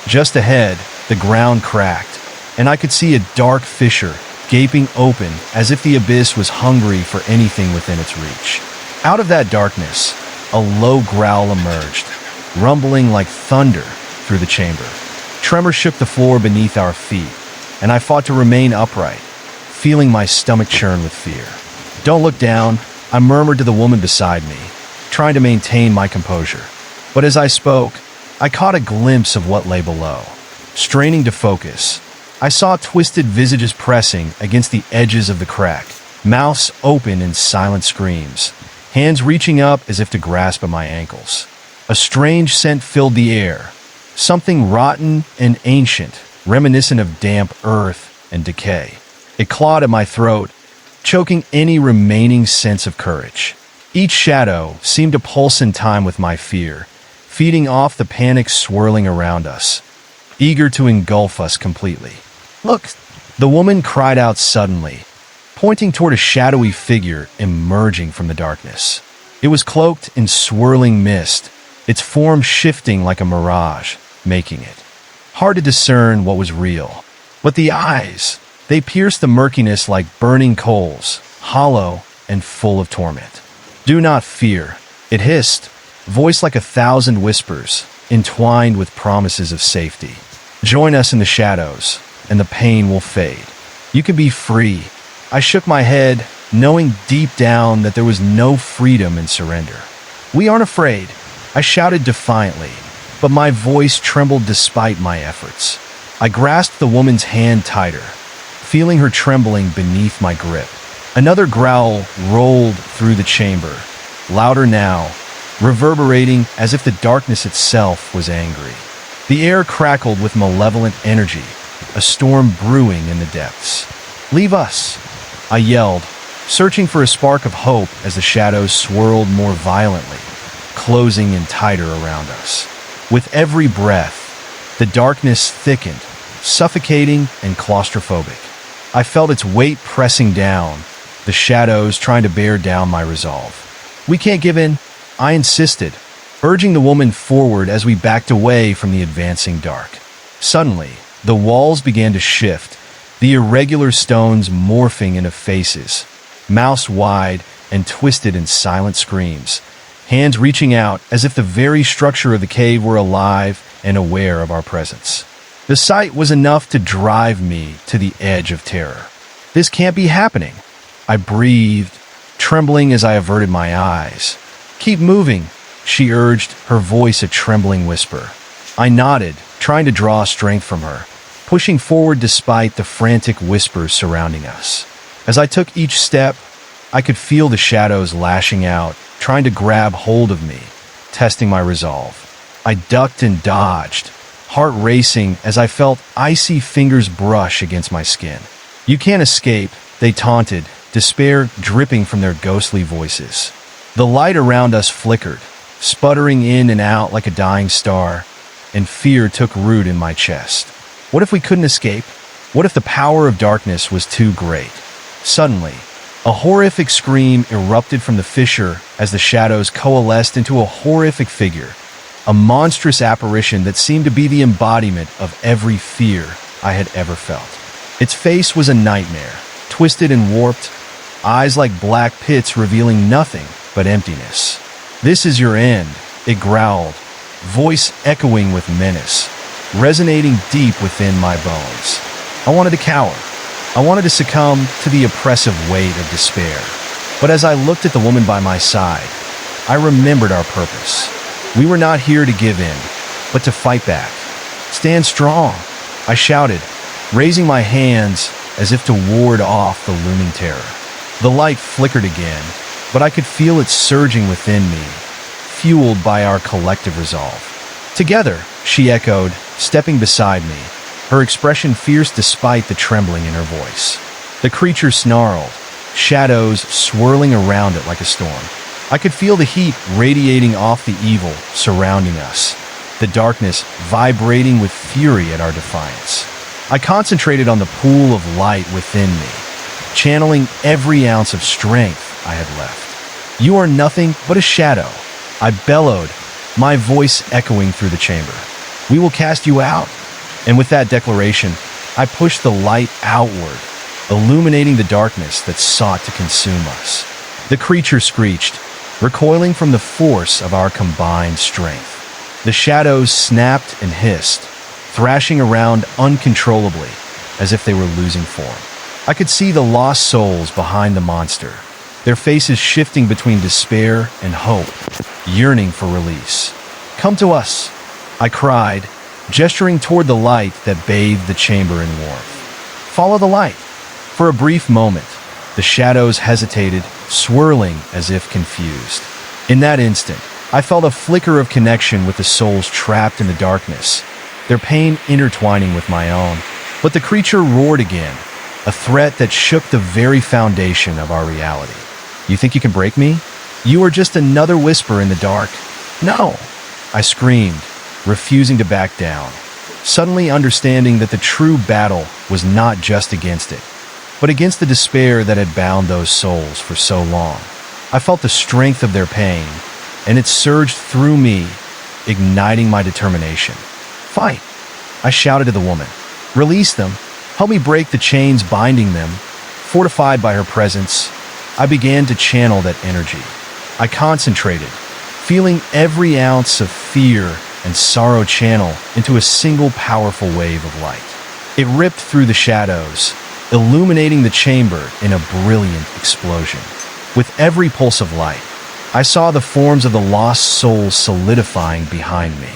Just ahead, the ground cracked, and I could see a dark fissure gaping open as if the abyss was hungry for anything within its reach. Out of that darkness, a low growl emerged, rumbling like thunder, through the chamber. Tremor shook the floor beneath our feet, and I fought to remain upright, feeling my stomach churn with fear. "Don't look down," I murmured to the woman beside me, trying to maintain my composure. But as I spoke, I caught a glimpse of what lay below. Straining to focus, I saw twisted visages pressing against the edges of the crack, mouths open in silent screams, hands reaching up as if to grasp at my ankles. A strange scent filled the air, something rotten and ancient, reminiscent of damp earth and decay. It clawed at my throat, choking any remaining sense of courage. Each shadow seemed to pulse in time with my fear, feeding off the panic swirling around us, eager to engulf us completely. "Look!" the woman cried out suddenly, pointing toward a shadowy figure emerging from the darkness. It was cloaked in swirling mist, its form shifting like a mirage, making it hard to discern what was real. But the eyes, they pierced the murkiness like burning coals, hollow and full of torment. "Do not fear," it hissed, voiced like 1,000 whispers, entwined with promises of safety. "Join us in the shadows, and the pain will fade. You can be free." I shook my head, knowing deep down that there was no freedom in surrender. "We aren't afraid," I shouted defiantly, but my voice trembled despite my efforts. I grasped the woman's hand tighter, feeling her trembling beneath my grip. Another growl rolled through the chamber, louder now, reverberating as if the darkness itself was angry. The air crackled with malevolent energy, a storm brewing in the depths. "Leave us," I yelled, searching for a spark of hope as the shadows swirled more violently, closing in tighter around us. With every breath, the darkness thickened, suffocating and claustrophobic. I felt its weight pressing down, the shadows trying to bear down my resolve. "We can't give in," I insisted, urging the woman forward as we backed away from the advancing dark. Suddenly, the walls began to shift, the irregular stones morphing into faces, mouths wide and twisted in silent screams, hands reaching out as if the very structure of the cave were alive and aware of our presence. The sight was enough to drive me to the edge of terror. "This can't be happening," I breathed, trembling as I averted my eyes. "Keep moving," she urged, her voice a trembling whisper. I nodded, trying to draw strength from her, pushing forward despite the frantic whispers surrounding us. As I took each step, I could feel the shadows lashing out, trying to grab hold of me, testing my resolve. I ducked and dodged, heart racing as I felt icy fingers brush against my skin. "You can't escape," they taunted, despair dripping from their ghostly voices. The light around us flickered, sputtering in and out like a dying star, and fear took root in my chest. What if we couldn't escape? What if the power of darkness was too great? Suddenly, a horrific scream erupted from the fissure as the shadows coalesced into a horrific figure, a monstrous apparition that seemed to be the embodiment of every fear I had ever felt. Its face was a nightmare, twisted and warped, eyes like black pits revealing nothing but emptiness. "This is your end," it growled, voice echoing with menace, resonating deep within my bones. I wanted to cower. I wanted to succumb to the oppressive weight of despair. But as I looked at the woman by my side, I remembered our purpose. We were not here to give in, but to fight back. "Stand strong," I shouted, raising my hands as if to ward off the looming terror. The light flickered again, but I could feel it surging within me, fueled by our collective resolve. "Together," she echoed, stepping beside me, her expression fierce despite the trembling in her voice. The creature snarled, shadows swirling around it like a storm. I could feel the heat radiating off the evil surrounding us, the darkness vibrating with fury at our defiance. I concentrated on the pool of light within me, channeling every ounce of strength I had left. "You are nothing but a shadow," I bellowed, my voice echoing through the chamber. "We will cast you out." And with that declaration, I pushed the light outward, illuminating the darkness that sought to consume us. The creature screeched, recoiling from the force of our combined strength. The shadows snapped and hissed, thrashing around uncontrollably, as if they were losing form. I could see the lost souls behind the monster, their faces shifting between despair and hope, yearning for release. "Come to us," I cried, gesturing toward the light that bathed the chamber in warmth. "Follow the light." For a brief moment, the shadows hesitated, swirling as if confused. In that instant, I felt a flicker of connection with the souls trapped in the darkness, their pain intertwining with my own. But the creature roared again, a threat that shook the very foundation of our reality. "You think you can break me? You are just another whisper in the dark." "No!" I screamed, refusing to back down, suddenly understanding that the true battle was not just against it, but against the despair that had bound those souls for so long. I felt the strength of their pain, and it surged through me, igniting my determination. "Fight!" I shouted to the woman. "Release them. Help me break the chains binding them." Fortified by her presence, I began to channel that energy. I concentrated, feeling every ounce of fear and sorrow channel into a single powerful wave of light. It ripped through the shadows, illuminating the chamber in a brilliant explosion. With every pulse of light, I saw the forms of the lost souls solidifying behind me.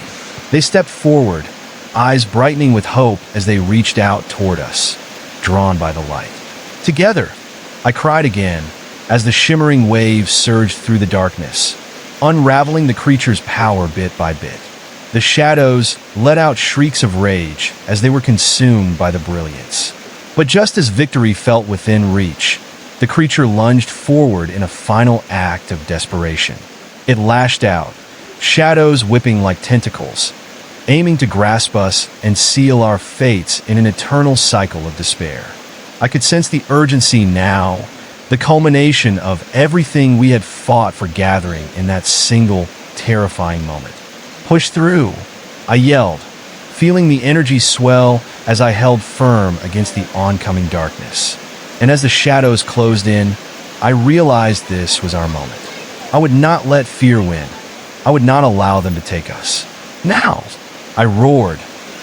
They stepped forward, eyes brightening with hope as they reached out toward us, drawn by the light. "Together!" I cried again as the shimmering waves surged through the darkness, unraveling the creature's power bit by bit. The shadows let out shrieks of rage as they were consumed by the brilliance. But just as victory felt within reach, the creature lunged forward in a final act of desperation. It lashed out, shadows whipping like tentacles, aiming to grasp us and seal our fates in an eternal cycle of despair. I could sense the urgency now, the culmination of everything we had fought for gathering in that single, terrifying moment. "Push through!" I yelled, feeling the energy swell as I held firm against the oncoming darkness. And as the shadows closed in, I realized this was our moment. I would not let fear win. I would not allow them to take us. "Now!" I roared,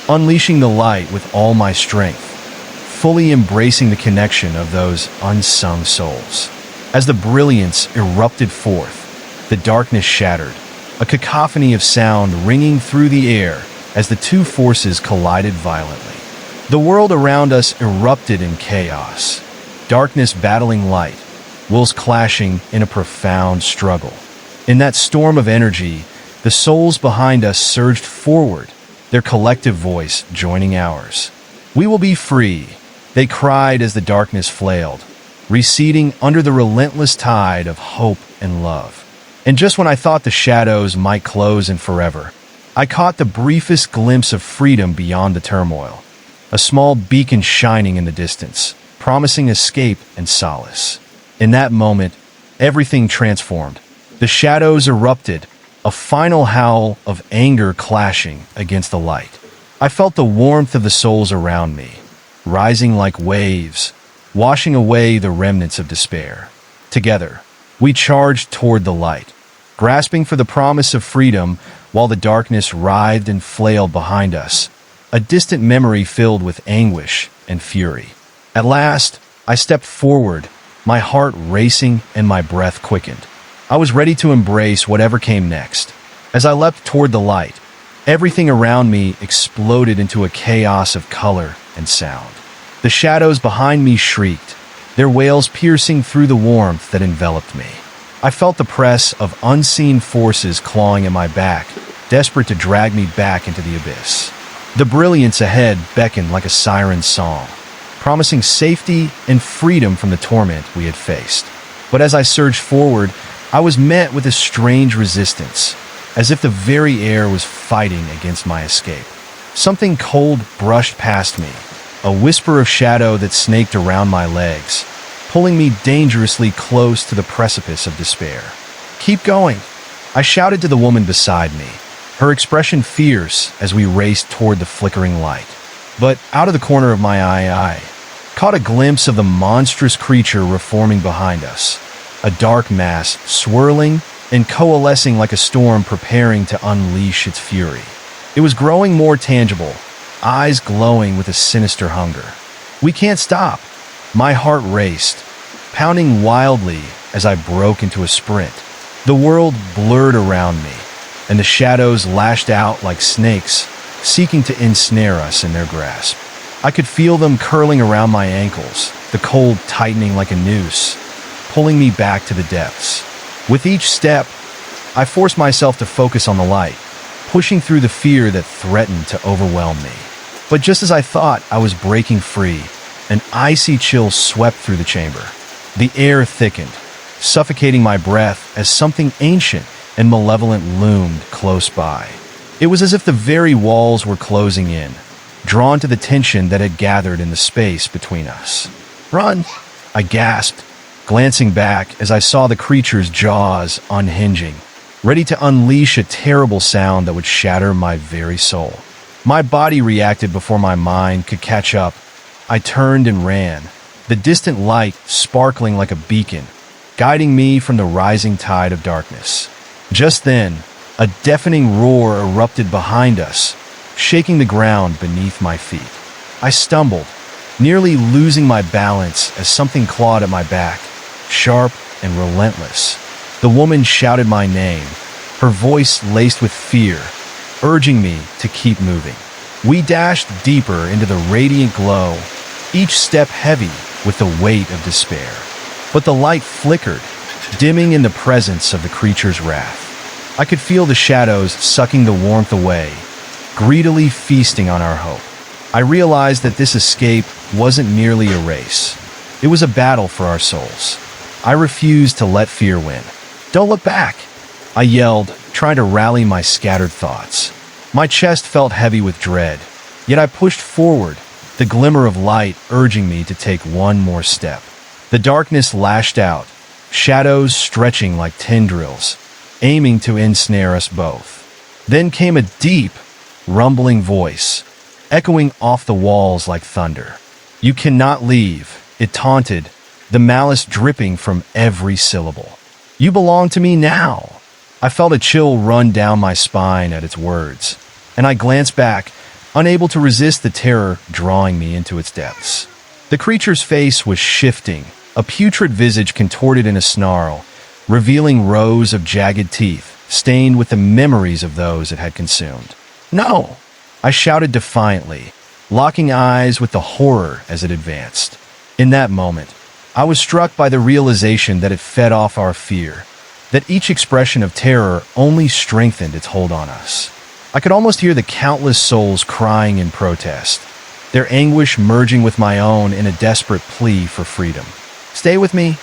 unleashing the light with all my strength, fully embracing the connection of those unsung souls. As the brilliance erupted forth, the darkness shattered, a cacophony of sound ringing through the air as the two forces collided violently. The world around us erupted in chaos, darkness battling light, wills clashing in a profound struggle. In that storm of energy, the souls behind us surged forward, their collective voice joining ours. "We will be free," they cried as the darkness flailed, receding under the relentless tide of hope and love. And just when I thought the shadows might close in forever, I caught the briefest glimpse of freedom beyond the turmoil, a small beacon shining in the distance, promising escape and solace. In that moment, everything transformed. The shadows erupted, a final howl of anger clashing against the light. I felt the warmth of the souls around me, rising like waves, washing away the remnants of despair. Together, we charged toward the light, grasping for the promise of freedom while the darkness writhed and flailed behind us, a distant memory filled with anguish and fury. At last, I stepped forward, my heart racing and my breath quickened. I was ready to embrace whatever came next. As I leapt toward the light, everything around me exploded into a chaos of color and sound. The shadows behind me shrieked, their wails piercing through the warmth that enveloped me. I felt the press of unseen forces clawing at my back, desperate to drag me back into the abyss. The brilliance ahead beckoned like a siren's song, promising safety and freedom from the torment we had faced. But as I surged forward, I was met with a strange resistance, as if the very air was fighting against my escape. Something cold brushed past me, a whisper of shadow that snaked around my legs, pulling me dangerously close to the precipice of despair. "Keep going," I shouted to the woman beside me, her expression fierce as we raced toward the flickering light. But out of the corner of my eye, I caught a glimpse of the monstrous creature reforming behind us, a dark mass swirling, and coalescing like a storm preparing to unleash its fury. It was growing more tangible, eyes glowing with a sinister hunger. "We can't stop." My heart raced, pounding wildly as I broke into a sprint. The world blurred around me, and the shadows lashed out like snakes, seeking to ensnare us in their grasp. I could feel them curling around my ankles, the cold tightening like a noose, pulling me back to the depths. With each step, I forced myself to focus on the light, pushing through the fear that threatened to overwhelm me. But just as I thought I was breaking free, an icy chill swept through the chamber. The air thickened, suffocating my breath as something ancient and malevolent loomed close by. It was as if the very walls were closing in, drawn to the tension that had gathered in the space between us. "Run!" I gasped, glancing back as I saw the creature's jaws unhinging, ready to unleash a terrible sound that would shatter my very soul. My body reacted before my mind could catch up. I turned and ran, the distant light sparkling like a beacon, guiding me from the rising tide of darkness. Just then, a deafening roar erupted behind us, shaking the ground beneath my feet. I stumbled, nearly losing my balance as something clawed at my back, sharp and relentless. The woman shouted my name, her voice laced with fear, urging me to keep moving. We dashed deeper into the radiant glow, each step heavy with the weight of despair. But the light flickered, dimming in the presence of the creature's wrath. I could feel the shadows sucking the warmth away, greedily feasting on our hope. I realized that this escape wasn't merely a race. It was a battle for our souls. I refused to let fear win. "Don't look back!" I yelled, trying to rally my scattered thoughts. My chest felt heavy with dread, yet I pushed forward, the glimmer of light urging me to take one more step. The darkness lashed out, shadows stretching like tendrils, aiming to ensnare us both. Then came a deep, rumbling voice, echoing off the walls like thunder. "You cannot leave," it taunted, the malice dripping from every syllable. "You belong to me now." I felt a chill run down my spine at its words, and I glanced back, unable to resist the terror drawing me into its depths. The creature's face was shifting, a putrid visage contorted in a snarl, revealing rows of jagged teeth, stained with the memories of those it had consumed. "No!" I shouted defiantly, locking eyes with the horror as it advanced. In that moment, I was struck by the realization that it fed off our fear, that each expression of terror only strengthened its hold on us. I could almost hear the countless souls crying in protest, their anguish merging with my own in a desperate plea for freedom. "Stay with me,"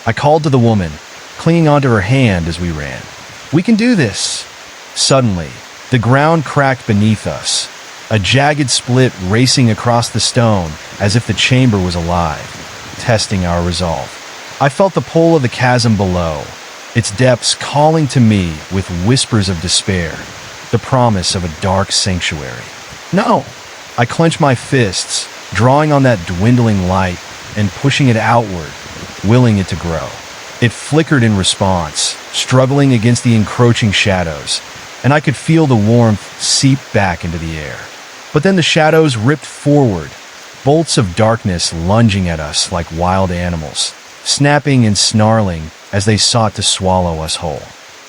I called to the woman, clinging onto her hand as we ran. "We can do this." Suddenly, the ground cracked beneath us, a jagged split racing across the stone as if the chamber was alive, testing our resolve. I felt the pull of the chasm below, its depths calling to me with whispers of despair, the promise of a dark sanctuary. "No!" I clenched my fists, drawing on that dwindling light and pushing it outward, willing it to grow. It flickered in response, struggling against the encroaching shadows, and I could feel the warmth seep back into the air. But then the shadows ripped forward, bolts of darkness lunging at us like wild animals, snapping and snarling as they sought to swallow us whole.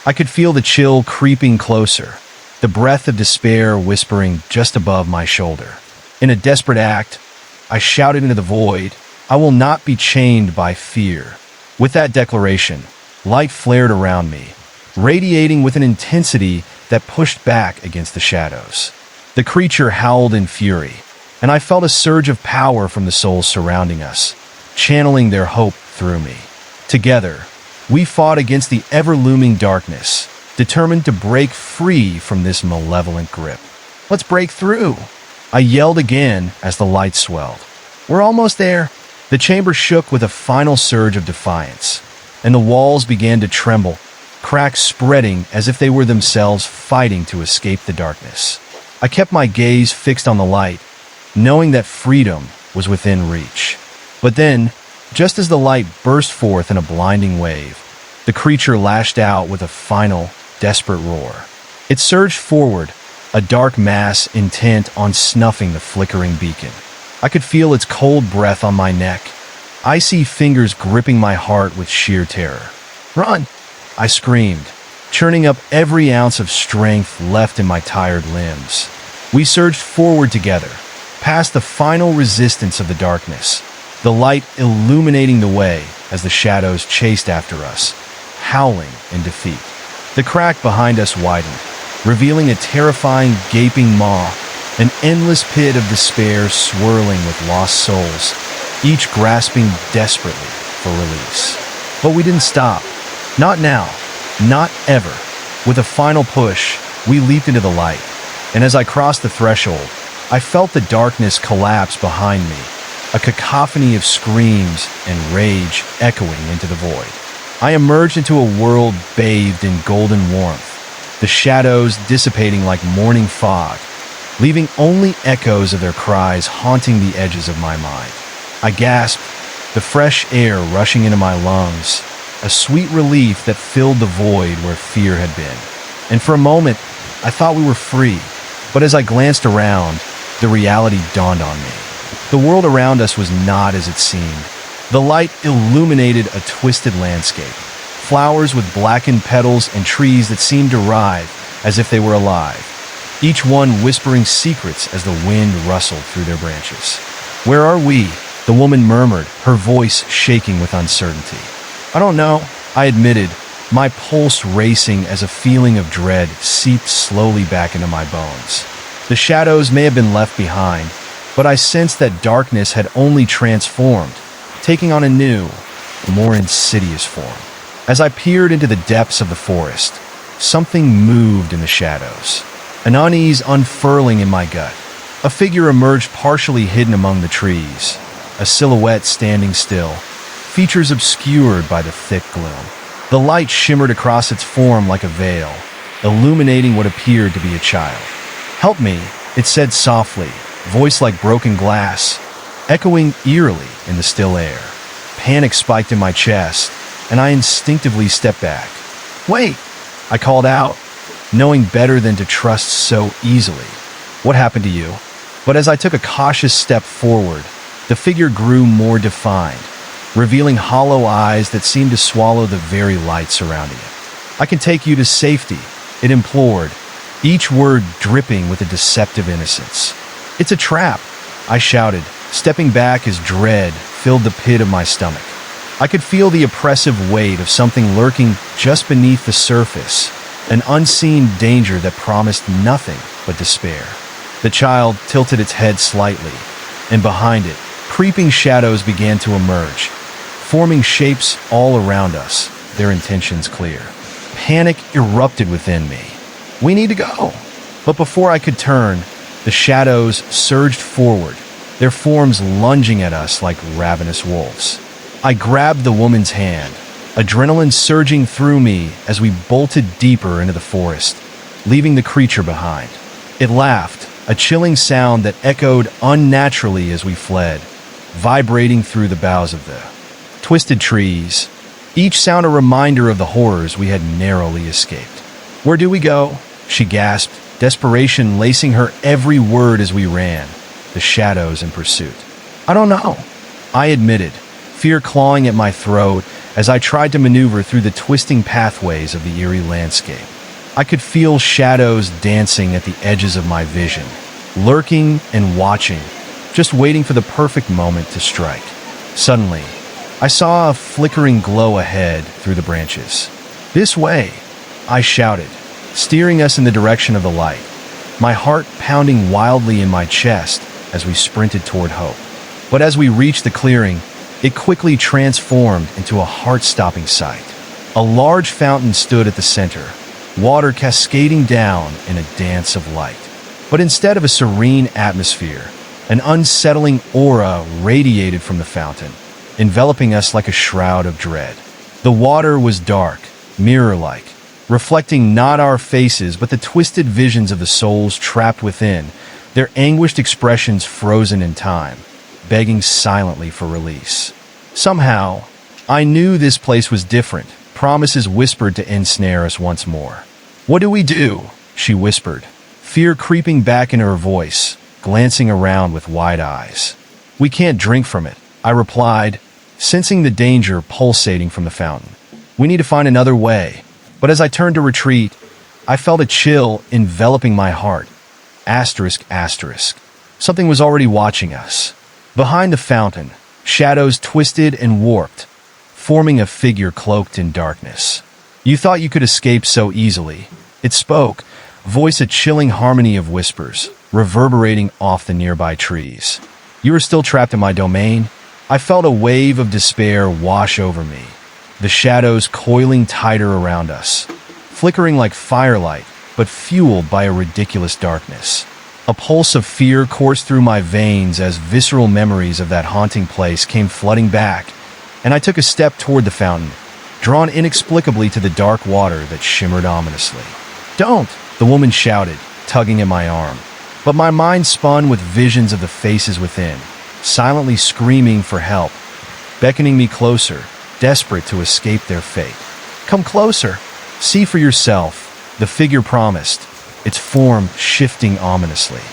I could feel the chill creeping closer, the breath of despair whispering just above my shoulder. In a desperate act, I shouted into the void, "I will not be chained by fear." With that declaration, light flared around me, radiating with an intensity that pushed back against the shadows. The creature howled in fury, and I felt a surge of power from the souls surrounding us, channeling their hope through me. Together, we fought against the ever-looming darkness, determined to break free from this malevolent grip. "Let's break through!" I yelled again as the light swelled. "We're almost there." The chamber shook with a final surge of defiance, and the walls began to tremble, cracks spreading as if they were themselves fighting to escape the darkness. I kept my gaze fixed on the light, knowing that freedom was within reach. But then, just as the light burst forth in a blinding wave, The creature lashed out with a final, desperate roar. It surged forward, a dark mass intent on snuffing the flickering beacon. I could feel its cold breath on my neck, icy fingers gripping my heart with sheer terror. "Run!" I screamed, churning up every ounce of strength left in my tired limbs. We surged forward together, past the final resistance of the darkness, the light illuminating the way as the shadows chased after us, howling in defeat. The crack behind us widened, revealing a terrifying gaping maw, an endless pit of despair swirling with lost souls, each grasping desperately for release. But we didn't stop. Not now. Not ever. With a final push, we leaped into the light, and as I crossed the threshold, I felt the darkness collapse behind me, a cacophony of screams and rage echoing into the void. I emerged into a world bathed in golden warmth, the shadows dissipating like morning fog, leaving only echoes of their cries haunting the edges of my mind. I gasped, the fresh air rushing into my lungs, a sweet relief that filled the void where fear had been. And for a moment, I thought we were free, but as I glanced around, the reality dawned on me. The world around us was not as it seemed. The light illuminated a twisted landscape, flowers with blackened petals and trees that seemed to writhe as if they were alive, each one whispering secrets as the wind rustled through their branches. "Where are we?" the woman murmured, her voice shaking with uncertainty. "I don't know," I admitted, my pulse racing as a feeling of dread seeped slowly back into my bones. The shadows may have been left behind, but I sensed that darkness had only transformed, taking on a new, more insidious form. As I peered into the depths of the forest, something moved in the shadows, an unease unfurling in my gut. A figure emerged partially hidden among the trees, a silhouette standing still, features obscured by the thick gloom. The light shimmered across its form like a veil, illuminating what appeared to be a child. "Help me," it said softly, voice like broken glass, echoing eerily in the still air. Panic spiked in my chest, and I instinctively stepped back. "Wait!" I called out, knowing better than to trust so easily. "What happened to you?" But as I took a cautious step forward, the figure grew more defined, revealing hollow eyes that seemed to swallow the very light surrounding it. "I can take you to safety," it implored, each word dripping with a deceptive innocence. "It's a trap," I shouted, stepping back as dread filled the pit of my stomach. I could feel the oppressive weight of something lurking just beneath the surface, an unseen danger that promised nothing but despair. The child tilted its head slightly, and behind it, creeping shadows began to emerge, forming shapes all around us, their intentions clear. Panic erupted within me. "We need to go!" But before I could turn, the shadows surged forward, their forms lunging at us like ravenous wolves. I grabbed the woman's hand, adrenaline surging through me as we bolted deeper into the forest, leaving the creature behind. It laughed, a chilling sound that echoed unnaturally as we fled, vibrating through the boughs of the twisted trees, each sound a reminder of the horrors we had narrowly escaped. "Where do we go?" she gasped, desperation lacing her every word as we ran, the shadows in pursuit. "I don't know," I admitted, fear clawing at my throat as I tried to maneuver through the twisting pathways of the eerie landscape. I could feel shadows dancing at the edges of my vision, lurking and watching, just waiting for the perfect moment to strike. Suddenly, I saw a flickering glow ahead through the branches. "This way," I shouted, steering us in the direction of the light, my heart pounding wildly in my chest as we sprinted toward hope. But as we reached the clearing, it quickly transformed into a heart-stopping sight. A large fountain stood at the center, water cascading down in a dance of light. But instead of a serene atmosphere, an unsettling aura radiated from the fountain, enveloping us like a shroud of dread. The water was dark, mirror-like, reflecting not our faces but the twisted visions of the souls trapped within, their anguished expressions frozen in time, begging silently for release. Somehow, I knew this place was different, promises whispered to ensnare us once more. "What do we do?" she whispered, fear creeping back in her voice, glancing around with wide eyes. "We can't drink from it," I replied, sensing the danger pulsating from the fountain. "We need to find another way." But as I turned to retreat, I felt a chill enveloping my heart. Asterisk, asterisk. Something was already watching us. Behind the fountain, shadows twisted and warped, forming a figure cloaked in darkness. "You thought you could escape so easily," it spoke, voice a chilling harmony of whispers, reverberating off the nearby trees. "You are still trapped in my domain." I felt a wave of despair wash over me, the shadows coiling tighter around us, flickering like firelight, but fueled by a ridiculous darkness. A pulse of fear coursed through my veins as visceral memories of that haunting place came flooding back, and I took a step toward the fountain, drawn inexplicably to the dark water that shimmered ominously. "Don't!" the woman shouted, tugging at my arm. But my mind spun with visions of the faces within, silently screaming for help, beckoning me closer, desperate to escape their fate. "Come closer. See for yourself," the figure promised, its form shifting ominously.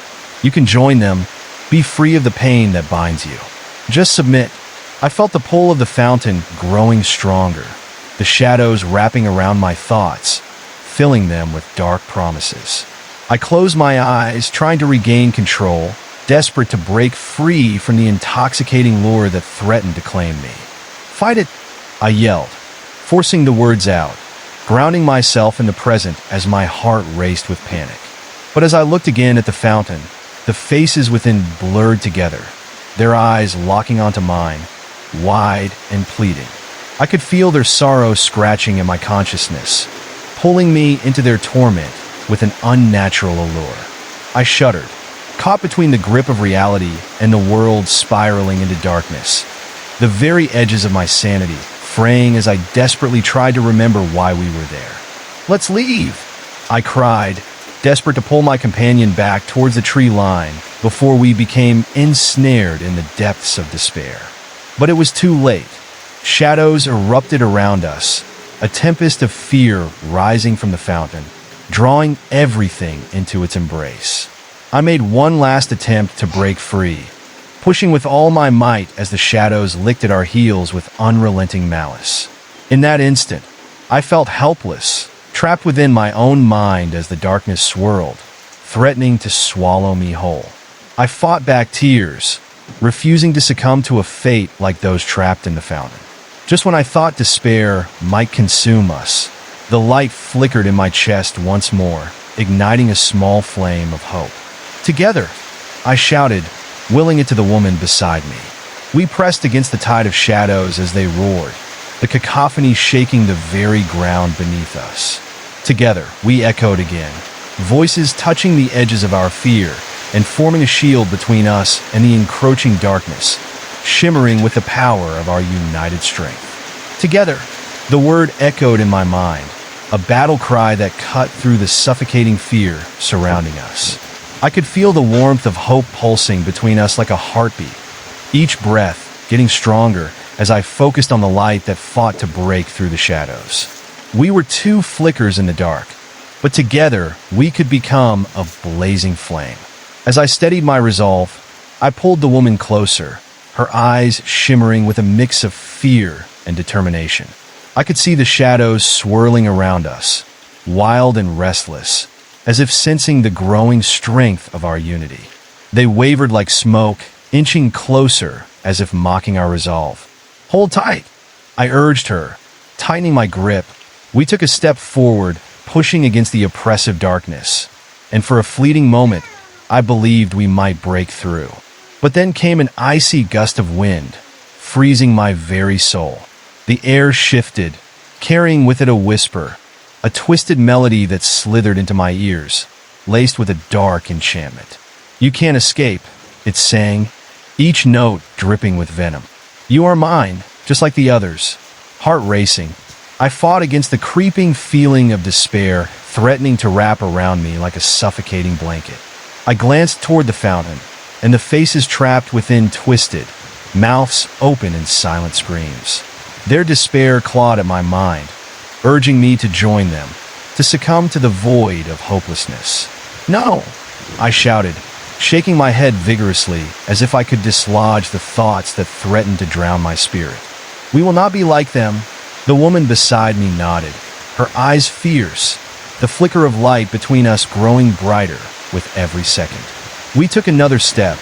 "You can join them. Be free of the pain that binds you. Just submit." I felt the pull of the fountain growing stronger, the shadows wrapping around my thoughts, filling them with dark promises. I closed my eyes, trying to regain control, desperate to break free from the intoxicating lure that threatened to claim me. "Fight it!" I yelled, forcing the words out, grounding myself in the present as my heart raced with panic. But as I looked again at the fountain, the faces within blurred together, their eyes locking onto mine, wide and pleading. I could feel their sorrow scratching at my consciousness, pulling me into their torment with an unnatural allure. I shuddered, caught between the grip of reality and the world spiraling into darkness, the very edges of my sanity fraying as I desperately tried to remember why we were there. "Let's leave!" I cried, desperate to pull my companion back towards the tree line before we became ensnared in the depths of despair. But it was too late. Shadows erupted around us, a tempest of fear rising from the fountain, drawing everything into its embrace. I made one last attempt to break free, pushing with all my might as the shadows licked at our heels with unrelenting malice. In that instant, I felt helpless, trapped within my own mind as the darkness swirled, threatening to swallow me whole. I fought back tears, refusing to succumb to a fate like those trapped in the fountain. Just when I thought despair might consume us, the light flickered in my chest once more, igniting a small flame of hope. "Together!" I shouted, willing it to the woman beside me. We pressed against the tide of shadows as they roared, the cacophony shaking the very ground beneath us. Together, we echoed again, voices touching the edges of our fear and forming a shield between us and the encroaching darkness, shimmering with the power of our united strength. Together, the word echoed in my mind, a battle cry that cut through the suffocating fear surrounding us. I could feel the warmth of hope pulsing between us like a heartbeat, each breath getting stronger as I focused on the light that fought to break through the shadows. We were two flickers in the dark, but together we could become a blazing flame. As I steadied my resolve, I pulled the woman closer, her eyes shimmering with a mix of fear and determination. I could see the shadows swirling around us, wild and restless, as if sensing the growing strength of our unity. They wavered like smoke, inching closer as if mocking our resolve. "Hold tight," I urged her, tightening my grip. We took a step forward, pushing against the oppressive darkness, and for a fleeting moment, I believed we might break through. But then came an icy gust of wind, freezing my very soul. The air shifted, carrying with it a whisper, a twisted melody that slithered into my ears, laced with a dark enchantment. "You can't escape," it sang, each note dripping with venom. "You are mine, just like the others." Heart racing, I fought against the creeping feeling of despair threatening to wrap around me like a suffocating blanket. I glanced toward the fountain, and the faces trapped within twisted, mouths open in silent screams. Their despair clawed at my mind, urging me to join them, to succumb to the void of hopelessness. "No!" I shouted, shaking my head vigorously as if I could dislodge the thoughts that threatened to drown my spirit. "We will not be like them." The woman beside me nodded, her eyes fierce, the flicker of light between us growing brighter with every second. We took another step,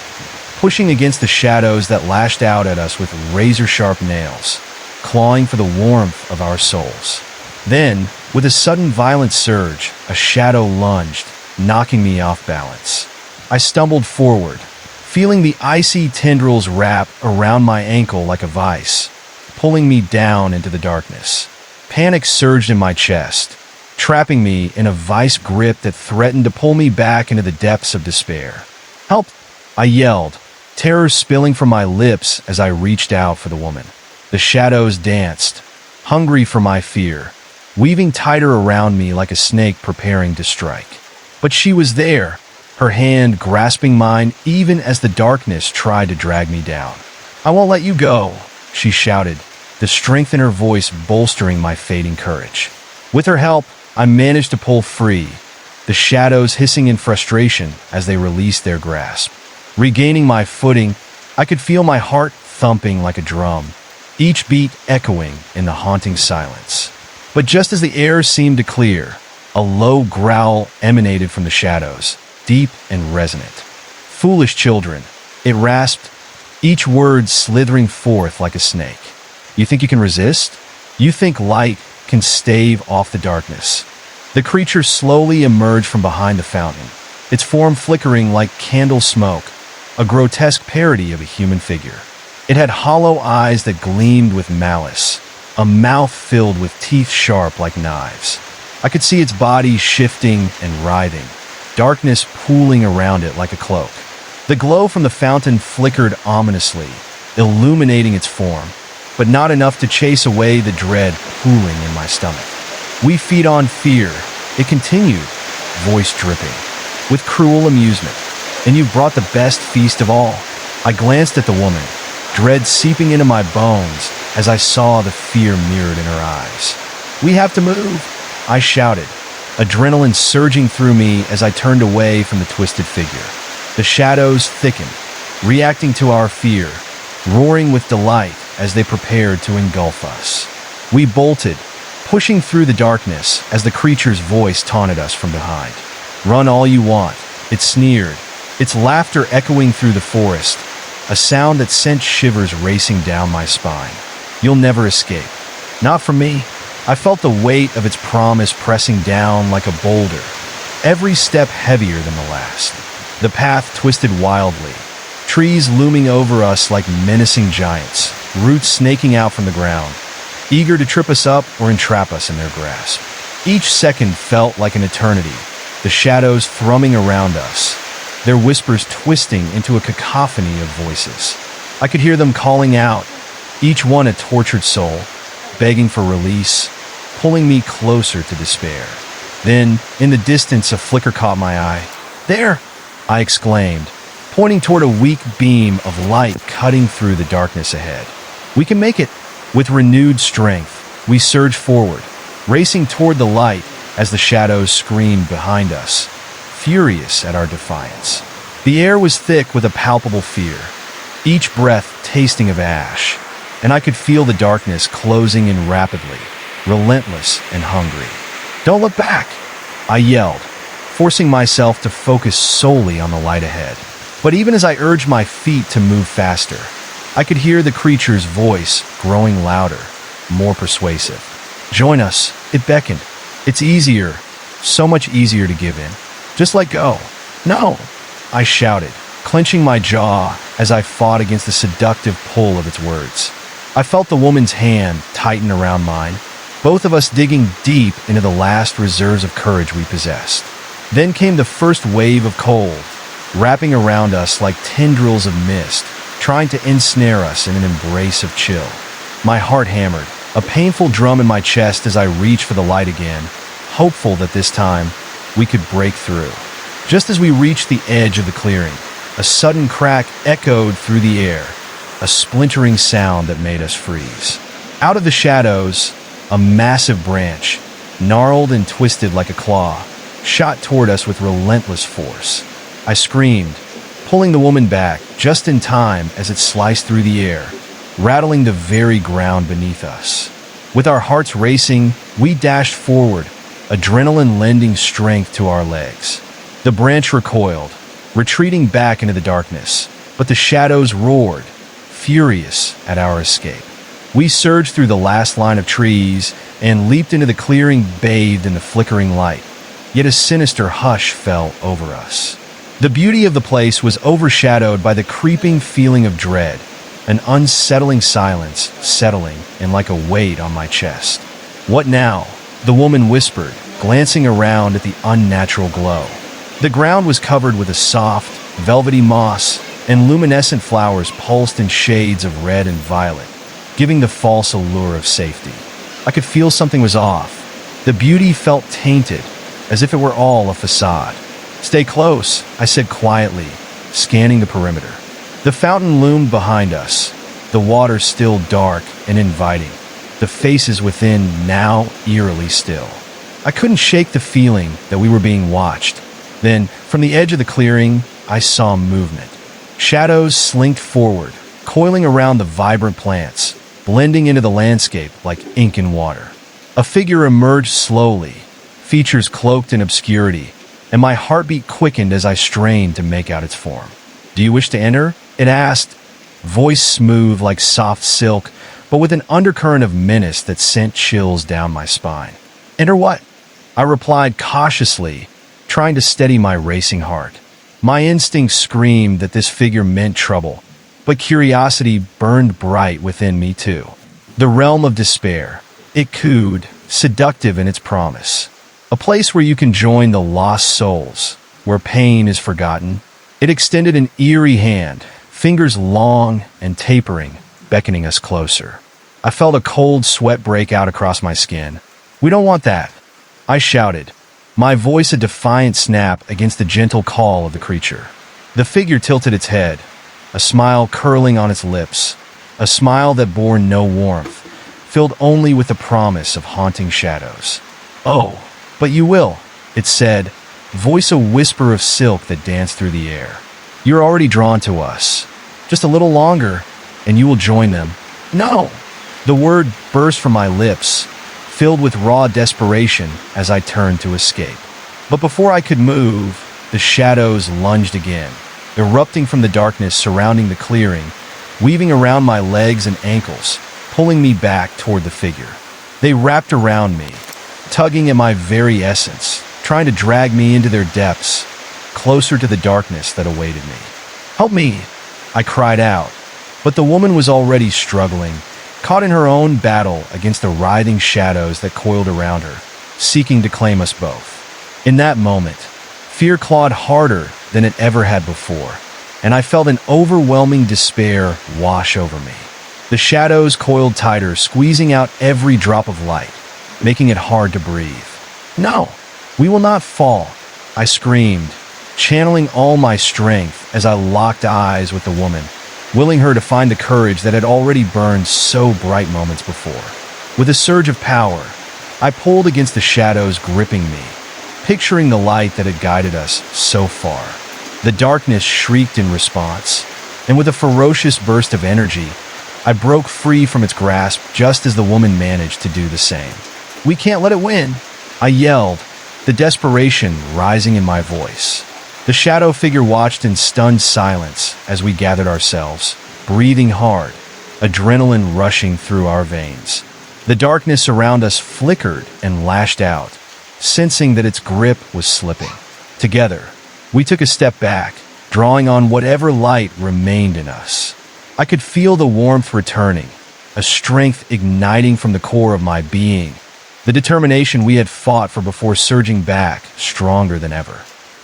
pushing against the shadows that lashed out at us with razor-sharp nails, clawing for the warmth of our souls. Then, with a sudden violent surge, a shadow lunged, knocking me off balance. I stumbled forward, feeling the icy tendrils wrap around my ankle like a vice, pulling me down into the darkness. Panic surged in my chest, trapping me in a vice grip that threatened to pull me back into the depths of despair. "Help!" I yelled, terror spilling from my lips as I reached out for the woman. The shadows danced, hungry for my fear, weaving tighter around me like a snake preparing to strike. But she was there, her hand grasping mine even as the darkness tried to drag me down. "I won't let you go," she shouted, the strength in her voice bolstering my fading courage. With her help, I managed to pull free, the shadows hissing in frustration as they released their grasp. Regaining my footing, I could feel my heart thumping like a drum, each beat echoing in the haunting silence. But just as the air seemed to clear, a low growl emanated from the shadows, deep and resonant. "Foolish children," it rasped, each word slithering forth like a snake. "You think you can resist? You think light can stave off the darkness?" The creature slowly emerged from behind the fountain, its form flickering like candle smoke, a grotesque parody of a human figure. It had hollow eyes that gleamed with malice, a mouth filled with teeth sharp like knives. I could see its body shifting and writhing, darkness pooling around it like a cloak. The glow from the fountain flickered ominously, illuminating its form, but not enough to chase away the dread pooling in my stomach. "We feed on fear," it continued, voice dripping, with cruel amusement. "And you've brought the best feast of all." I glanced at the woman, dread seeping into my bones as I saw the fear mirrored in her eyes. "We have to move," I shouted, adrenaline surging through me as I turned away from the twisted figure. The shadows thickened, reacting to our fear, roaring with delight as they prepared to engulf us. We bolted, pushing through the darkness as the creature's voice taunted us from behind. "Run all you want," it sneered, its laughter echoing through the forest, a sound that sent shivers racing down my spine. "You'll never escape. Not from me." I felt the weight of its promise pressing down like a boulder, every step heavier than the last. The path twisted wildly, trees looming over us like menacing giants, roots snaking out from the ground, eager to trip us up or entrap us in their grasp. Each second felt like an eternity, the shadows thrumming around us, their whispers twisting into a cacophony of voices. I could hear them calling out, each one a tortured soul, begging for release, pulling me closer to despair. Then, in the distance, a flicker caught my eye. "There!" I exclaimed, pointing toward a weak beam of light cutting through the darkness ahead. "We can make it!" With renewed strength, we surged forward, racing toward the light as the shadows screamed behind us, furious at our defiance. The air was thick with a palpable fear, each breath tasting of ash, and I could feel the darkness closing in rapidly, relentless and hungry. "Don't look back!" I yelled, forcing myself to focus solely on the light ahead. But even as I urged my feet to move faster, I could hear the creature's voice growing louder, more persuasive. "Join us," it beckoned. "It's easier, so much easier to give in. Just let go." "No!" I shouted, clenching my jaw as I fought against the seductive pull of its words. I felt the woman's hand tighten around mine, both of us digging deep into the last reserves of courage we possessed. Then came the first wave of cold, wrapping around us like tendrils of mist, trying to ensnare us in an embrace of chill. My heart hammered, a painful drum in my chest as I reached for the light again, hopeful that this time we could break through. Just as we reached the edge of the clearing, a sudden crack echoed through the air, a splintering sound that made us freeze. Out of the shadows, A massive branch, gnarled and twisted like a claw, shot toward us with relentless force. I screamed, pulling the woman back just in time as it sliced through the air, rattling the very ground beneath us. With our hearts racing, we dashed forward, adrenaline lending strength to our legs. The branch recoiled, retreating back into the darkness, but the shadows roared, furious at our escape. We surged through the last line of trees and leaped into the clearing bathed in the flickering light. Yet a sinister hush fell over us. The beauty of the place was overshadowed by the creeping feeling of dread, an unsettling silence settling in like a weight on my chest. "What now?" the woman whispered, glancing around at the unnatural glow. The ground was covered with a soft, velvety moss, and luminescent flowers pulsed in shades of red and violet, giving the false allure of safety. I could feel something was off. The beauty felt tainted, as if it were all a facade. "Stay close," I said quietly, scanning the perimeter. The fountain loomed behind us, the water still dark and inviting, the faces within now eerily still. I couldn't shake the feeling that we were being watched. Then, from the edge of the clearing, I saw movement. Shadows slinked forward, coiling around the vibrant plants, blending into the landscape like ink in water. A figure emerged slowly, features cloaked in obscurity, and my heartbeat quickened as I strained to make out its form. "Do you wish to enter?" it asked, voice smooth like soft silk, but with an undercurrent of menace that sent chills down my spine. "Enter what?" I replied cautiously, trying to steady my racing heart. My instincts screamed that this figure meant trouble, but curiosity burned bright within me too. The realm of despair. It cooed, seductive in its promise. A place where you can join the lost souls, where pain is forgotten. It extended an eerie hand, fingers long and tapering, beckoning us closer. I felt a cold sweat break out across my skin. "We don't want that," I shouted, my voice a defiant snap against the gentle call of the creature. The figure tilted its head, a smile curling on its lips, a smile that bore no warmth, filled only with the promise of haunting shadows. "Oh, but you will," it said, voice a whisper of silk that danced through the air. "You're already drawn to us. Just a little longer, and you will join them." "No!" The word burst from my lips, filled with raw desperation as I turned to escape. But before I could move, the shadows lunged again, erupting from the darkness surrounding the clearing, weaving around my legs and ankles, pulling me back toward the figure. They wrapped around me, tugging at my very essence, trying to drag me into their depths, closer to the darkness that awaited me. "Help me!" I cried out, but the woman was already struggling, caught in her own battle against the writhing shadows that coiled around her, seeking to claim us both. In that moment, fear clawed harder than it ever had before, and I felt an overwhelming despair wash over me. The shadows coiled tighter, squeezing out every drop of light, making it hard to breathe. "No, we will not fall," I screamed, channeling all my strength as I locked eyes with the woman, willing her to find the courage that had already burned so bright moments before. With a surge of power, I pulled against the shadows gripping me, picturing the light that had guided us so far. The darkness shrieked in response, and with a ferocious burst of energy, I broke free from its grasp just as the woman managed to do the same. "We can't let it win," I yelled, the desperation rising in my voice. The shadow figure watched in stunned silence as we gathered ourselves, breathing hard, adrenaline rushing through our veins. The darkness around us flickered and lashed out, sensing that its grip was slipping. Together, we took a step back, drawing on whatever light remained in us. I could feel the warmth returning, a strength igniting from the core of my being, the determination we had fought for before surging back, stronger than ever.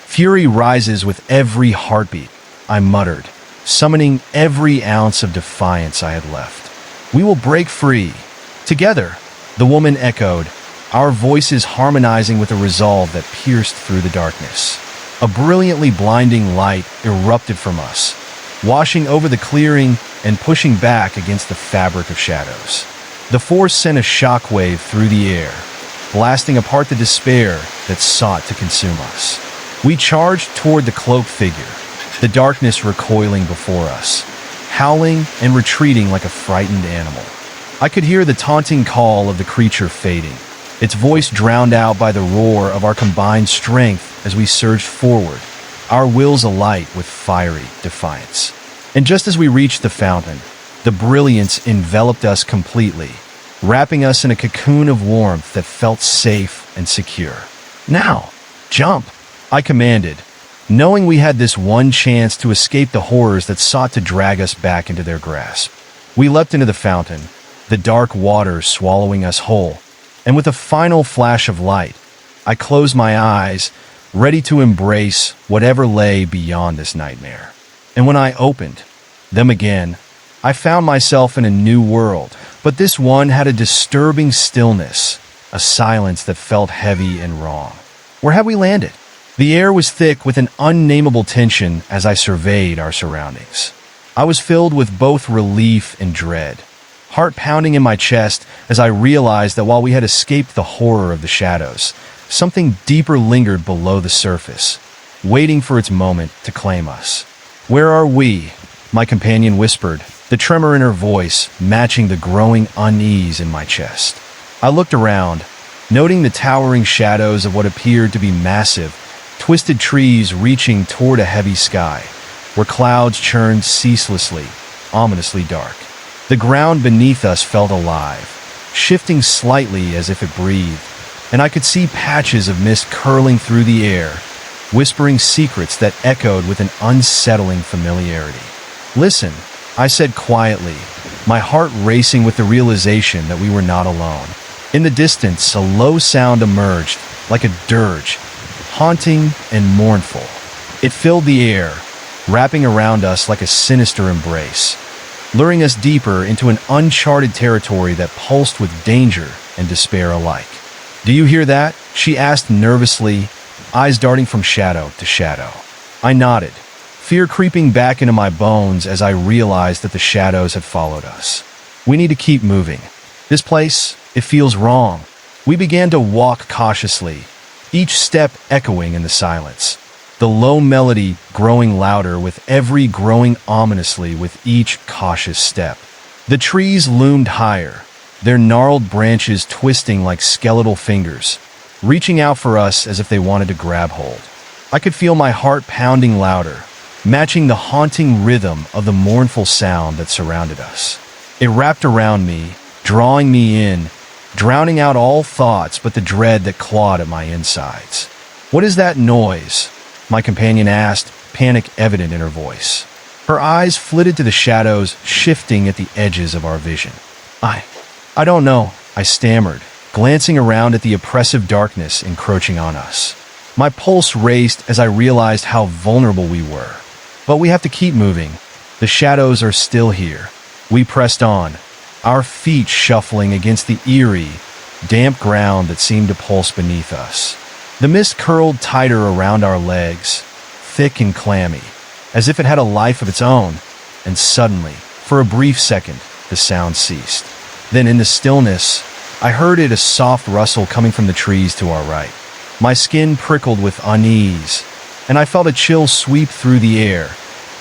"Fury rises with every heartbeat," I muttered, summoning every ounce of defiance I had left. "We will break free. Together," the woman echoed, our voices harmonizing with a resolve that pierced through the darkness. A brilliantly blinding light erupted from us, washing over the clearing and pushing back against the fabric of shadows. The force sent a shockwave through the air, blasting apart the despair that sought to consume us. We charged toward the cloaked figure, the darkness recoiling before us, howling and retreating like a frightened animal. I could hear the taunting call of the creature fading, its voice drowned out by the roar of our combined strength as we surged forward, our wills alight with fiery defiance. And just as we reached the fountain, the brilliance enveloped us completely, wrapping us in a cocoon of warmth that felt safe and secure. "Now, jump!" I commanded, knowing we had this one chance to escape the horrors that sought to drag us back into their grasp. We leapt into the fountain, the dark waters swallowing us whole, and with a final flash of light, I closed my eyes, ready to embrace whatever lay beyond this nightmare. And when I opened them again, I found myself in a new world, but this one had a disturbing stillness, a silence that felt heavy and wrong. Where had we landed? The air was thick with an unnameable tension as I surveyed our surroundings. I was filled with both relief and dread, heart pounding in my chest as I realized that while we had escaped the horror of the shadows, something deeper lingered below the surface, waiting for its moment to claim us. "Where are we?" my companion whispered, the tremor in her voice matching the growing unease in my chest. I looked around, noting the towering shadows of what appeared to be massive, twisted trees reaching toward a heavy sky, where clouds churned ceaselessly, ominously dark. The ground beneath us felt alive, shifting slightly as if it breathed, and I could see patches of mist curling through the air, whispering secrets that echoed with an unsettling familiarity. "Listen," I said quietly, my heart racing with the realization that we were not alone. In the distance, a low sound emerged, like a dirge, haunting and mournful. It filled the air, wrapping around us like a sinister embrace, luring us deeper into an uncharted territory that pulsed with danger and despair alike. "Do you hear that?" she asked nervously, eyes darting from shadow to shadow. I nodded, fear creeping back into my bones as I realized that the shadows had followed us. "We need to keep moving. This place, it feels wrong." We began to walk cautiously, each step echoing in the silence, the low melody growing louder with every growing ominously with each cautious step. The trees loomed higher, their gnarled branches twisting like skeletal fingers, reaching out for us as if they wanted to grab hold. I could feel my heart pounding louder, matching the haunting rhythm of the mournful sound that surrounded us. It wrapped around me, drawing me in, drowning out all thoughts but the dread that clawed at my insides. "What is that noise?" my companion asked, panic evident in her voice. Her eyes flitted to the shadows, shifting at the edges of our vision. I don't know," I stammered, glancing around at the oppressive darkness encroaching on us. My pulse raced as I realized how vulnerable we were. "But we have to keep moving. The shadows are still here." We pressed on, our feet shuffling against the eerie, damp ground that seemed to pulse beneath us. The mist curled tighter around our legs, thick and clammy, as if it had a life of its own, and suddenly, for a brief second, the sound ceased. Then in the stillness, I heard it a soft rustle coming from the trees to our right. My skin prickled with unease, and I felt a chill sweep through the air,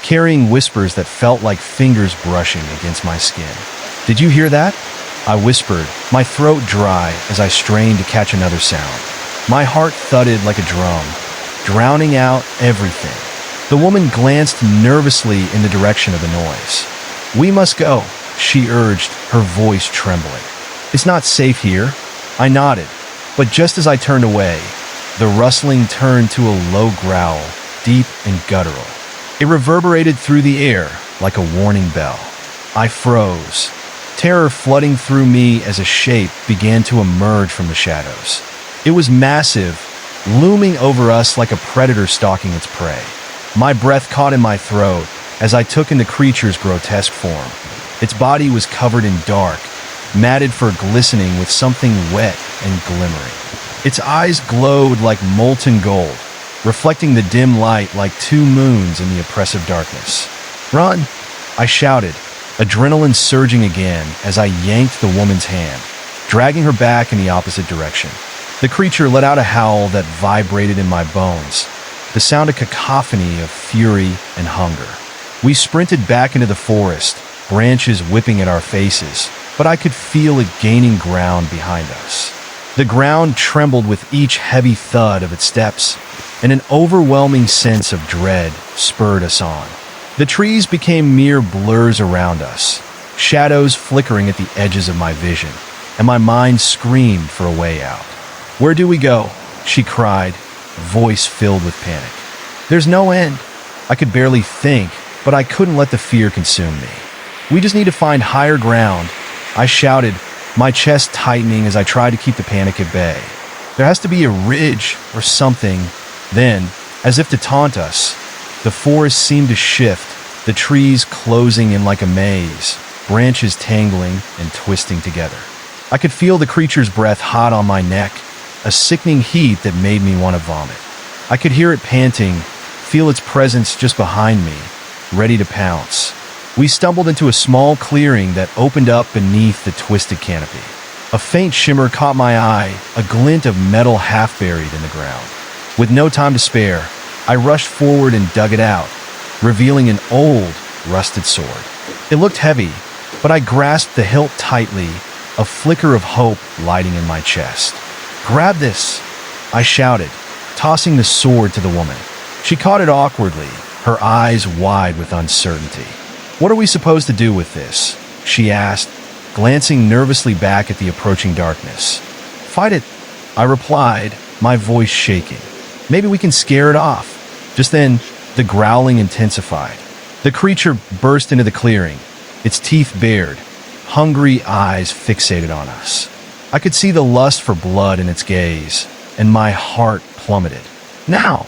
carrying whispers that felt like fingers brushing against my skin. "Did you hear that?" I whispered, my throat dry as I strained to catch another sound. My heart thudded like a drum, drowning out everything. The woman glanced nervously in the direction of the noise. "We must go," she urged, her voice trembling. "It's not safe here." I nodded, but just as I turned away, the rustling turned to a low growl, deep and guttural. It reverberated through the air like a warning bell. I froze, terror flooding through me as a shape began to emerge from the shadows. It was massive, looming over us like a predator stalking its prey. My breath caught in my throat as I took in the creature's grotesque form. Its body was covered in dark, matted fur glistening with something wet and glimmering. Its eyes glowed like molten gold, reflecting the dim light like two moons in the oppressive darkness. "Run!" I shouted, adrenaline surging again as I yanked the woman's hand, dragging her back in the opposite direction. The creature let out a howl that vibrated in my bones, the sound a cacophony of fury and hunger. We sprinted back into the forest, branches whipping at our faces, but I could feel it gaining ground behind us. The ground trembled with each heavy thud of its steps, and an overwhelming sense of dread spurred us on. The trees became mere blurs around us, shadows flickering at the edges of my vision, and my mind screamed for a way out. "Where do we go?" she cried, voice filled with panic. "There's no end." I could barely think, but I couldn't let the fear consume me. "We just need to find higher ground," I shouted, my chest tightening as I tried to keep the panic at bay. "There has to be a ridge or something." Then, as if to taunt us, the forest seemed to shift, the trees closing in like a maze, branches tangling and twisting together. I could feel the creature's breath hot on my neck, a sickening heat that made me want to vomit. I could hear it panting, feel its presence just behind me, ready to pounce. We stumbled into a small clearing that opened up beneath the twisted canopy. A faint shimmer caught my eye, a glint of metal half buried in the ground. With no time to spare, I rushed forward and dug it out, revealing an old, rusted sword. It looked heavy, but I grasped the hilt tightly, a flicker of hope lighting in my chest. "Grab this," I shouted, tossing the sword to the woman. She caught it awkwardly, her eyes wide with uncertainty. "What are we supposed to do with this?" she asked, glancing nervously back at the approaching darkness. "Fight it," I replied, my voice shaking. "Maybe we can scare it off." Just then, the growling intensified. The creature burst into the clearing, its teeth bared, hungry eyes fixated on us. I could see the lust for blood in its gaze, and my heart plummeted. "Now!"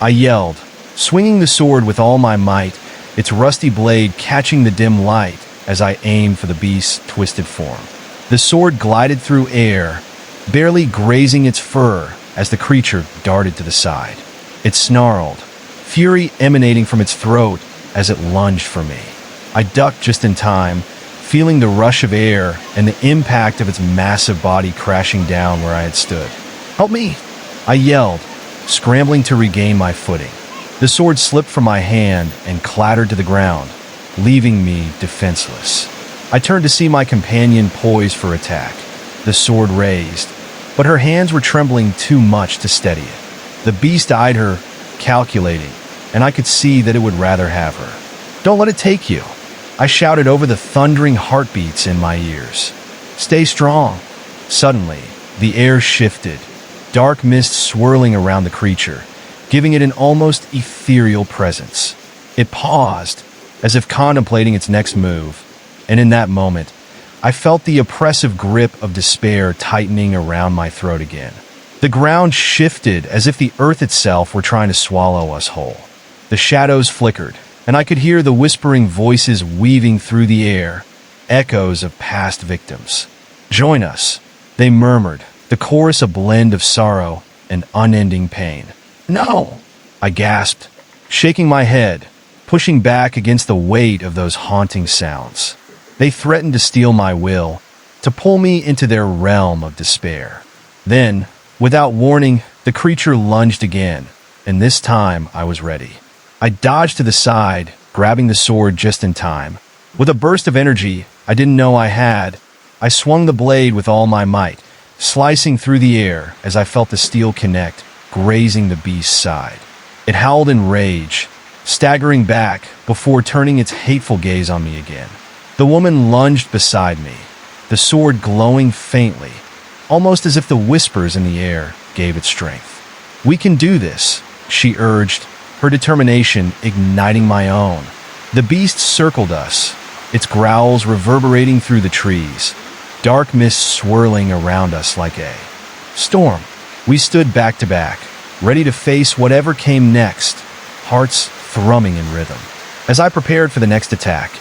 I yelled, swinging the sword with all my might, its rusty blade catching the dim light as I aimed for the beast's twisted form. The sword glided through air, barely grazing its fur as the creature darted to the side. It snarled, fury emanating from its throat as it lunged for me. I ducked just in time, feeling the rush of air and the impact of its massive body crashing down where I had stood. "Help me!" I yelled, scrambling to regain my footing. The sword slipped from my hand and clattered to the ground, leaving me defenseless. I turned to see my companion poised for attack, the sword raised, but her hands were trembling too much to steady it. The beast eyed her, calculating, and I could see that it would rather have her. "Don't let it take you," I shouted over the thundering heartbeats in my ears. "Stay strong." Suddenly, the air shifted, dark mist swirling around the creature, giving it an almost ethereal presence. It paused, as if contemplating its next move, and in that moment, I felt the oppressive grip of despair tightening around my throat again. The ground shifted as if the earth itself were trying to swallow us whole. The shadows flickered, and I could hear the whispering voices weaving through the air, echoes of past victims. "Join us," they murmured, the chorus a blend of sorrow and unending pain. "No!" I gasped, shaking my head, pushing back against the weight of those haunting sounds. They threatened to steal my will, to pull me into their realm of despair. Then, without warning, the creature lunged again, and this time I was ready. I dodged to the side, grabbing the sword just in time. With a burst of energy I didn't know I had, I swung the blade with all my might, slicing through the air as I felt the steel connect, grazing the beast's side. It howled in rage, staggering back before turning its hateful gaze on me again. The woman lunged beside me, the sword glowing faintly, almost as if the whispers in the air gave it strength. "We can do this," she urged, her determination igniting my own. The beast circled us, its growls reverberating through the trees, dark mist swirling around us like a storm. We stood back to back, ready to face whatever came next, hearts thrumming in rhythm. As I prepared for the next attack,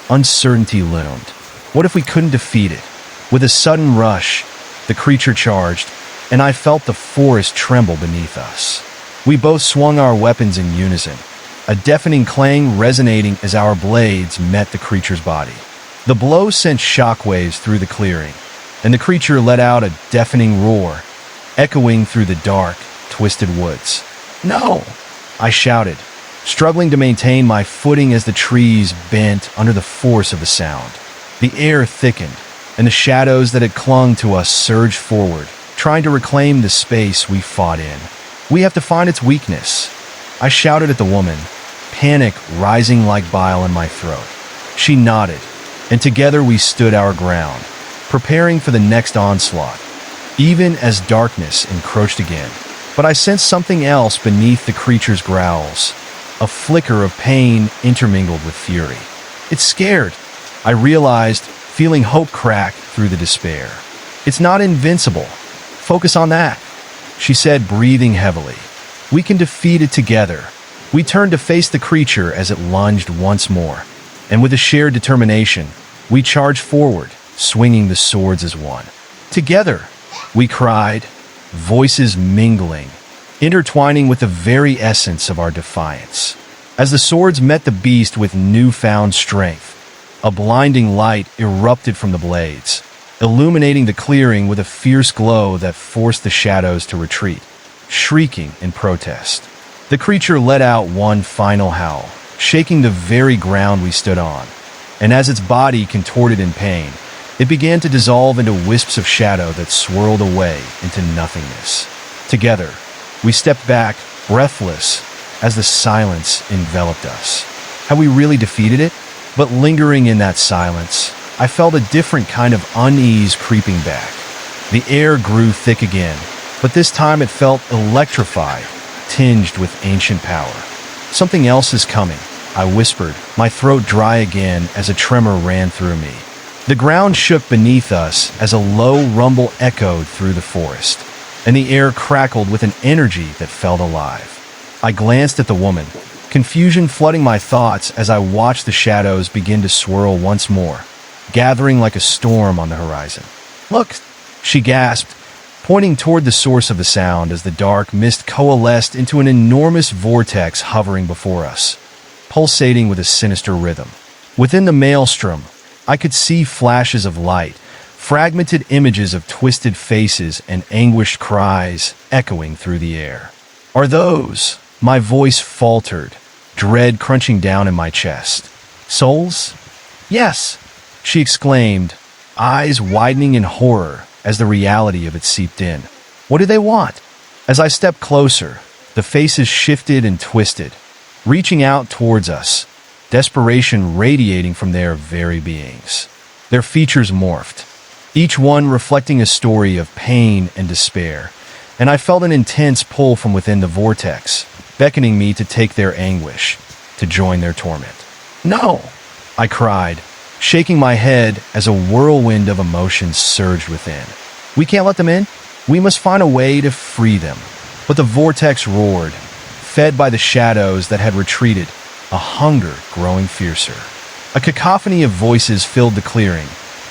uncertainty loomed. What if we couldn't defeat it? With a sudden rush, the creature charged, and I felt the forest tremble beneath us. We both swung our weapons in unison, a deafening clang resonating as our blades met the creature's body. The blow sent shockwaves through the clearing, and the creature let out a deafening roar, echoing through the dark, twisted woods. "No!" I shouted, struggling to maintain my footing as the trees bent under the force of the sound. The air thickened, and the shadows that had clung to us surged forward, trying to reclaim the space we fought in. "We have to find its weakness," I shouted at the woman, panic rising like bile in my throat. She nodded, and together we stood our ground, preparing for the next onslaught, even as darkness encroached again. But I sensed something else beneath the creature's growls, a flicker of pain intermingled with fury. "It's scared," I realized, feeling hope crack through the despair. "It's not invincible. Focus on that," she said, breathing heavily. "We can defeat it together." We turned to face the creature as it lunged once more, and with a shared determination, we charged forward, swinging the swords as one. "Together," we cried, voices mingling, intertwining with the very essence of our defiance. As the swords met the beast with newfound strength, a blinding light erupted from the blades, illuminating the clearing with a fierce glow that forced the shadows to retreat, shrieking in protest. The creature let out one final howl, shaking the very ground we stood on, and as its body contorted in pain, it began to dissolve into wisps of shadow that swirled away into nothingness. Together, we stepped back, breathless, as the silence enveloped us. Had we really defeated it? But lingering in that silence, I felt a different kind of unease creeping back. The air grew thick again, but this time it felt electrified, tinged with ancient power. "Something else is coming," I whispered, my throat dry again as a tremor ran through me. The ground shook beneath us as a low rumble echoed through the forest, and the air crackled with an energy that felt alive. I glanced at the woman, confusion flooding my thoughts as I watched the shadows begin to swirl once more, gathering like a storm on the horizon. "Look," she gasped, pointing toward the source of the sound as the dark mist coalesced into an enormous vortex hovering before us, pulsating with a sinister rhythm. Within the maelstrom, I could see flashes of light, fragmented images of twisted faces and anguished cries echoing through the air. "Are those?" My voice faltered, dread crunching down in my chest. "Souls?" "Yes," she exclaimed, eyes widening in horror as the reality of it seeped in. "What do they want?" As I stepped closer, the faces shifted and twisted, reaching out towards us, desperation radiating from their very beings. Their features morphed, each one reflecting a story of pain and despair, and I felt an intense pull from within the vortex, beckoning me to take their anguish, to join their torment. "No!" I cried, shaking my head as a whirlwind of emotions surged within. "We can't let them in. We must find a way to free them." But the vortex roared, fed by the shadows that had retreated, a hunger growing fiercer. A cacophony of voices filled the clearing,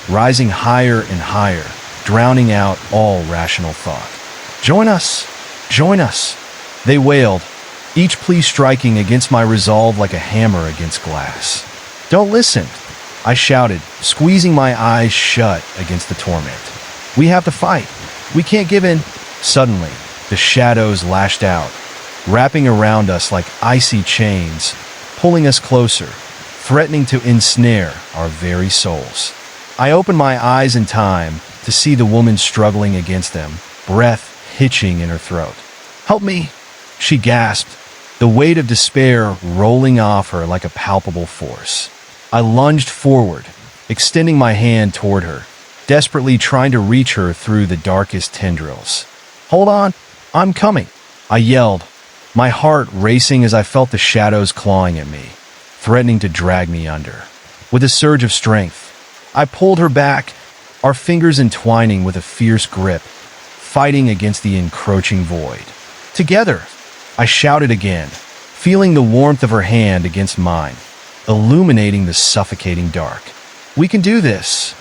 rising higher and higher, drowning out all rational thought. "Join us! Join us!" they wailed, each plea striking against my resolve like a hammer against glass. "Don't listen!" I shouted, squeezing my eyes shut against the torment. "We have to fight. We can't give in." Suddenly, the shadows lashed out, wrapping around us like icy chains, pulling us closer, threatening to ensnare our very souls. I opened my eyes in time to see the woman struggling against them, breath hitching in her throat. "Help me!" she gasped, the weight of despair rolling off her like a palpable force. I lunged forward, extending my hand toward her, desperately trying to reach her through the darkest tendrils. "Hold on, I'm coming," I yelled, my heart racing as I felt the shadows clawing at me, threatening to drag me under. With a surge of strength, I pulled her back, our fingers entwining with a fierce grip, fighting against the encroaching void. "Together!" I shouted again, feeling the warmth of her hand against mine, illuminating the suffocating dark. "We can do this!"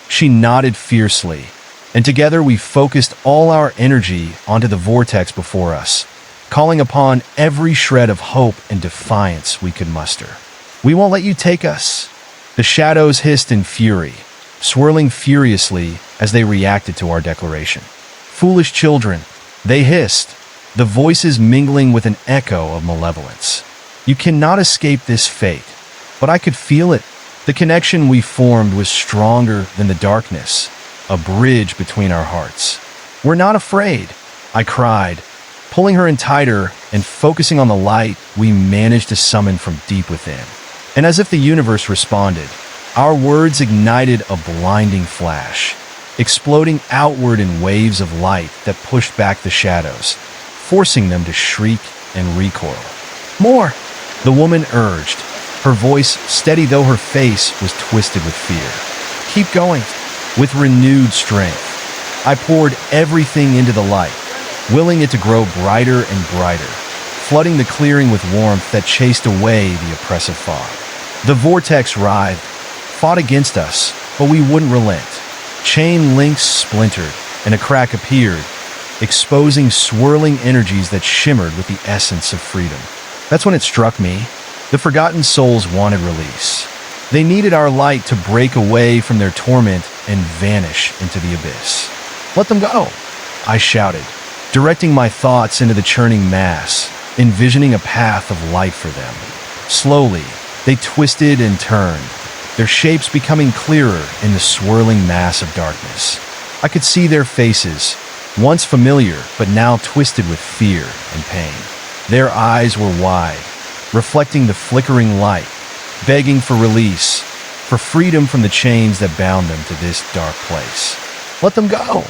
She nodded fiercely, and together we focused all our energy onto the vortex before us, calling upon every shred of hope and defiance we could muster. "We won't let you take us," The shadows hissed in fury, swirling furiously as they reacted to our declaration. Foolish children, they hissed, the voices mingling with an echo of malevolence. You cannot escape this fate. But I could feel it. The connection we formed was stronger than the darkness, a bridge between our hearts. We're not afraid, I cried, pulling her in tighter and focusing on the light we managed to summon from deep within. And as if the universe responded, our words ignited a blinding flash, exploding outward in waves of light that pushed back the shadows, forcing them to shriek and recoil. More, the woman urged, her voice steady though her face was twisted with fear. Keep going. With renewed strength, I poured everything into the light, willing it to grow brighter and brighter, flooding the clearing with warmth that chased away the oppressive fog. The vortex writhed, fought against us, but we wouldn't relent. Chain links splintered, and a crack appeared, exposing swirling energies that shimmered with the essence of freedom. That's when it struck me. The forgotten souls wanted release. They needed our light to break away from their torment and vanish into the abyss. Let them go, I shouted, directing my thoughts into the churning mass, envisioning a path of light for them. Slowly, they twisted and turned, their shapes becoming clearer in the swirling mass of darkness. I could see their faces, once familiar but now twisted with fear and pain. Their eyes were wide, reflecting the flickering light, begging for release, for freedom from the chains that bound them to this dark place. Let them go,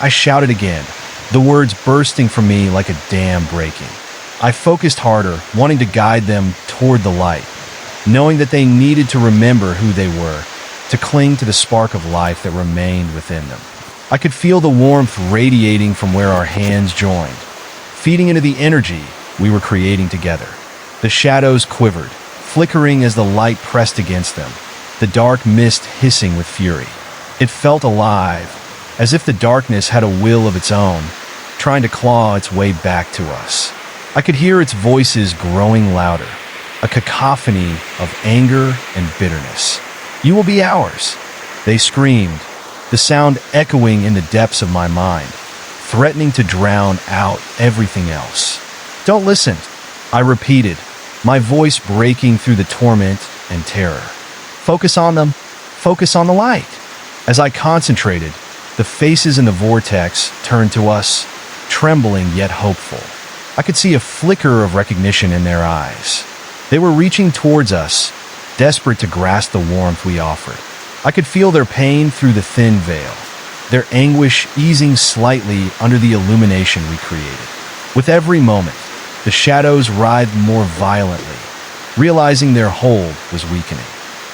I shouted again, the words bursting from me like a dam breaking. I focused harder, wanting to guide them toward the light, knowing that they needed to remember who they were, to cling to the spark of life that remained within them. I could feel the warmth radiating from where our hands joined, feeding into the energy we were creating together. The shadows quivered, flickering as the light pressed against them, the dark mist hissing with fury. It felt alive, as if the darkness had a will of its own, trying to claw its way back to us. I could hear its voices growing louder, a cacophony of anger and bitterness. You will be ours, they screamed, the sound echoing in the depths of my mind, threatening to drown out everything else. Don't listen, I repeated, my voice breaking through the torment and terror. Focus on them, focus on the light. As I concentrated, the faces in the vortex turned to us, trembling yet hopeful. I could see a flicker of recognition in their eyes. They were reaching towards us, desperate to grasp the warmth we offered. I could feel their pain through the thin veil, their anguish easing slightly under the illumination we created. With every moment, the shadows writhed more violently, realizing their hold was weakening.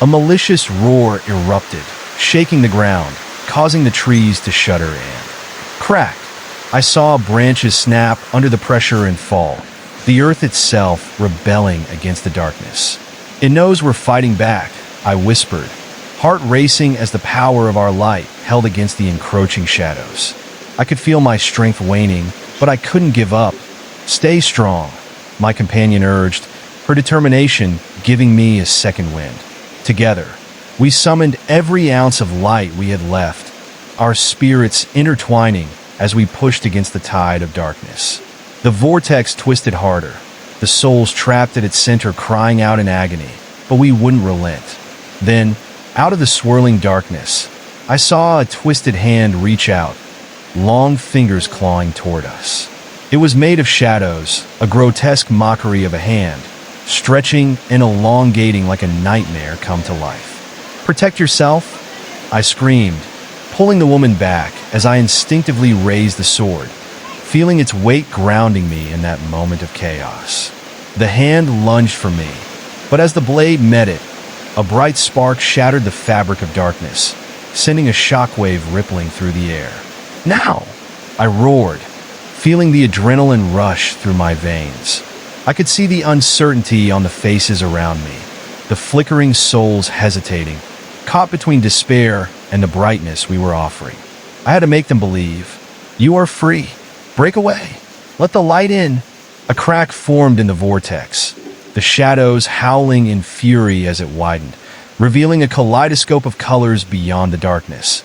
A malicious roar erupted, shaking the ground, causing the trees to shudder and crack. I saw branches snap under the pressure and fall, the earth itself rebelling against the darkness. It knows we're fighting back, I whispered, heart racing as the power of our light held against the encroaching shadows. I could feel my strength waning, but I couldn't give up. Stay strong, my companion urged, her determination giving me a second wind. Together, we summoned every ounce of light we had left, our spirits intertwining as we pushed against the tide of darkness. The vortex twisted harder, the souls trapped at its center crying out in agony, but we wouldn't relent. Then, out of the swirling darkness, I saw a twisted hand reach out, long fingers clawing toward us. It was made of shadows, a grotesque mockery of a hand, stretching and elongating like a nightmare come to life. Protect yourself, I screamed, pulling the woman back as I instinctively raised the sword, feeling its weight grounding me in that moment of chaos. The hand lunged for me, but as the blade met it, a bright spark shattered the fabric of darkness, sending a shockwave rippling through the air. Now! I roared, feeling the adrenaline rush through my veins. I could see the uncertainty on the faces around me, the flickering souls hesitating, caught between despair and the brightness we were offering. I had to make them believe. You are free. Break away. Let the light in. A crack formed in the vortex, the shadows howling in fury as it widened, revealing a kaleidoscope of colors beyond the darkness,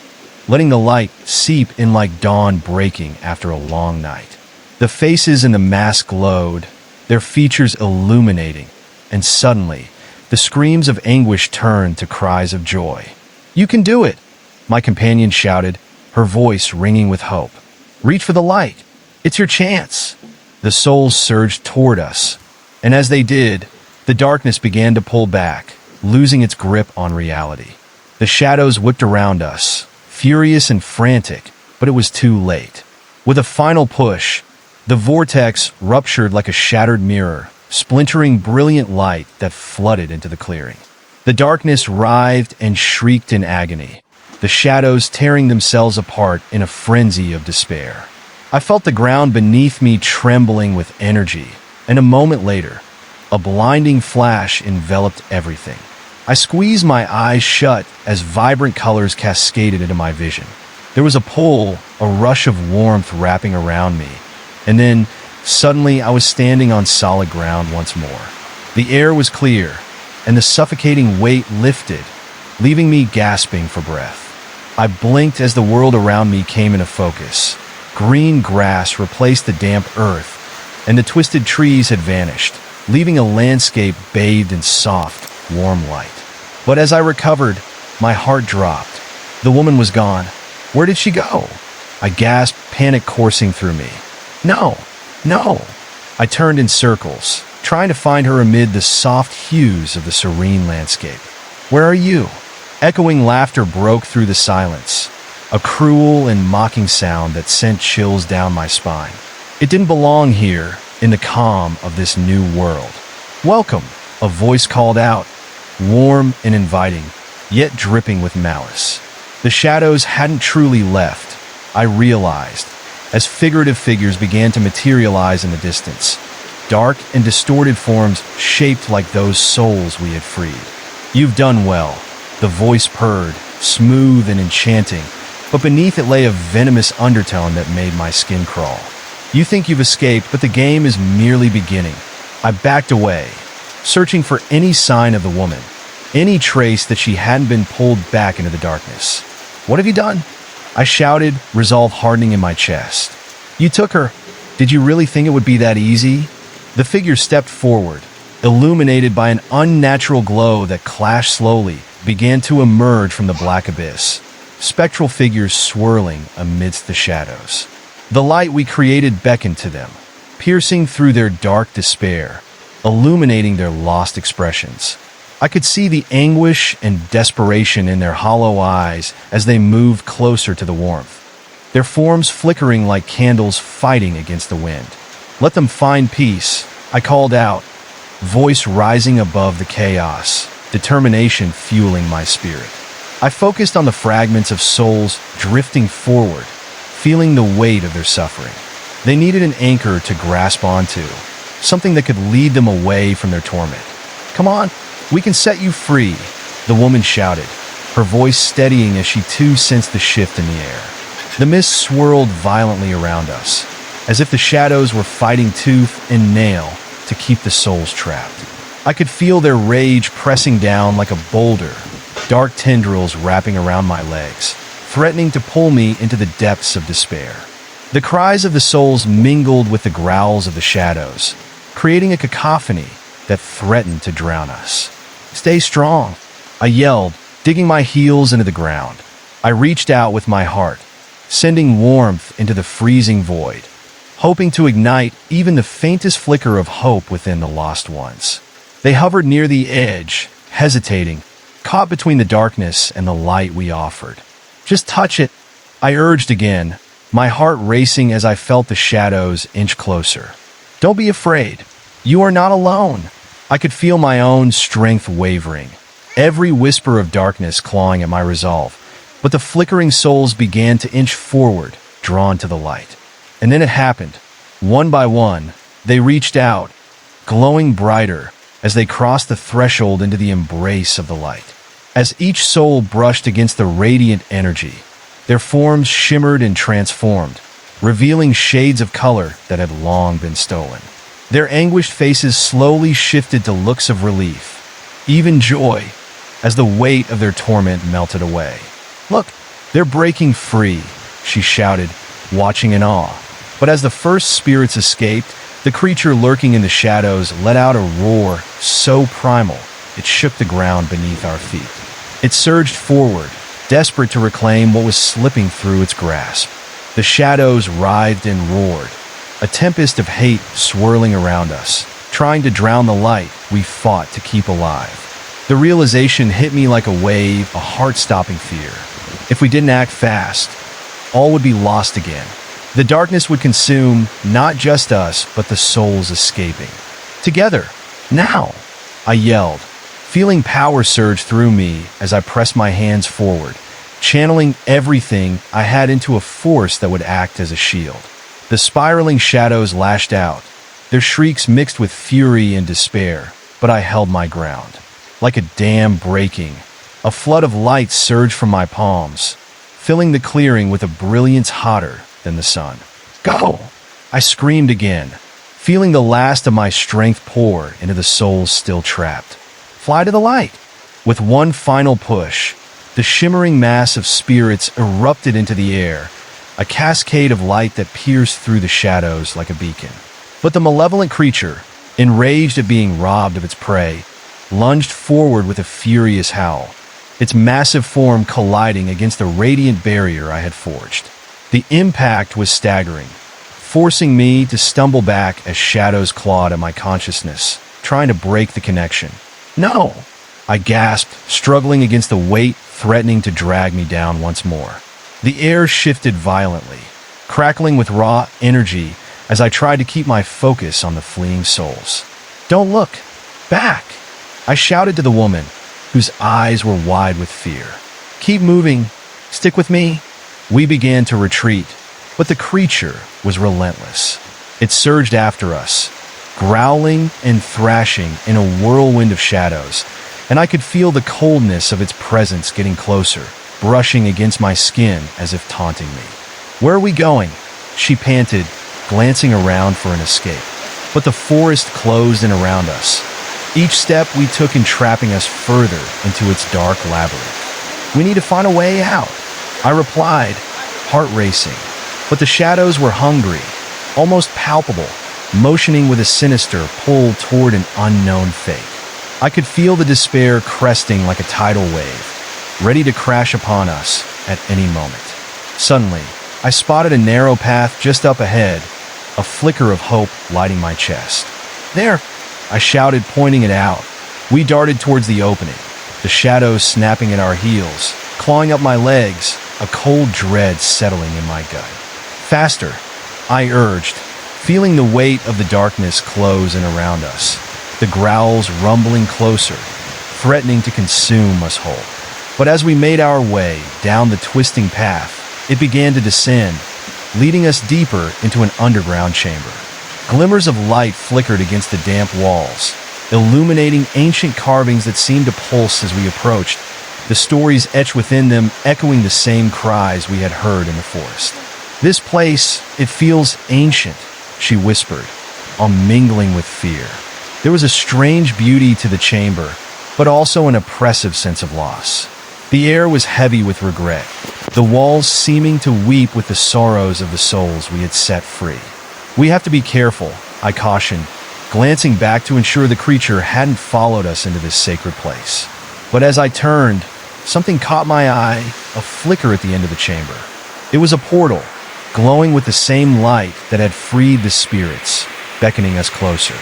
letting the light seep in like dawn breaking after a long night. The faces in the mask glowed, their features illuminating, and suddenly, the screams of anguish turned to cries of joy. "You can do it!" my companion shouted, her voice ringing with hope. "Reach for the light! It's your chance!" The souls surged toward us, and as they did, the darkness began to pull back, losing its grip on reality. The shadows whipped around us, furious and frantic, but it was too late. With a final push, the vortex ruptured like a shattered mirror, splintering brilliant light that flooded into the clearing. The darkness writhed and shrieked in agony, the shadows tearing themselves apart in a frenzy of despair. I felt the ground beneath me trembling with energy, and a moment later, a blinding flash enveloped everything. I squeezed my eyes shut as vibrant colors cascaded into my vision. There was a pull, a rush of warmth wrapping around me, and then, suddenly, I was standing on solid ground once more. The air was clear, and the suffocating weight lifted, leaving me gasping for breath. I blinked as the world around me came into focus. Green grass replaced the damp earth, and the twisted trees had vanished, leaving a landscape bathed in soft, warm light. But as I recovered, my heart dropped. The woman was gone. Where did she go? I gasped, panic coursing through me. No! No! I turned in circles, trying to find her amid the soft hues of the serene landscape. Where are you? Echoing laughter broke through the silence, a cruel and mocking sound that sent chills down my spine. It didn't belong here, in the calm of this new world. "Welcome," a voice called out, warm and inviting, yet dripping with malice. The shadows hadn't truly left, I realized, as figurative figures began to materialize in the distance, dark and distorted forms shaped like those souls we had freed. "You've done well," the voice purred, smooth and enchanting, but beneath it lay a venomous undertone that made my skin crawl. "You think you've escaped, but the game is merely beginning." I backed away, searching for any sign of the woman, any trace that she hadn't been pulled back into the darkness. "What have you done?" I shouted, resolve hardening in my chest. "You took her. Did you really think it would be that easy?" The figure stepped forward, illuminated by an unnatural glow that clashed slowly, began to emerge from the black abyss, spectral figures swirling amidst the shadows. The light we created beckoned to them, piercing through their dark despair, illuminating their lost expressions. I could see the anguish and desperation in their hollow eyes as they moved closer to the warmth, their forms flickering like candles fighting against the wind. "Let them find peace," I called out, voice rising above the chaos, determination fueling my spirit. I focused on the fragments of souls drifting forward, feeling the weight of their suffering. They needed an anchor to grasp onto, something that could lead them away from their torment. "Come on, we can set you free," the woman shouted, her voice steadying as she too sensed the shift in the air. The mist swirled violently around us, as if the shadows were fighting tooth and nail to keep the souls trapped. I could feel their rage pressing down like a boulder, dark tendrils wrapping around my legs, threatening to pull me into the depths of despair. The cries of the souls mingled with the growls of the shadows, creating a cacophony that threatened to drown us. "Stay strong," I yelled, digging my heels into the ground. I reached out with my heart, sending warmth into the freezing void, hoping to ignite even the faintest flicker of hope within the lost ones. They hovered near the edge, hesitating, caught between the darkness and the light we offered. "Just touch it," I urged again, my heart racing as I felt the shadows inch closer. "Don't be afraid. You are not alone." I could feel my own strength wavering, every whisper of darkness clawing at my resolve, but the flickering souls began to inch forward, drawn to the light. And then it happened. One by one, they reached out, glowing brighter as they crossed the threshold into the embrace of the light. As each soul brushed against the radiant energy, their forms shimmered and transformed, revealing shades of color that had long been stolen. Their anguished faces slowly shifted to looks of relief, even joy, as the weight of their torment melted away. "Look, they're breaking free," she shouted, watching in awe. But as the first spirits escaped, the creature lurking in the shadows let out a roar so primal it shook the ground beneath our feet. It surged forward, desperate to reclaim what was slipping through its grasp. The shadows writhed and roared, a tempest of hate swirling around us, trying to drown the light we fought to keep alive. The realization hit me like a wave, a heart-stopping fear. If we didn't act fast, all would be lost again. The darkness would consume not just us, but the souls escaping. "Together! Now!" I yelled, feeling power surge through me as I pressed my hands forward, channeling everything I had into a force that would act as a shield. The spiraling shadows lashed out, their shrieks mixed with fury and despair, but I held my ground. Like a dam breaking, a flood of light surged from my palms, filling the clearing with a brilliance hotter than the sun. "Go!" I screamed again, feeling the last of my strength pour into the souls still trapped. "Fly to the light!" With one final push, the shimmering mass of spirits erupted into the air, a cascade of light that pierced through the shadows like a beacon. But the malevolent creature, enraged at being robbed of its prey, lunged forward with a furious howl, its massive form colliding against the radiant barrier I had forged. The impact was staggering, forcing me to stumble back as shadows clawed at my consciousness, trying to break the connection. "No!" I gasped, struggling against the weight threatening to drag me down once more. The air shifted violently, crackling with raw energy as I tried to keep my focus on the fleeing souls. "Don't look! Back!" I shouted to the woman, whose eyes were wide with fear. "Keep moving! Stick with me!" We began to retreat, but the creature was relentless. It surged after us, growling and thrashing in a whirlwind of shadows, and I could feel the coldness of its presence getting closer, brushing against my skin as if taunting me. "Where are we going?" she panted, glancing around for an escape. But the forest closed in around us, each step we took entrapping us further into its dark labyrinth. "We need to find a way out," I replied, heart racing. But the shadows were hungry, almost palpable, motioning with a sinister pull toward an unknown fate. I could feel the despair cresting like a tidal wave, ready to crash upon us at any moment. Suddenly, I spotted a narrow path just up ahead, a flicker of hope lighting my chest. "There!" I shouted, pointing it out. We darted towards the opening, the shadows snapping at our heels, clawing up my legs, a cold dread settling in my gut. "Faster!" I urged, feeling the weight of the darkness close in around us, the growls rumbling closer, threatening to consume us whole. But as we made our way down the twisting path, it began to descend, leading us deeper into an underground chamber. Glimmers of light flickered against the damp walls, illuminating ancient carvings that seemed to pulse as we approached, the stories etched within them echoing the same cries we had heard in the forest. "This place, it feels ancient," she whispered, mingling with fear. There was a strange beauty to the chamber, but also an oppressive sense of loss. The air was heavy with regret, the walls seeming to weep with the sorrows of the souls we had set free. "We have to be careful," I cautioned, glancing back to ensure the creature hadn't followed us into this sacred place. But as I turned, something caught my eye, a flicker at the end of the chamber. It was a portal, glowing with the same light that had freed the spirits, beckoning us closer.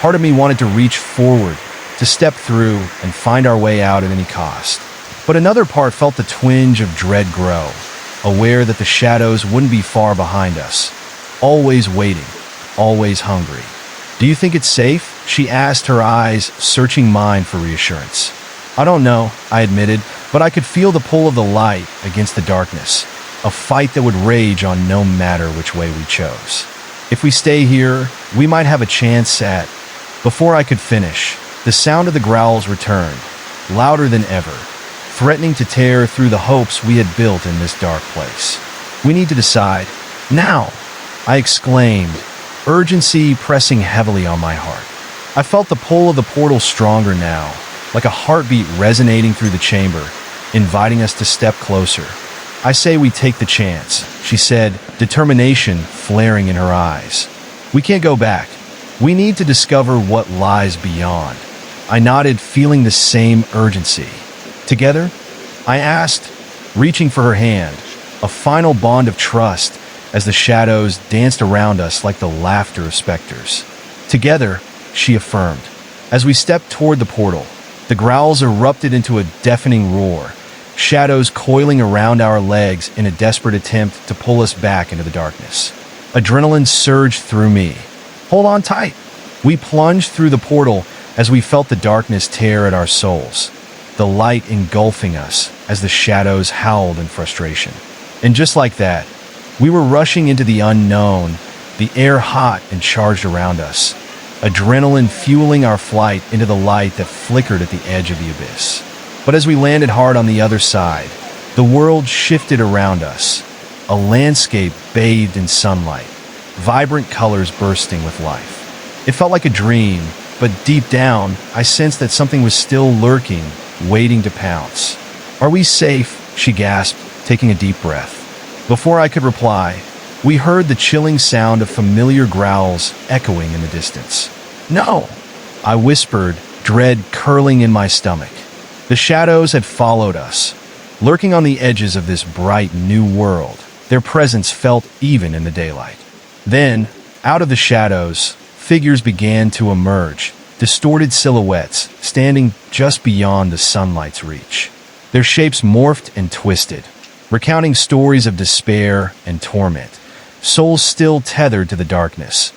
Part of me wanted to reach forward, to step through and find our way out at any cost. But another part felt the twinge of dread grow, aware that the shadows wouldn't be far behind us, always waiting, always hungry. "Do you think it's safe?" she asked, her eyes searching mine for reassurance. "I don't know," I admitted, but I could feel the pull of the light against the darkness, a fight that would rage on no matter which way we chose. "If we stay here, we might have a chance at—" Before I could finish, the sound of the growls returned, louder than ever, threatening to tear through the hopes we had built in this dark place. "We need to decide. Now!" I exclaimed, urgency pressing heavily on my heart. I felt the pull of the portal stronger now, like a heartbeat resonating through the chamber, inviting us to step closer. "I say we take the chance," she said, determination flaring in her eyes. "We can't go back. We need to discover what lies beyond." I nodded, feeling the same urgency. "Together?" I asked, reaching for her hand, a final bond of trust as the shadows danced around us like the laughter of specters. "Together," she affirmed. As we stepped toward the portal, the growls erupted into a deafening roar, shadows coiling around our legs in a desperate attempt to pull us back into the darkness. Adrenaline surged through me. "Hold on tight." We plunged through the portal as we felt the darkness tear at our souls, the light engulfing us as the shadows howled in frustration. And just like that, we were rushing into the unknown, the air hot and charged around us, adrenaline fueling our flight into the light that flickered at the edge of the abyss. But as we landed hard on the other side, the world shifted around us, a landscape bathed in sunlight, vibrant colors bursting with life. It felt like a dream, but deep down, I sensed that something was still lurking, waiting to pounce. "Are we safe?" she gasped, taking a deep breath. Before I could reply, we heard the chilling sound of familiar growls echoing in the distance. "No!" I whispered, dread curling in my stomach. The shadows had followed us, lurking on the edges of this bright new world. Their presence felt even in the daylight. Then, out of the shadows, figures began to emerge, distorted silhouettes standing just beyond the sunlight's reach. Their shapes morphed and twisted, recounting stories of despair and torment, souls still tethered to the darkness,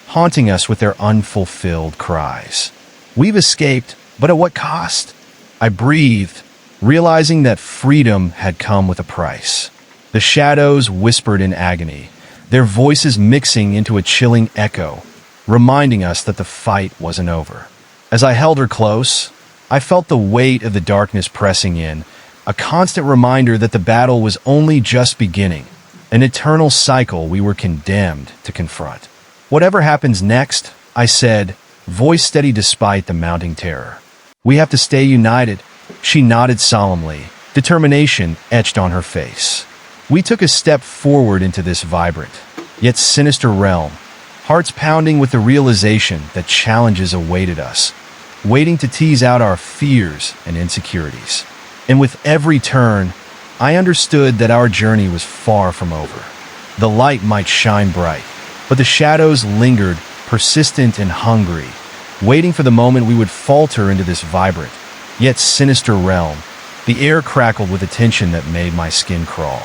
haunting us with their unfulfilled cries. "We've escaped, but at what cost?" I breathed, realizing that freedom had come with a price. The shadows whispered in agony, their voices mixing into a chilling echo, reminding us that the fight wasn't over. As I held her close, I felt the weight of the darkness pressing in, a constant reminder that the battle was only just beginning, an eternal cycle we were condemned to confront. "Whatever happens next," I said, voice steady despite the mounting terror. "We have to stay united." She nodded solemnly, determination etched on her face. We took a step forward into this vibrant, yet sinister realm, hearts pounding with the realization that challenges awaited us, waiting to tease out our fears and insecurities. And with every turn, I understood that our journey was far from over. The light might shine bright, but the shadows lingered, persistent and hungry, waiting for the moment we would falter into this vibrant, yet sinister realm. The air crackled with a tension that made my skin crawl.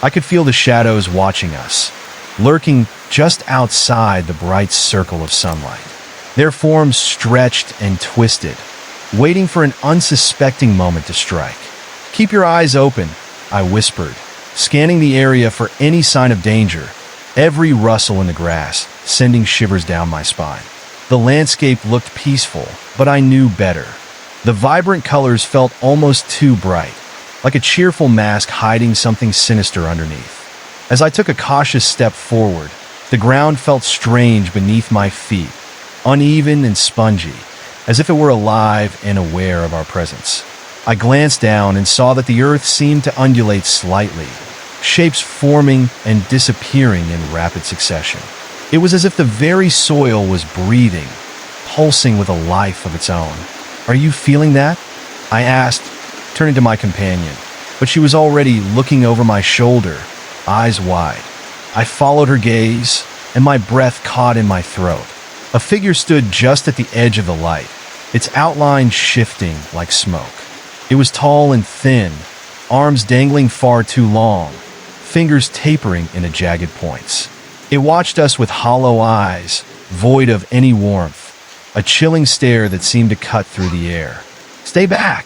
I could feel the shadows watching us, lurking just outside the bright circle of sunlight. Their forms stretched and twisted, waiting for an unsuspecting moment to strike. "Keep your eyes open," I whispered, scanning the area for any sign of danger, every rustle in the grass sending shivers down my spine. The landscape looked peaceful, but I knew better. The vibrant colors felt almost too bright, like a cheerful mask hiding something sinister underneath. As I took a cautious step forward, the ground felt strange beneath my feet, uneven and spongy, as if it were alive and aware of our presence. I glanced down and saw that the earth seemed to undulate slightly, shapes forming and disappearing in rapid succession. It was as if the very soil was breathing, pulsing with a life of its own. "Are you feeling that?" I asked, turning to my companion, but she was already looking over my shoulder, eyes wide. I followed her gaze, and my breath caught in my throat. A figure stood just at the edge of the light, its outline shifting like smoke. It was tall and thin, arms dangling far too long, fingers tapering into jagged points. It watched us with hollow eyes, void of any warmth, a chilling stare that seemed to cut through the air. "Stay back!"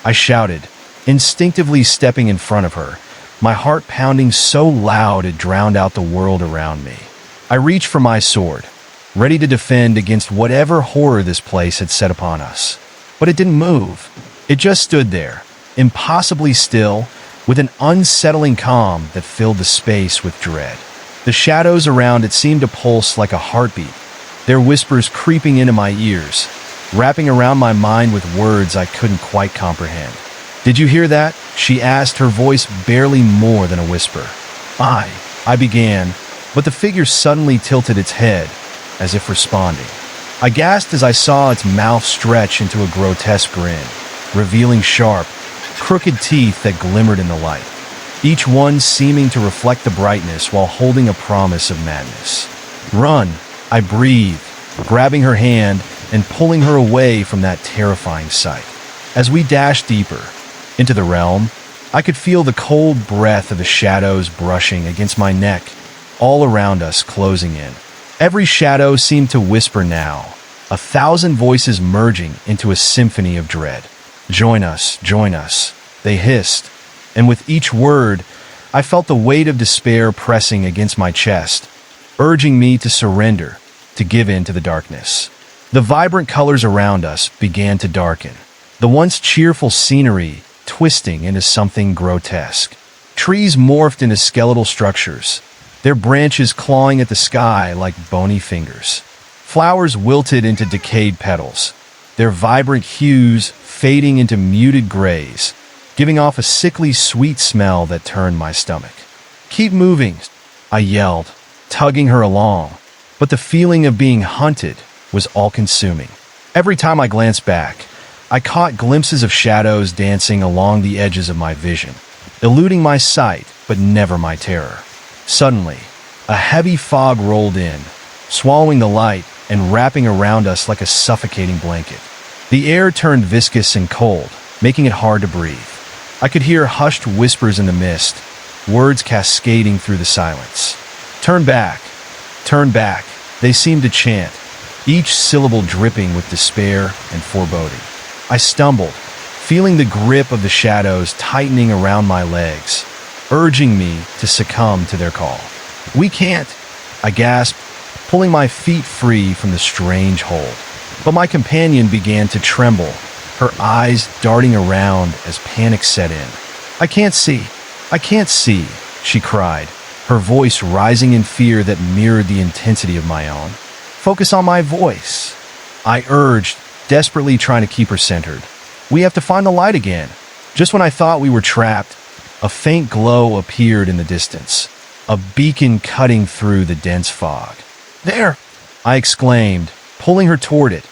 I shouted, instinctively stepping in front of her, my heart pounding so loud it drowned out the world around me. I reached for my sword, ready to defend against whatever horror this place had set upon us. But it didn't move. It just stood there, impossibly still, with an unsettling calm that filled the space with dread. The shadows around it seemed to pulse like a heartbeat, their whispers creeping into my ears, wrapping around my mind with words I couldn't quite comprehend. "Did you hear that?" she asked, her voice barely more than a whisper. I began, but the figure suddenly tilted its head, as if responding. I gasped as I saw its mouth stretch into a grotesque grin, revealing sharp, crooked teeth that glimmered in the light, each one seeming to reflect the brightness while holding a promise of madness. "Run," I breathed, grabbing her hand and pulling her away from that terrifying sight. As we dashed deeper into the realm, I could feel the cold breath of the shadows brushing against my neck, all around us closing in. Every shadow seemed to whisper now, 1,000 voices merging into a symphony of dread. Join us," they hissed, and with each word, I felt the weight of despair pressing against my chest, urging me to surrender, to give in to the darkness. The vibrant colors around us began to darken, the once cheerful scenery twisting into something grotesque. Trees morphed into skeletal structures, their branches clawing at the sky like bony fingers. Flowers wilted into decayed petals, their vibrant hues fading into muted grays, giving off a sickly sweet smell that turned my stomach. "Keep moving," I yelled, tugging her along, but the feeling of being hunted was all-consuming. Every time I glanced back, I caught glimpses of shadows dancing along the edges of my vision, eluding my sight but never my terror. Suddenly, a heavy fog rolled in, swallowing the light and wrapping around us like a suffocating blanket. The air turned viscous and cold, making it hard to breathe. I could hear hushed whispers in the mist, words cascading through the silence. Turn back, they seemed to chant, each syllable dripping with despair and foreboding. I stumbled, feeling the grip of the shadows tightening around my legs, urging me to succumb to their call. "We can't," I gasped, pulling my feet free from the strange hold. But my companion began to tremble, her eyes darting around as panic set in. I can't see, she cried, her voice rising in fear that mirrored the intensity of my own. "Focus on my voice," I urged, desperately trying to keep her centered. "We have to find the light again." Just when I thought we were trapped, a faint glow appeared in the distance, a beacon cutting through the dense fog. "There!" I exclaimed, pulling her toward it,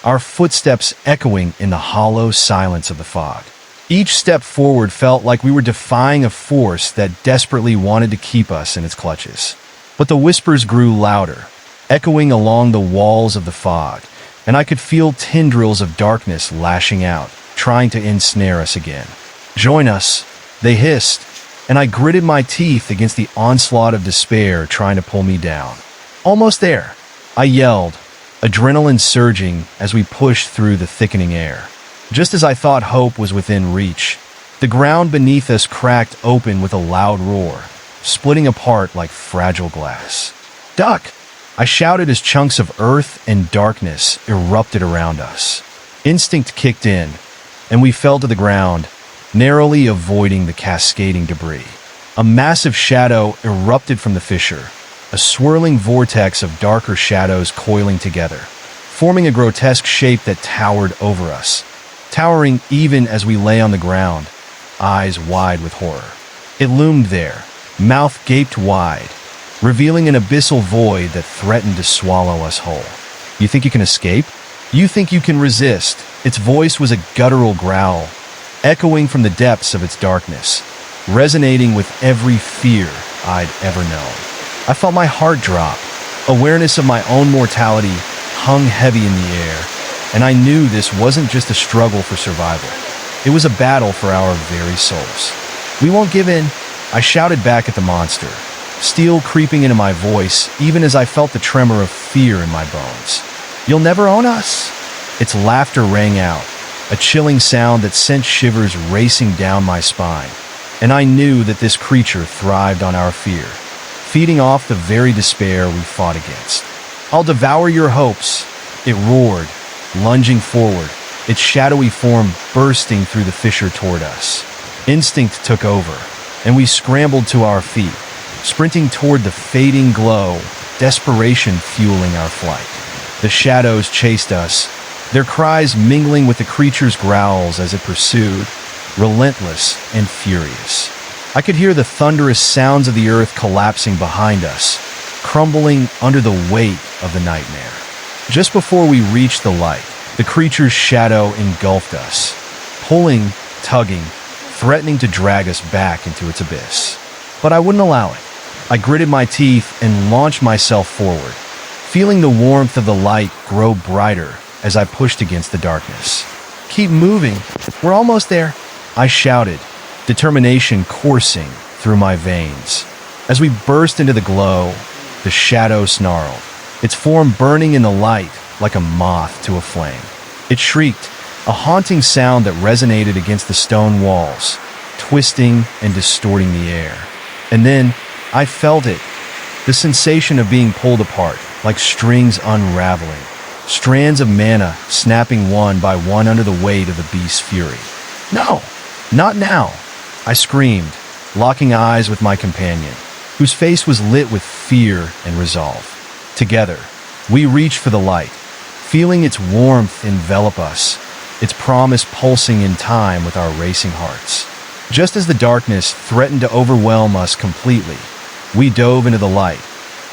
our footsteps echoing in the hollow silence of the fog. Each step forward felt like we were defying a force that desperately wanted to keep us in its clutches. But the whispers grew louder, echoing along the walls of the fog, and I could feel tendrils of darkness lashing out, trying to ensnare us again. "Join us," they hissed, and I gritted my teeth against the onslaught of despair trying to pull me down. "Almost there," I yelled, adrenaline surging as we pushed through the thickening air. Just as I thought hope was within reach, the ground beneath us cracked open with a loud roar, splitting apart like fragile glass. "Duck!" I shouted as chunks of earth and darkness erupted around us. Instinct kicked in, and we fell to the ground, narrowly avoiding the cascading debris. A massive shadow erupted from the fissure, a swirling vortex of darker shadows coiling together, forming a grotesque shape that towered over us, towering even as we lay on the ground, eyes wide with horror. It loomed there, mouth gaped wide, revealing an abyssal void that threatened to swallow us whole. "You think you can escape? You think you can resist?" Its voice was a guttural growl, echoing from the depths of its darkness, resonating with every fear I'd ever known. I felt my heart drop. Awareness of my own mortality hung heavy in the air, and I knew this wasn't just a struggle for survival. It was a battle for our very souls. "We won't give in," I shouted back at the monster, steel creeping into my voice even as I felt the tremor of fear in my bones. "You'll never own us." Its laughter rang out, a chilling sound that sent shivers racing down my spine, and I knew that this creature thrived on our fear, feeding off the very despair we fought against. "I'll devour your hopes," it roared, lunging forward, its shadowy form bursting through the fissure toward us. Instinct took over, and we scrambled to our feet, sprinting toward the fading glow, desperation fueling our flight. The shadows chased us, their cries mingling with the creature's growls as it pursued, relentless and furious. I could hear the thunderous sounds of the earth collapsing behind us, crumbling under the weight of the nightmare. Just before we reached the light, the creature's shadow engulfed us, pulling, tugging, threatening to drag us back into its abyss. But I wouldn't allow it. I gritted my teeth and launched myself forward, feeling the warmth of the light grow brighter as I pushed against the darkness. "Keep moving. We're almost there," I shouted, determination coursing through my veins. As we burst into the glow, the shadow snarled, its form burning in the light like a moth to a flame. It shrieked, a haunting sound that resonated against the stone walls, twisting and distorting the air. And then I felt it, the sensation of being pulled apart, like strings unraveling, strands of mana snapping one by one under the weight of the beast's fury. "No, not now," I screamed, locking eyes with my companion, whose face was lit with fear and resolve. Together, we reached for the light, feeling its warmth envelop us, its promise pulsing in time with our racing hearts. Just as the darkness threatened to overwhelm us completely, we dove into the light,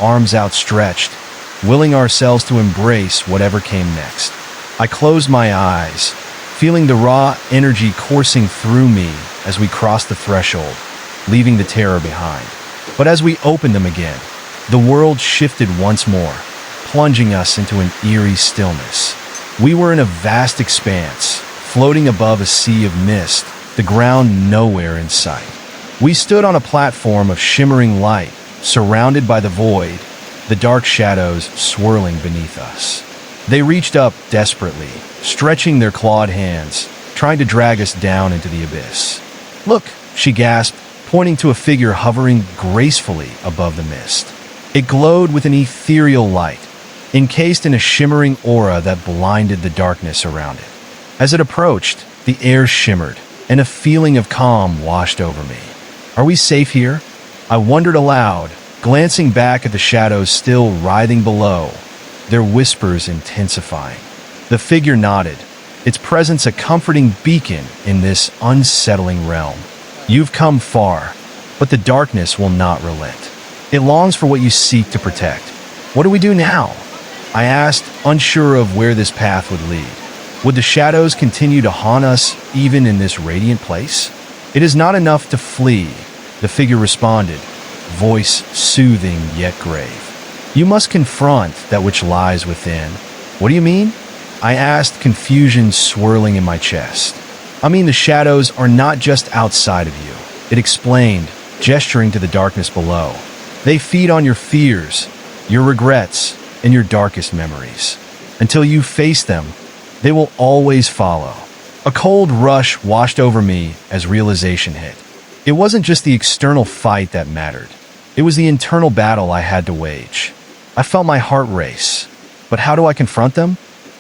arms outstretched, willing ourselves to embrace whatever came next. I closed my eyes, feeling the raw energy coursing through me as we crossed the threshold, leaving the terror behind. But as we opened them again, the world shifted once more, plunging us into an eerie stillness. We were in a vast expanse, floating above a sea of mist, the ground nowhere in sight. We stood on a platform of shimmering light, surrounded by the void, the dark shadows swirling beneath us. They reached up desperately, stretching their clawed hands, trying to drag us down into the abyss. "Look," she gasped, pointing to a figure hovering gracefully above the mist. It glowed with an ethereal light, encased in a shimmering aura that blinded the darkness around it. As it approached, the air shimmered, and a feeling of calm washed over me. "Are we safe here?" I wondered aloud, glancing back at the shadows still writhing below, their whispers intensifying. The figure nodded, its presence a comforting beacon in this unsettling realm. "You've come far, but the darkness will not relent. It longs for what you seek to protect. What do we do now?" I asked, unsure of where this path would lead. Would the shadows continue to haunt us even in this radiant place? "It is not enough to flee," the figure responded, voice soothing yet grave. "You must confront that which lies within." "What do you mean?" I asked, confusion swirling in my chest. "I mean, the shadows are not just outside of you," it explained, gesturing to the darkness below. "They feed on your fears, your regrets, and your darkest memories. Until you face them, they will always follow." A cold rush washed over me as realization hit. It wasn't just the external fight that mattered. It was the internal battle I had to wage. I felt my heart race. But how do I confront them?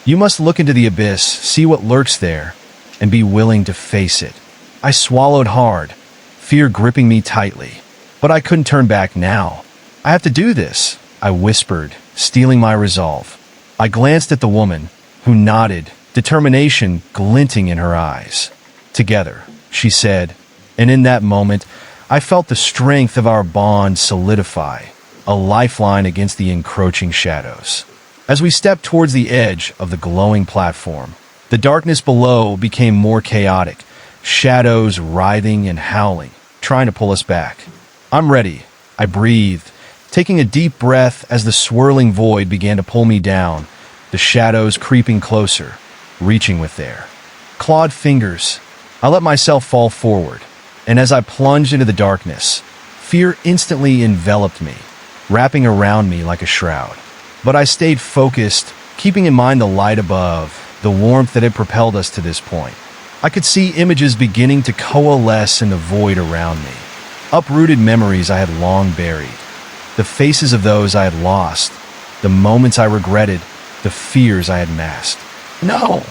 "You must look into the abyss, see what lurks there, and be willing to face it." I swallowed hard, fear gripping me tightly. But I couldn't turn back now. "I have to do this," I whispered, steeling my resolve. I glanced at the woman, who nodded, determination glinting in her eyes. "Together," she said, and in that moment, I felt the strength of our bond solidify, a lifeline against the encroaching shadows. As we stepped towards the edge of the glowing platform, the darkness below became more chaotic, shadows writhing and howling, trying to pull us back. "I'm ready," I breathed, taking a deep breath as the swirling void began to pull me down, the shadows creeping closer, reaching with their clawed fingers. I let myself fall forward, and as I plunged into the darkness, fear instantly enveloped me, wrapping around me like a shroud. But I stayed focused, keeping in mind the light above, the warmth that had propelled us to this point. I could see images beginning to coalesce in the void around me, uprooted memories I had long buried, the faces of those I had lost, the moments I regretted, the fears I had masked. "No!"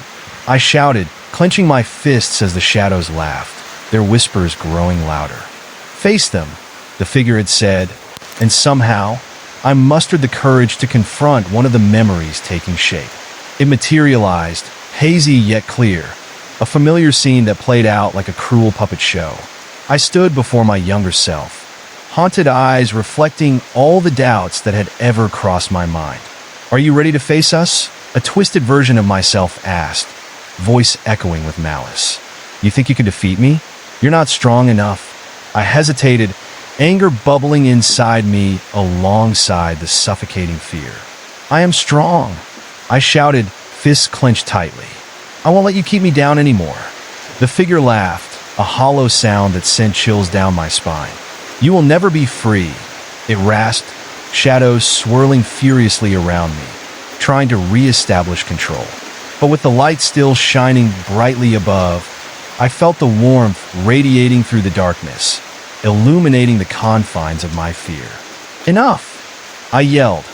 I shouted, clenching my fists as the shadows laughed, their whispers growing louder. "Face them," the figure had said, and somehow, I mustered the courage to confront one of the memories taking shape. It materialized, hazy yet clear, a familiar scene that played out like a cruel puppet show. I stood before my younger self, haunted eyes reflecting all the doubts that had ever crossed my mind. "Are you ready to face us?" a twisted version of myself asked, voice echoing with malice. "You think you can defeat me? You're not strong enough." I hesitated, anger bubbling inside me alongside the suffocating fear. "I am strong," I shouted, fists clenched tightly. "I won't let you keep me down anymore." The figure laughed, a hollow sound that sent chills down my spine. "You will never be free," it rasped, shadows swirling furiously around me, trying to re-establish control. But with the light still shining brightly above, I felt the warmth radiating through the darkness, illuminating the confines of my fear. "Enough!" I yelled,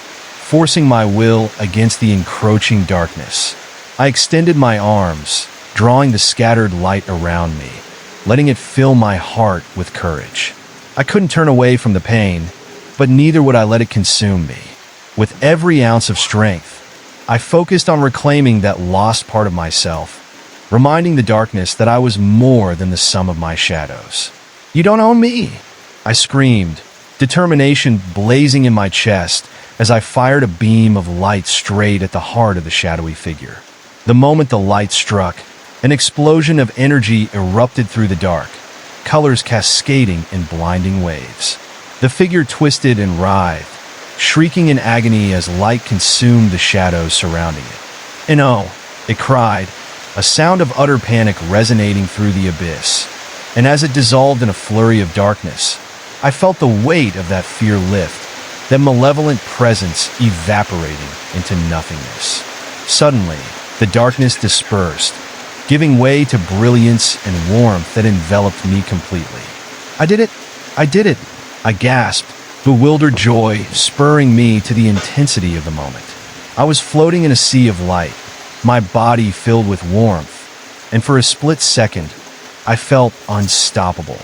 forcing my will against the encroaching darkness. I extended my arms, drawing the scattered light around me, letting it fill my heart with courage. I couldn't turn away from the pain, but neither would I let it consume me. With every ounce of strength, I focused on reclaiming that lost part of myself, reminding the darkness that I was more than the sum of my shadows. "You don't own me!" I screamed, determination blazing in my chest as I fired a beam of light straight at the heart of the shadowy figure. The moment the light struck, an explosion of energy erupted through the dark, colors cascading in blinding waves. The figure twisted and writhed, shrieking in agony as light consumed the shadows surrounding it. "And oh," it cried, a sound of utter panic resonating through the abyss. And as it dissolved in a flurry of darkness, I felt the weight of that fear lift, that malevolent presence evaporating into nothingness. Suddenly, the darkness dispersed, giving way to brilliance and warmth that enveloped me completely. "I did it! I did it!" I gasped, bewildered joy spurring me to the intensity of the moment. I was floating in a sea of light, my body filled with warmth, and for a split second, I felt unstoppable.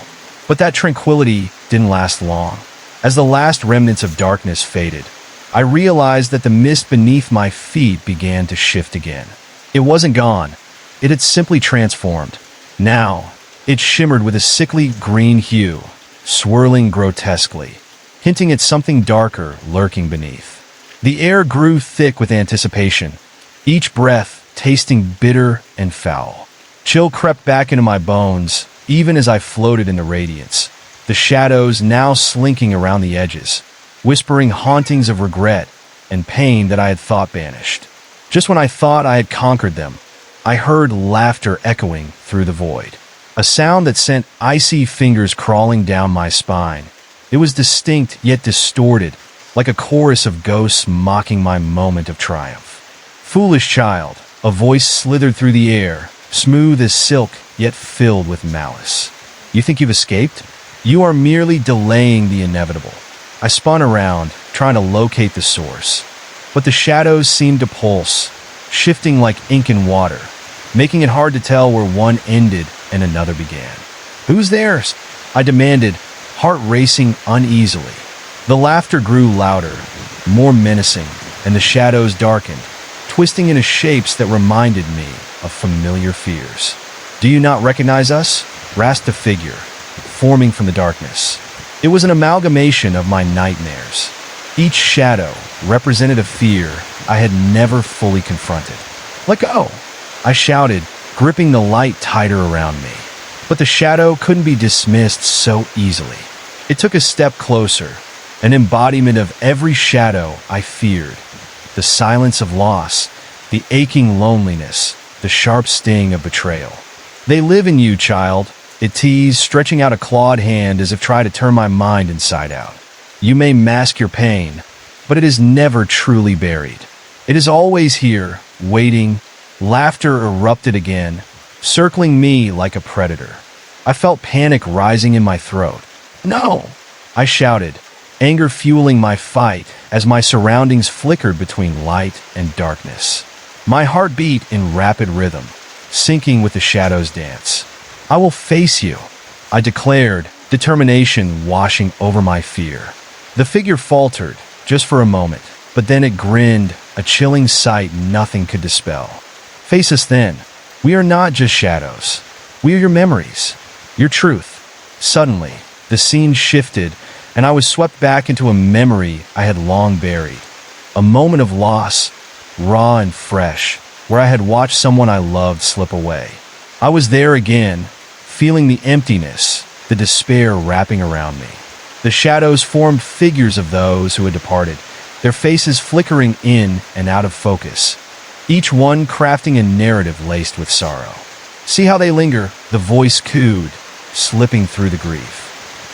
But that tranquility didn't last long. As the last remnants of darkness faded, I realized that the mist beneath my feet began to shift again. It wasn't gone. It had simply transformed. Now, it shimmered with a sickly green hue, swirling grotesquely, hinting at something darker lurking beneath. The air grew thick with anticipation, each breath tasting bitter and foul. Chill crept back into my bones, even as I floated in the radiance, the shadows now slinking around the edges, whispering hauntings of regret and pain that I had thought banished. Just when I thought I had conquered them, I heard laughter echoing through the void, a sound that sent icy fingers crawling down my spine. It was distinct yet distorted, like a chorus of ghosts mocking my moment of triumph. "Foolish child," a voice slithered through the air, smooth as silk yet filled with malice. "You think you've escaped? You are merely delaying the inevitable." I spun around, trying to locate the source, but the shadows seemed to pulse, shifting like ink in water, making it hard to tell where one ended and another began. "Who's there?" I demanded, heart racing uneasily. The laughter grew louder, more menacing, and the shadows darkened, twisting into shapes that reminded me of familiar fears. "Do you not recognize us?" rasped a figure, forming from the darkness. It was an amalgamation of my nightmares. Each shadow represented a fear I had never fully confronted. "Let go!" I shouted, gripping the light tighter around me. But the shadow couldn't be dismissed so easily. It took a step closer, an embodiment of every shadow I feared. The silence of loss, the aching loneliness, the sharp sting of betrayal. "They live in you, child," it teased, stretching out a clawed hand as if trying to turn my mind inside out. "You may mask your pain, but it is never truly buried. It is always here, waiting." Laughter erupted again, circling me like a predator. I felt panic rising in my throat. "No!" I shouted, anger fueling my fight as my surroundings flickered between light and darkness. My heart beat in rapid rhythm, syncing with the shadows' dance. "I will face you," I declared, determination washing over my fear. The figure faltered, just for a moment, but then it grinned, a chilling sight nothing could dispel. Face us then. We are not just shadows. We are your memories, your truth. Suddenly, the scene shifted, and I was swept back into a memory I had long buried. A moment of loss, raw and fresh, where I had watched someone I loved slip away. I was there again, feeling the emptiness, the despair wrapping around me. The shadows formed figures of those who had departed, their faces flickering in and out of focus, each one crafting a narrative laced with sorrow. See how they linger, the voice cooed, slipping through the grief.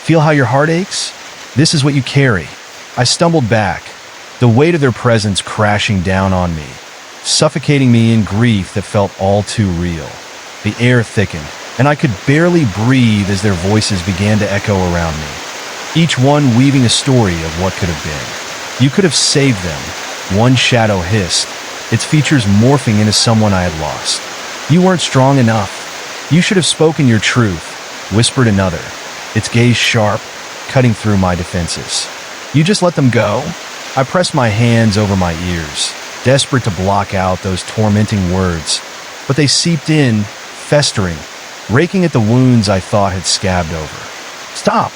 Feel how your heart aches? This is what you carry. I stumbled back, the weight of their presence crashing down on me, suffocating me in grief that felt all too real. The air thickened, and I could barely breathe as their voices began to echo around me, each one weaving a story of what could have been. You could have saved them, one shadow hissed, its features morphing into someone I had lost. You weren't strong enough. You should have spoken your truth, whispered another, its gaze sharp, cutting through my defenses. You just let them go? I pressed my hands over my ears, desperate to block out those tormenting words, but they seeped in, festering, raking at the wounds I thought had scabbed over. Stop!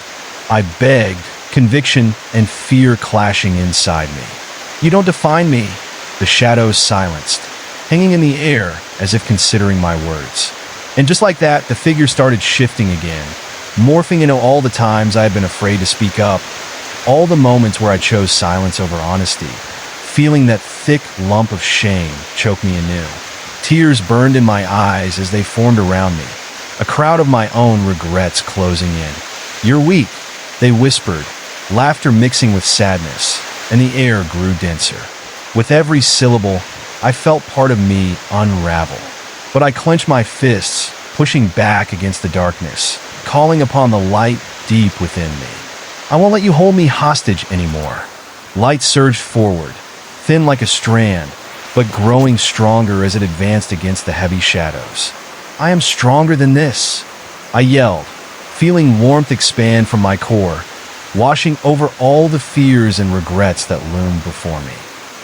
I begged, conviction and fear clashing inside me. You don't define me. The shadows silenced, hanging in the air as if considering my words. And just like that, the figure started shifting again, morphing into all the times I had been afraid to speak up, all the moments where I chose silence over honesty, feeling that thick lump of shame choke me anew. Tears burned in my eyes as they formed around me, a crowd of my own regrets closing in. You're weak, they whispered, laughter mixing with sadness, and the air grew denser. With every syllable, I felt part of me unravel. But I clenched my fists, pushing back against the darkness, calling upon the light deep within me. I won't let you hold me hostage anymore. Light surged forward, thin like a strand, but growing stronger as it advanced against the heavy shadows. I am stronger than this, I yelled, feeling warmth expand from my core, washing over all the fears and regrets that loomed before me.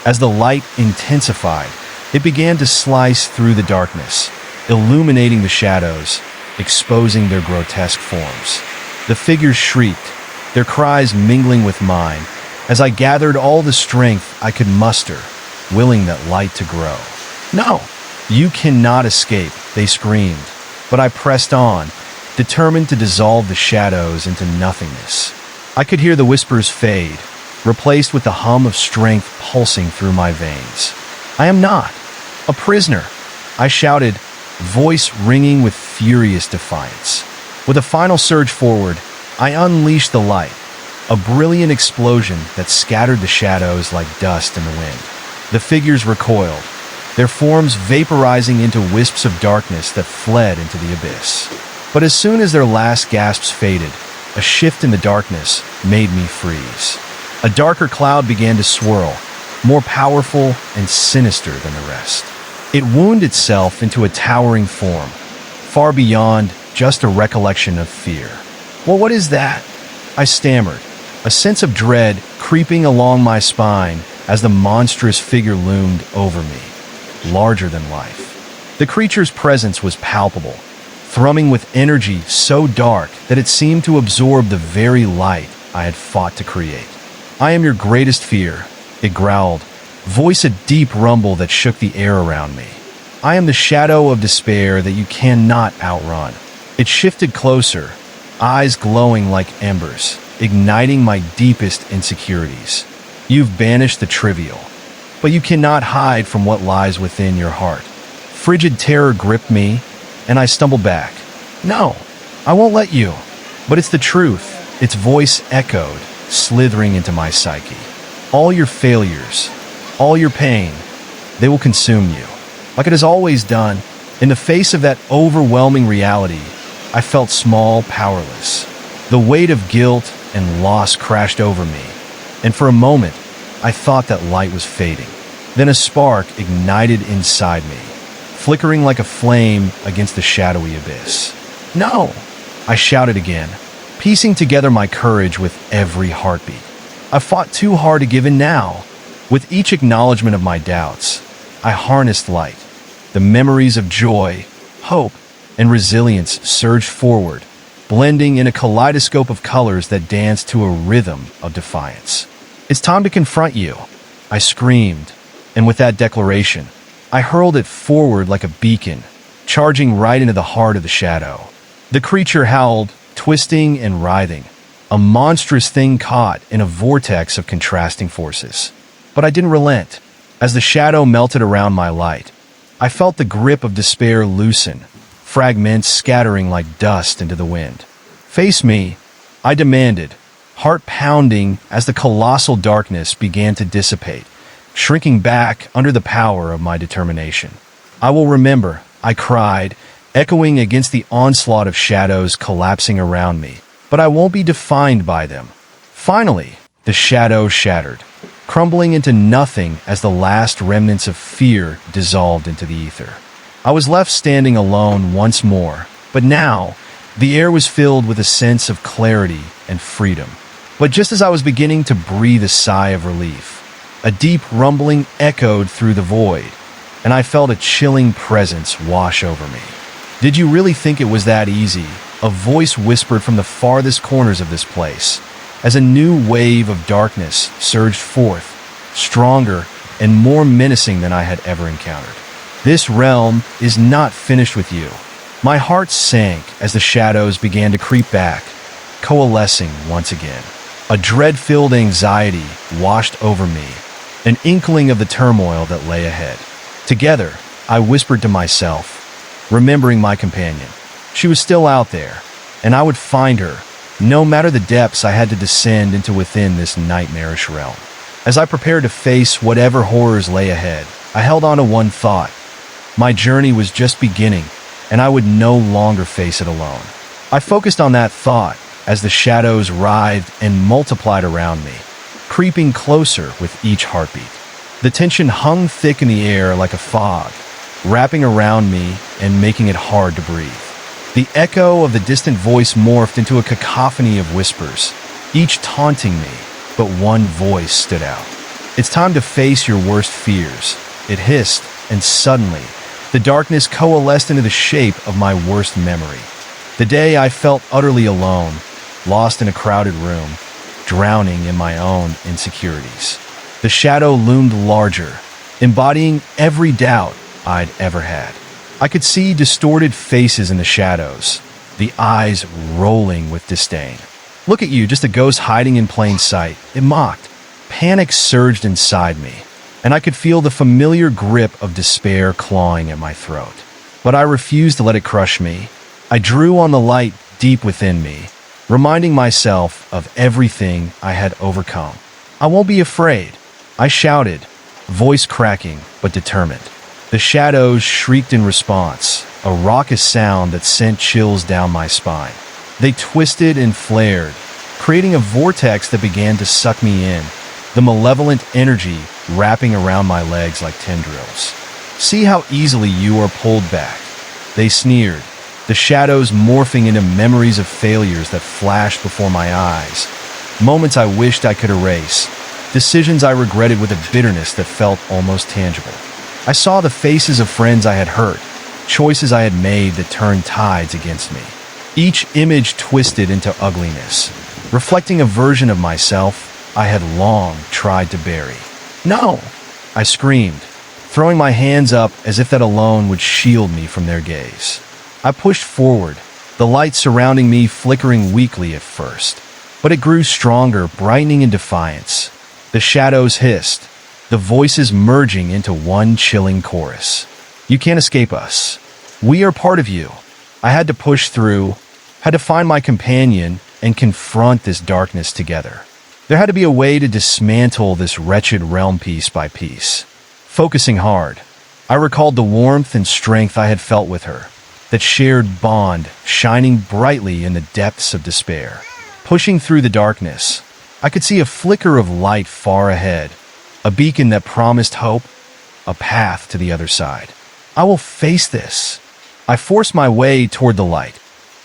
As the light intensified, it began to slice through the darkness, illuminating the shadows, exposing their grotesque forms. The figures shrieked, their cries mingling with mine, as I gathered all the strength I could muster, willing that light to grow. No, you cannot escape, they screamed, but I pressed on, determined to dissolve the shadows into nothingness. I could hear the whispers fade, replaced with the hum of strength pulsing through my veins. I am not a prisoner, I shouted, voice ringing with furious defiance. With a final surge forward, I unleashed the light, a brilliant explosion that scattered the shadows like dust in the wind. The figures recoiled, their forms vaporizing into wisps of darkness that fled into the abyss. But as soon as their last gasps faded, a shift in the darkness made me freeze. A darker cloud began to swirl, more powerful and sinister than the rest. It wound itself into a towering form, far beyond just a recollection of fear. Well, what is that? I stammered, a sense of dread creeping along my spine as the monstrous figure loomed over me, larger than life. The creature's presence was palpable, thrumming with energy so dark that it seemed to absorb the very light I had fought to create. I am your greatest fear, it growled, voice a deep rumble that shook the air around me. I am the shadow of despair that you cannot outrun. It shifted closer, eyes glowing like embers, igniting my deepest insecurities. You've banished the trivial, but you cannot hide from what lies within your heart. Frigid terror gripped me, and I stumbled back. No, I won't let you. But it's the truth, its voice echoed, slithering into my psyche. All your failures, all your pain, they will consume you. Like it has always done, in the face of that overwhelming reality, I felt small, powerless. The weight of guilt and loss crashed over me, and for a moment, I thought that light was fading. Then a spark ignited inside me, flickering like a flame against the shadowy abyss. No! I shouted again, piecing together my courage with every heartbeat. I fought too hard to give in now, With each acknowledgement of my doubts, I harnessed light. The memories of joy, hope, and resilience surged forward, blending in a kaleidoscope of colors that danced to a rhythm of defiance. "It's time to confront you," I screamed, and with that declaration, I hurled it forward like a beacon, charging right into the heart of the shadow. The creature howled, twisting and writhing, a monstrous thing caught in a vortex of contrasting forces. But I didn't relent. As the shadow melted around my light, I felt the grip of despair loosen, fragments scattering like dust into the wind. "Face me," I demanded, heart pounding as the colossal darkness began to dissipate, shrinking back under the power of my determination. "I will remember," I cried, echoing against the onslaught of shadows collapsing around me, "but I won't be defined by them." Finally, the shadow shattered, crumbling into nothing as the last remnants of fear dissolved into the ether. I was left standing alone once more, but now the air was filled with a sense of clarity and freedom. But just as I was beginning to breathe a sigh of relief, a deep rumbling echoed through the void, and I felt a chilling presence wash over me. "Did you really think it was that easy?" a voice whispered from the farthest corners of this place, as a new wave of darkness surged forth, stronger and more menacing than I had ever encountered. "This realm is not finished with you." My heart sank as the shadows began to creep back, coalescing once again. A dread-filled anxiety washed over me, an inkling of the turmoil that lay ahead. Together, I whispered to myself, remembering my companion. She was still out there, and I would find her, no matter the depths I had to descend into within this nightmarish realm. As I prepared to face whatever horrors lay ahead, I held on to one thought. My journey was just beginning, and I would no longer face it alone. I focused on that thought as the shadows writhed and multiplied around me, creeping closer with each heartbeat. The tension hung thick in the air like a fog, wrapping around me and making it hard to breathe. The echo of the distant voice morphed into a cacophony of whispers, each taunting me, but one voice stood out. "It's time to face your worst fears," it hissed, and suddenly, the darkness coalesced into the shape of my worst memory. The day I felt utterly alone, lost in a crowded room, drowning in my own insecurities. The shadow loomed larger, embodying every doubt I'd ever had. I could see distorted faces in the shadows, the eyes rolling with disdain. "Look at you, just a ghost hiding in plain sight," it mocked. Panic surged inside me, and I could feel the familiar grip of despair clawing at my throat. But I refused to let it crush me. I drew on the light deep within me, reminding myself of everything I had overcome. "I won't be afraid," I shouted, voice cracking but determined. The shadows shrieked in response, a raucous sound that sent chills down my spine. They twisted and flared, creating a vortex that began to suck me in, the malevolent energy wrapping around my legs like tendrils. "See how easily you are pulled back," they sneered, the shadows morphing into memories of failures that flashed before my eyes, moments I wished I could erase, decisions I regretted with a bitterness that felt almost tangible. I saw the faces of friends I had hurt, choices I had made that turned tides against me. Each image twisted into ugliness, reflecting a version of myself I had long tried to bury. "No!" I screamed, throwing my hands up as if that alone would shield me from their gaze. I pushed forward, the light surrounding me flickering weakly at first, but it grew stronger, brightening in defiance. The shadows hissed, the voices merging into one chilling chorus. "You can't escape us. We are part of you." I had to push through, had to find my companion, and confront this darkness together. There had to be a way to dismantle this wretched realm piece by piece. Focusing hard, I recalled the warmth and strength I had felt with her, that shared bond shining brightly in the depths of despair. Pushing through the darkness, I could see a flicker of light far ahead, a beacon that promised hope, a path to the other side. "I will face this." I forced my way toward the light,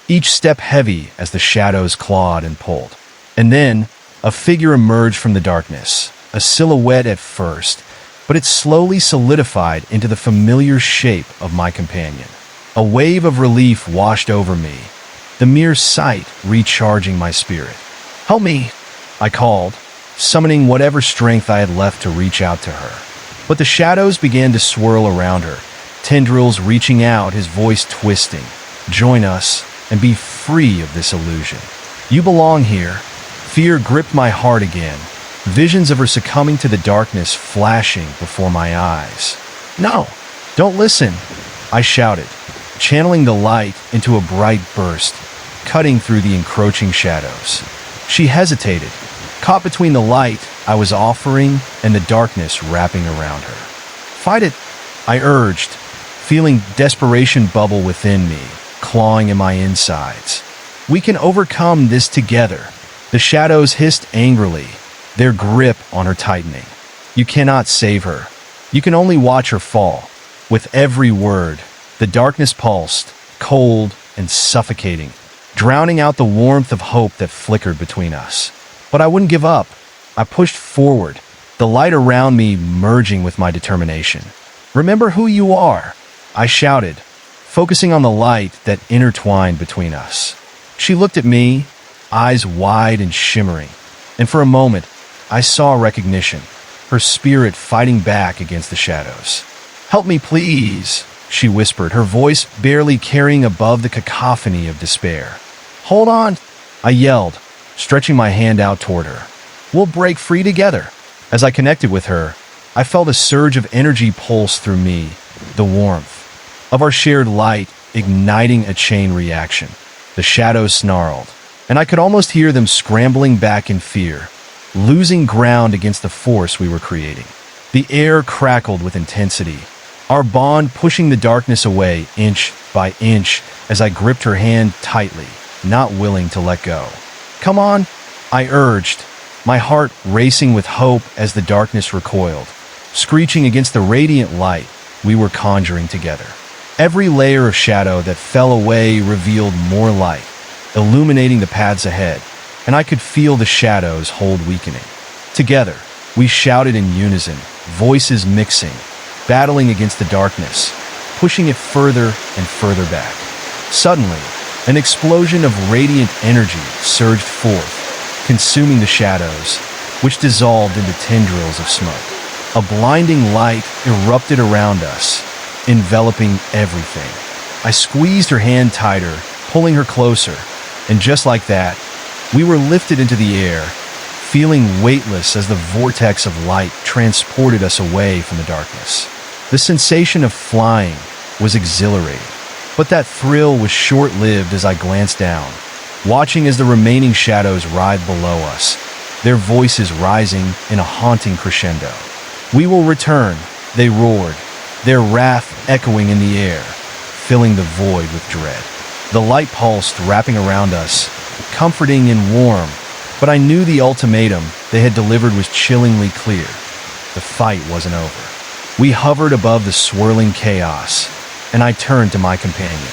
each step heavy as the shadows clawed and pulled. And then, a figure emerged from the darkness, a silhouette at first, but it slowly solidified into the familiar shape of my companion. A wave of relief washed over me, the mere sight recharging my spirit. "Help me," I called, summoning whatever strength I had left to reach out to her. But the shadows began to swirl around her, tendrils reaching out, his voice twisting. "Join us and be free of this illusion. You belong here." Fear gripped my heart again, visions of her succumbing to the darkness flashing before my eyes. "No, don't listen," I shouted, channeling the light into a bright burst, cutting through the encroaching shadows. She hesitated, caught between the light I was offering and the darkness wrapping around her. "Fight it," I urged, feeling desperation bubble within me, clawing in my insides. "We can overcome this together." The shadows hissed angrily, their grip on her tightening. "You cannot save her. You can only watch her fall." With every word, the darkness pulsed, cold and suffocating, drowning out the warmth of hope that flickered between us. But I wouldn't give up. I pushed forward, the light around me merging with my determination. "Remember who you are," I shouted, focusing on the light that intertwined between us. She looked at me, eyes wide and shimmering, and for a moment, I saw recognition, her spirit fighting back against the shadows. "Help me, please," she whispered, her voice barely carrying above the cacophony of despair. "Hold on," I yelled, stretching my hand out toward her. "We'll break free together." As I connected with her, I felt a surge of energy pulse through me, the warmth of our shared light igniting a chain reaction. The shadows snarled, and I could almost hear them scrambling back in fear, losing ground against the force we were creating. The air crackled with intensity, our bond pushing the darkness away inch by inch as I gripped her hand tightly, not willing to let go. "Come on," I urged, my heart racing with hope as the darkness recoiled, screeching against the radiant light we were conjuring together. Every layer of shadow that fell away revealed more light, illuminating the paths ahead, and I could feel the shadows hold weakening. Together, we shouted in unison, voices mixing, battling against the darkness, pushing it further and further back. Suddenly, an explosion of radiant energy surged forth, consuming the shadows, which dissolved into tendrils of smoke. A blinding light erupted around us, enveloping everything. I squeezed her hand tighter, pulling her closer, and just like that, we were lifted into the air, feeling weightless as the vortex of light transported us away from the darkness. The sensation of flying was exhilarating, but that thrill was short-lived as I glanced down, watching as the remaining shadows writhed below us, their voices rising in a haunting crescendo. "We will return," they roared, their wrath echoing in the air, filling the void with dread. The light pulsed, wrapping around us, comforting and warm, but I knew the ultimatum they had delivered was chillingly clear. The fight wasn't over. We hovered above the swirling chaos, and I turned to my companion.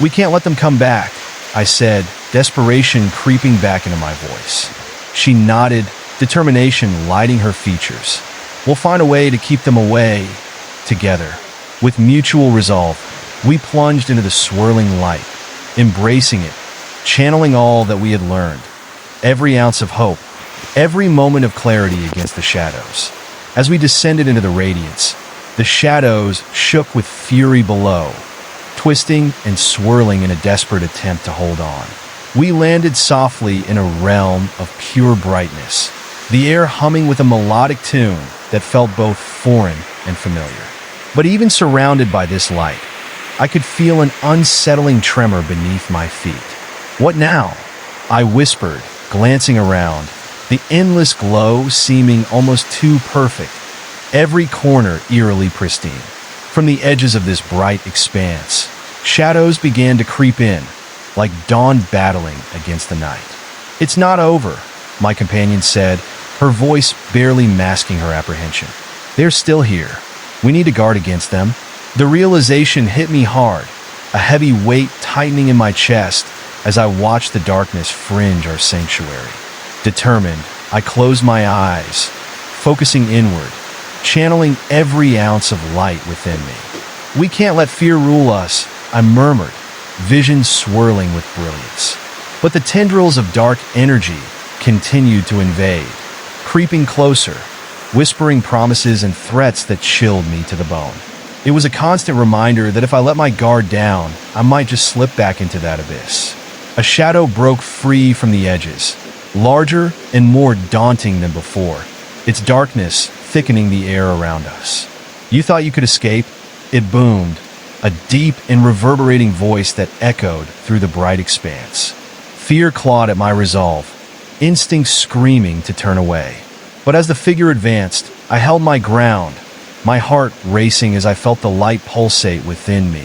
"We can't let them come back," I said, desperation creeping back into my voice. She nodded, determination lighting her features. "We'll find a way to keep them away." Together, with mutual resolve, we plunged into the swirling light, embracing it, channeling all that we had learned, every ounce of hope, every moment of clarity against the shadows. As we descended into the radiance, the shadows shook with fury below, twisting and swirling in a desperate attempt to hold on. We landed softly in a realm of pure brightness, the air humming with a melodic tune that felt both foreign and familiar. But even surrounded by this light, I could feel an unsettling tremor beneath my feet. "What now?" I whispered, glancing around, the endless glow seeming almost too perfect, every corner eerily pristine. From the edges of this bright expanse, shadows began to creep in, like dawn battling against the night. "It's not over," my companion said, her voice barely masking her apprehension. "They're still here. We need to guard against them." The realization hit me hard, a heavy weight tightening in my chest as I watched the darkness fringe our sanctuary. Determined, I closed my eyes, focusing inward, channeling every ounce of light within me. "We can't let fear rule us," I murmured, vision swirling with brilliance. But the tendrils of dark energy continued to invade, creeping closer, whispering promises and threats that chilled me to the bone. It was a constant reminder that if I let my guard down, I might just slip back into that abyss. A shadow broke free from the edges, larger and more daunting than before, its darkness thickening the air around us. "You thought you could escape?" It boomed, a deep and reverberating voice that echoed through the bright expanse. Fear clawed at my resolve, instinct screaming to turn away. But as the figure advanced, I held my ground, my heart racing as I felt the light pulsate within me,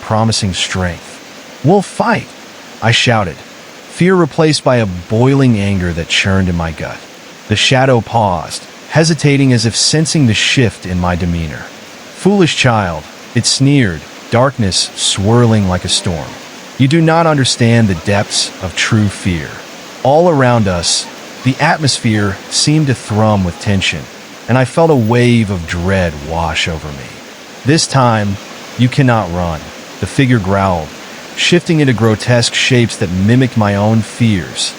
promising strength. "We'll fight!" I shouted, fear replaced by a boiling anger that churned in my gut. The shadow paused, hesitating as if sensing the shift in my demeanor. "Foolish child," it sneered, darkness swirling like a storm. "You do not understand the depths of true fear." All around us, the atmosphere seemed to thrum with tension, and I felt a wave of dread wash over me. "This time, you cannot run," the figure growled, shifting into grotesque shapes that mimicked my own fears.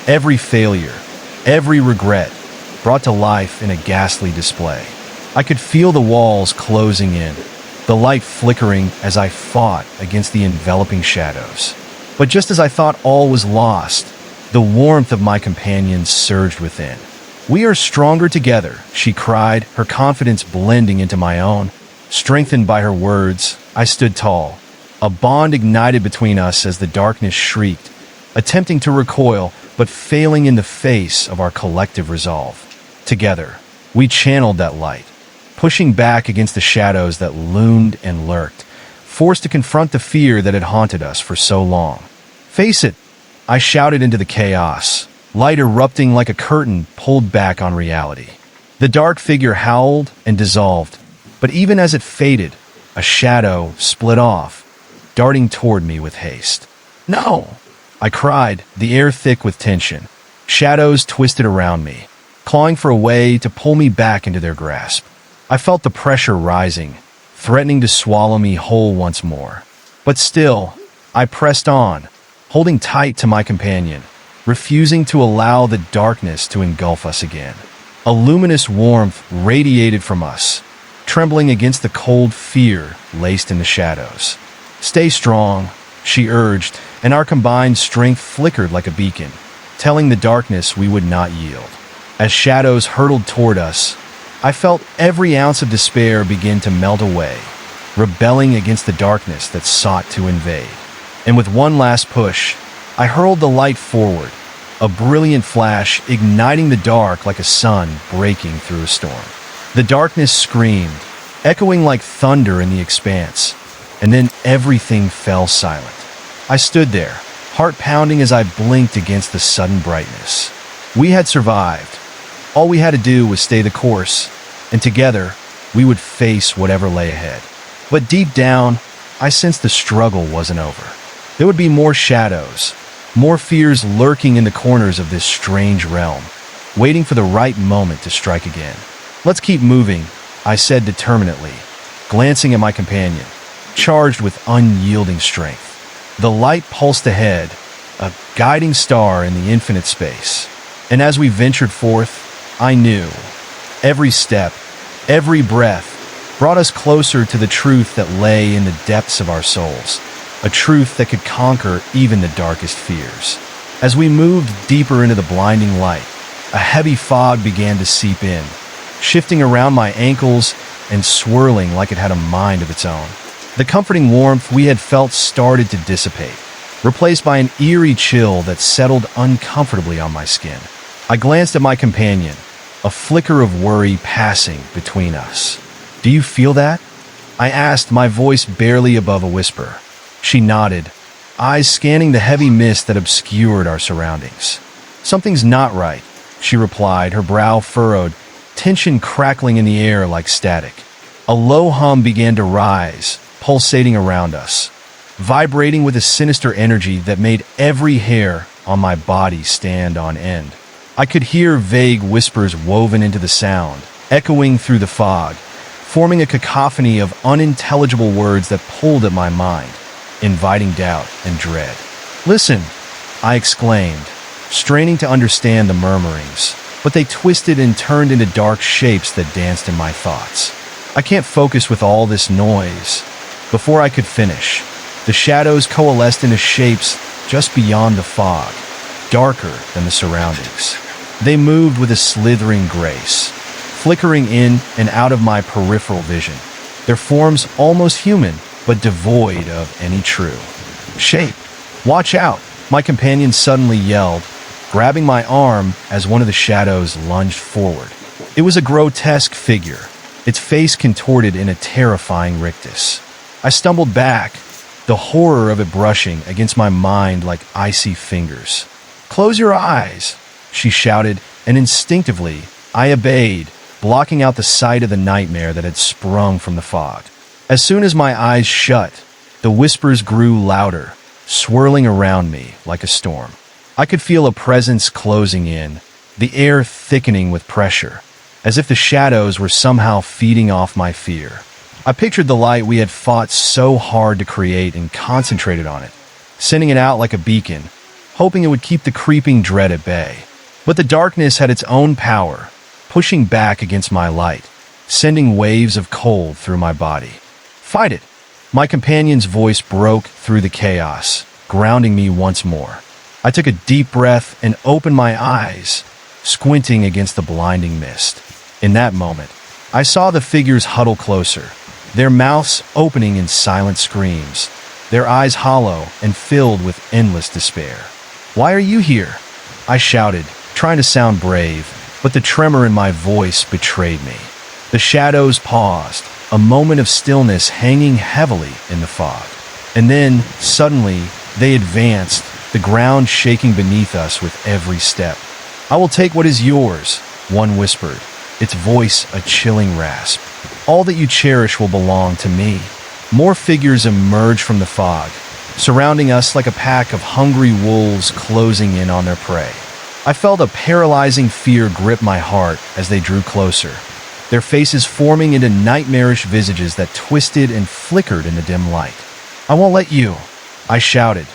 Every failure, every regret, brought to life in a ghastly display. I could feel the walls closing in, the light flickering as I fought against the enveloping shadows. But just as I thought all was lost, the warmth of my companion surged within. "We are stronger together," she cried, her confidence blending into my own. Strengthened by her words, I stood tall. A bond ignited between us as the darkness shrieked, attempting to recoil, but failing in the face of our collective resolve. Together, we channeled that light, pushing back against the shadows that loomed and lurked, forced to confront the fear that had haunted us for so long. "Face it!" I shouted into the chaos, light erupting like a curtain pulled back on reality. The dark figure howled and dissolved, but even as it faded, a shadow split off, darting toward me with haste. "No!" I cried, the air thick with tension. Shadows twisted around me, clawing for a way to pull me back into their grasp. I felt the pressure rising, threatening to swallow me whole once more. But still, I pressed on, holding tight to my companion, refusing to allow the darkness to engulf us again. A luminous warmth radiated from us, trembling against the cold fear laced in the shadows. "Stay strong," she urged, and our combined strength flickered like a beacon, telling the darkness we would not yield. As shadows hurtled toward us, I felt every ounce of despair begin to melt away, rebelling against the darkness that sought to invade. And with one last push, I hurled the light forward, a brilliant flash igniting the dark like a sun breaking through a storm. The darkness screamed, echoing like thunder in the expanse, and then everything fell silent. I stood there, heart pounding as I blinked against the sudden brightness. We had survived. All we had to do was stay the course, and together, we would face whatever lay ahead. But deep down, I sensed the struggle wasn't over. There would be more shadows, more fears lurking in the corners of this strange realm, waiting for the right moment to strike again. "Let's keep moving," I said determinedly, glancing at my companion, charged with unyielding strength. The light pulsed ahead, a guiding star in the infinite space. And as we ventured forth, I knew every step, every breath brought us closer to the truth that lay in the depths of our souls, a truth that could conquer even the darkest fears. As we moved deeper into the blinding light, a heavy fog began to seep in, shifting around my ankles and swirling like it had a mind of its own. The comforting warmth we had felt started to dissipate, replaced by an eerie chill that settled uncomfortably on my skin. I glanced at my companion, a flicker of worry passing between us. "Do you feel that?" I asked, my voice barely above a whisper. She nodded, eyes scanning the heavy mist that obscured our surroundings. "Something's not right," she replied, her brow furrowed, tension crackling in the air like static. A low hum began to rise, pulsating around us, vibrating with a sinister energy that made every hair on my body stand on end. I could hear vague whispers woven into the sound, echoing through the fog, forming a cacophony of unintelligible words that pulled at my mind, inviting doubt and dread. "Listen," I exclaimed, straining to understand the murmurings, but they twisted and turned into dark shapes that danced in my thoughts. "I can't focus with all this noise." Before I could finish, the shadows coalesced into shapes just beyond the fog, darker than the surroundings. They moved with a slithering grace, flickering in and out of my peripheral vision, their forms almost human, but devoid of any true shape. "Watch out!" my companion suddenly yelled, grabbing my arm as one of the shadows lunged forward. It was a grotesque figure, its face contorted in a terrifying rictus. I stumbled back, the horror of it brushing against my mind like icy fingers. "Close your eyes," she shouted, and instinctively, I obeyed, blocking out the sight of the nightmare that had sprung from the fog. As soon as my eyes shut, the whispers grew louder, swirling around me like a storm. I could feel a presence closing in, the air thickening with pressure, as if the shadows were somehow feeding off my fear. I pictured the light we had fought so hard to create and concentrated on it, sending it out like a beacon, hoping it would keep the creeping dread at bay. But the darkness had its own power, pushing back against my light, sending waves of cold through my body. "Fight it!" My companion's voice broke through the chaos, grounding me once more. I took a deep breath and opened my eyes, squinting against the blinding mist. In that moment, I saw the figures huddle closer, their mouths opening in silent screams, their eyes hollow and filled with endless despair. "Why are you here?" I shouted, trying to sound brave, but the tremor in my voice betrayed me. The shadows paused, a moment of stillness hanging heavily in the fog. And then, suddenly, they advanced, the ground shaking beneath us with every step. "I will take what is yours," one whispered, its voice a chilling rasp. "All that you cherish will belong to me." More figures emerged from the fog, surrounding us like a pack of hungry wolves closing in on their prey. I felt a paralyzing fear grip my heart as they drew closer, their faces forming into nightmarish visages that twisted and flickered in the dim light. "I won't let you," I shouted,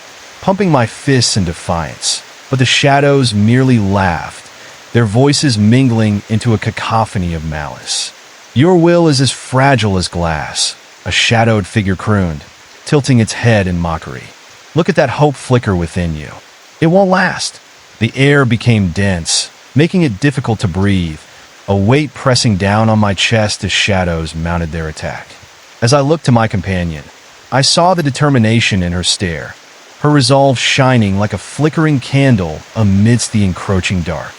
pumping my fists in defiance, but the shadows merely laughed, their voices mingling into a cacophony of malice. "Your will is as fragile as glass," a shadowed figure crooned, tilting its head in mockery. "Look at that hope flicker within you. It won't last." The air became dense, making it difficult to breathe, a weight pressing down on my chest as shadows mounted their attack. As I looked to my companion, I saw the determination in her stare, her resolve shining like a flickering candle amidst the encroaching dark.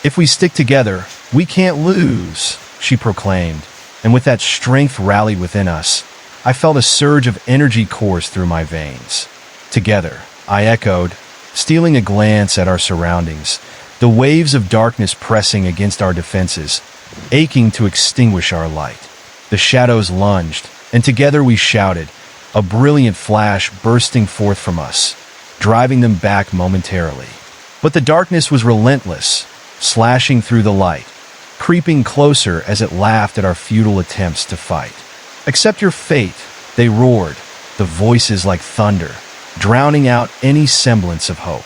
"If we stick together, we can't lose," she proclaimed, and with that strength rallied within us, I felt a surge of energy course through my veins. "Together," I echoed, stealing a glance at our surroundings, the waves of darkness pressing against our defenses, aching to extinguish our light. The shadows lunged, and together we shouted, a brilliant flash bursting forth from us, driving them back momentarily. But the darkness was relentless, slashing through the light, creeping closer as it laughed at our futile attempts to fight. "Accept your fate," they roared, the voices like thunder, drowning out any semblance of hope.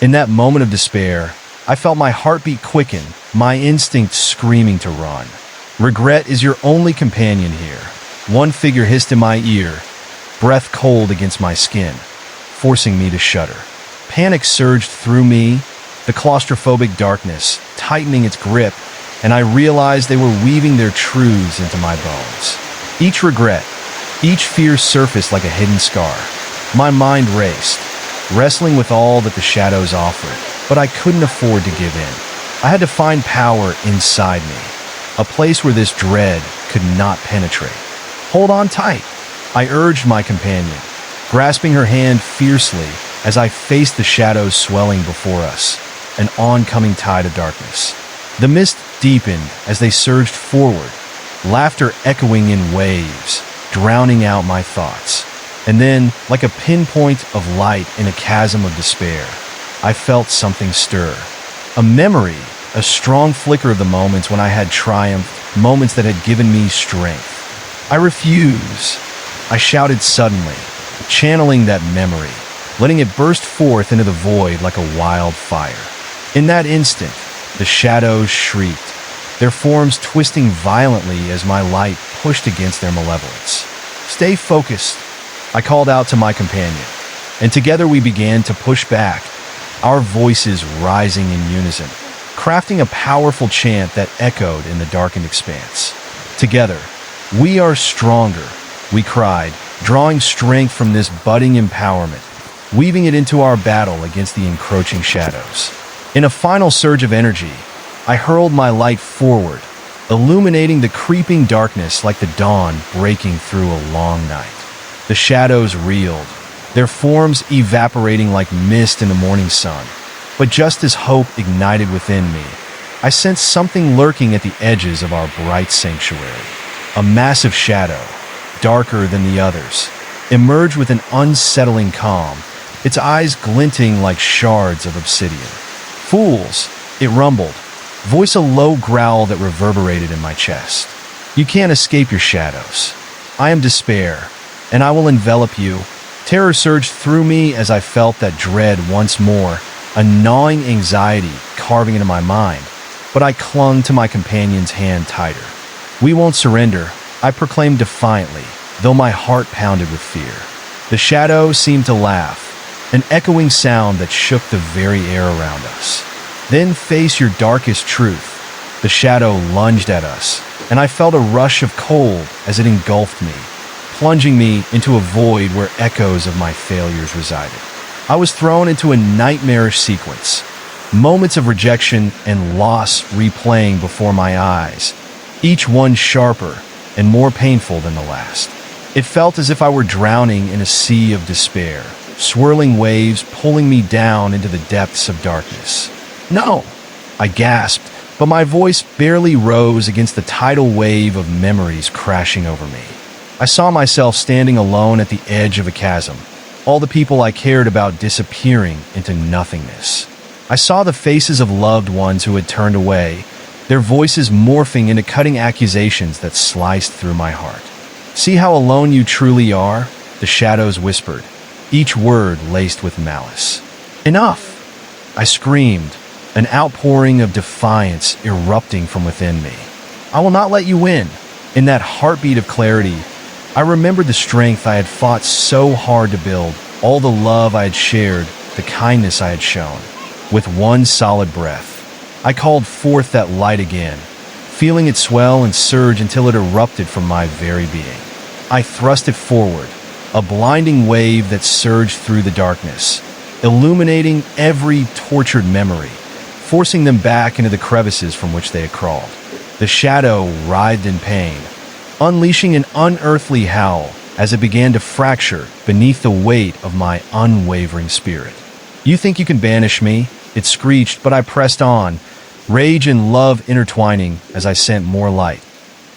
In that moment of despair, I felt my heartbeat quicken, my instincts screaming to run. "Regret is your only companion here," one figure hissed in my ear, breath cold against my skin, forcing me to shudder. Panic surged through me, the claustrophobic darkness tightening its grip, and I realized they were weaving their truths into my bones. Each regret, each fear surfaced like a hidden scar. My mind raced, wrestling with all that the shadows offered, but I couldn't afford to give in. I had to find power inside me, a place where this dread could not penetrate. "Hold on tight," I urged my companion, grasping her hand fiercely as I faced the shadows swelling before us, an oncoming tide of darkness. The mist deepened as they surged forward, laughter echoing in waves, drowning out my thoughts. And then, like a pinpoint of light in a chasm of despair, I felt something stir. A memory, a strong flicker of the moments when I had triumphed, moments that had given me strength. I refuse, I shouted suddenly, channeling that memory, letting it burst forth into the void like a wildfire. In that instant, the shadows shrieked, their forms twisting violently as my light pushed against their malevolence. Stay focused, I called out to my companion, and together we began to push back, our voices rising in unison, crafting a powerful chant that echoed in the darkened expanse. Together, we are stronger, we cried, drawing strength from this budding empowerment, weaving it into our battle against the encroaching shadows. In a final surge of energy, I hurled my light forward, illuminating the creeping darkness like the dawn breaking through a long night. The shadows reeled, their forms evaporating like mist in the morning sun. But just as hope ignited within me, I sensed something lurking at the edges of our bright sanctuary. A massive shadow, darker than the others, emerged with an unsettling calm, its eyes glinting like shards of obsidian. Fools, it rumbled, voice a low growl that reverberated in my chest. You can't escape your shadows. I am despair, and I will envelop you. Terror surged through me as I felt that dread once more, a gnawing anxiety carving into my mind, but I clung to my companion's hand tighter. We won't surrender, I proclaimed defiantly, though my heart pounded with fear. The shadow seemed to laugh, an echoing sound that shook the very air around us. Then face your darkest truth. The shadow lunged at us, and I felt a rush of cold as it engulfed me, plunging me into a void where echoes of my failures resided. I was thrown into a nightmarish sequence, moments of rejection and loss replaying before my eyes, each one sharper and more painful than the last. It felt as if I were drowning in a sea of despair, swirling waves pulling me down into the depths of darkness. No, I gasped, but my voice barely rose against the tidal wave of memories crashing over me. I saw myself standing alone at the edge of a chasm, all the people I cared about disappearing into nothingness. I saw the faces of loved ones who had turned away, their voices morphing into cutting accusations that sliced through my heart. See how alone you truly are? The shadows whispered, each word laced with malice. Enough! I screamed, an outpouring of defiance erupting from within me. I will not let you win. In that heartbeat of clarity, I remembered the strength I had fought so hard to build, all the love I had shared, the kindness I had shown. With one solid breath, I called forth that light again, feeling it swell and surge until it erupted from my very being. I thrust it forward, a blinding wave that surged through the darkness, illuminating every tortured memory, forcing them back into the crevices from which they had crawled. The shadow writhed in pain, unleashing an unearthly howl as it began to fracture beneath the weight of my unwavering spirit. You think you can banish me? It screeched, but I pressed on, rage and love intertwining as I sent more light.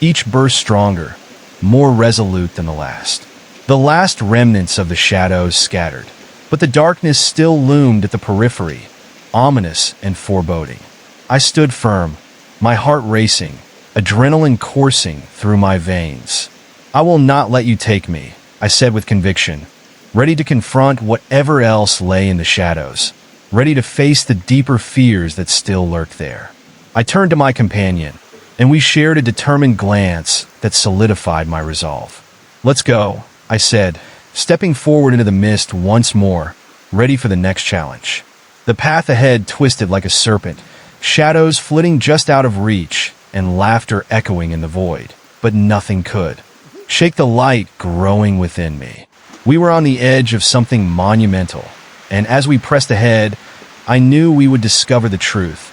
Each burst stronger, more resolute than the last. The last remnants of the shadows scattered, but the darkness still loomed at the periphery, ominous and foreboding. I stood firm, my heart racing, adrenaline coursing through my veins. I will not let you take me, I said with conviction, ready to confront whatever else lay in the shadows, ready to face the deeper fears that still lurked there. I turned to my companion, and we shared a determined glance that solidified my resolve. Let's go, I said, stepping forward into the mist once more, ready for the next challenge. The path ahead twisted like a serpent, shadows flitting just out of reach, and laughter echoing in the void, but nothing could shake the light growing within me. We were on the edge of something monumental, and as we pressed ahead, I knew we would discover the truth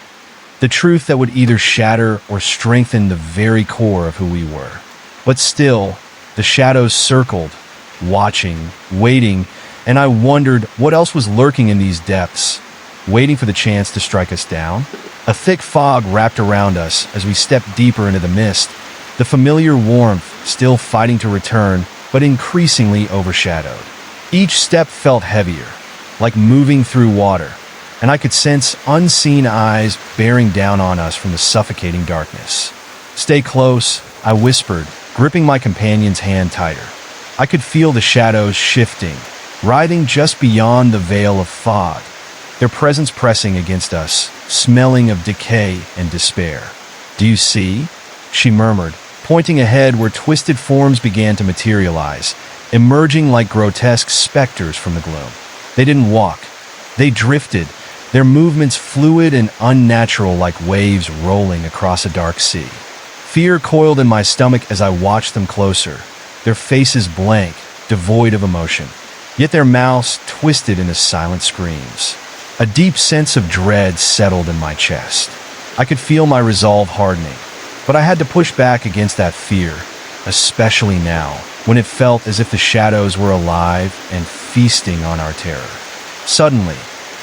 that would either shatter or strengthen the very core of who we were. But still, the shadows circled, watching, waiting, and I wondered what else was lurking in these depths, waiting for the chance to strike us down. A thick fog wrapped around us as we stepped deeper into the mist, the familiar warmth still fighting to return, but increasingly overshadowed. Each step felt heavier, like moving through water, and I could sense unseen eyes bearing down on us from the suffocating darkness. "Stay close," I whispered, gripping my companion's hand tighter. I could feel the shadows shifting, writhing just beyond the veil of fog, their presence pressing against us, smelling of decay and despair. "Do you see?" she murmured, pointing ahead where twisted forms began to materialize, emerging like grotesque specters from the gloom. They didn't walk. They drifted, their movements fluid and unnatural like waves rolling across a dark sea. Fear coiled in my stomach as I watched them closer, their faces blank, devoid of emotion, yet their mouths twisted into silent screams. A deep sense of dread settled in my chest. I could feel my resolve hardening, but I had to push back against that fear, especially now, when it felt as if the shadows were alive and feasting on our terror. Suddenly,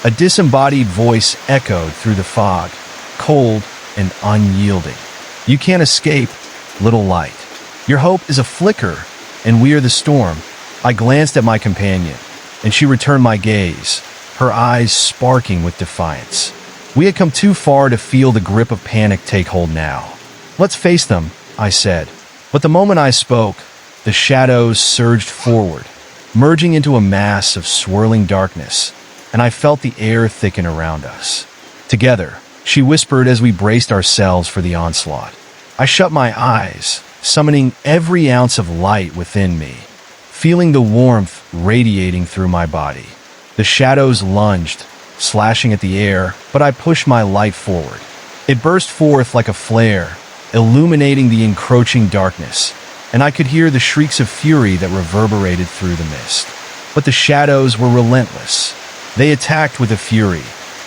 a disembodied voice echoed through the fog, cold and unyielding. "You can't escape, little light. Your hope is a flicker, and we are the storm." I glanced at my companion, and she returned my gaze, her eyes sparking with defiance. We had come too far to feel the grip of panic take hold now. "Let's face them," I said. But the moment I spoke, the shadows surged forward, merging into a mass of swirling darkness, and I felt the air thicken around us. "Together," she whispered as we braced ourselves for the onslaught. I shut my eyes, summoning every ounce of light within me, feeling the warmth radiating through my body. The shadows lunged, slashing at the air, but I pushed my light forward. It burst forth like a flare, illuminating the encroaching darkness, and I could hear the shrieks of fury that reverberated through the mist. But the shadows were relentless. They attacked with a fury,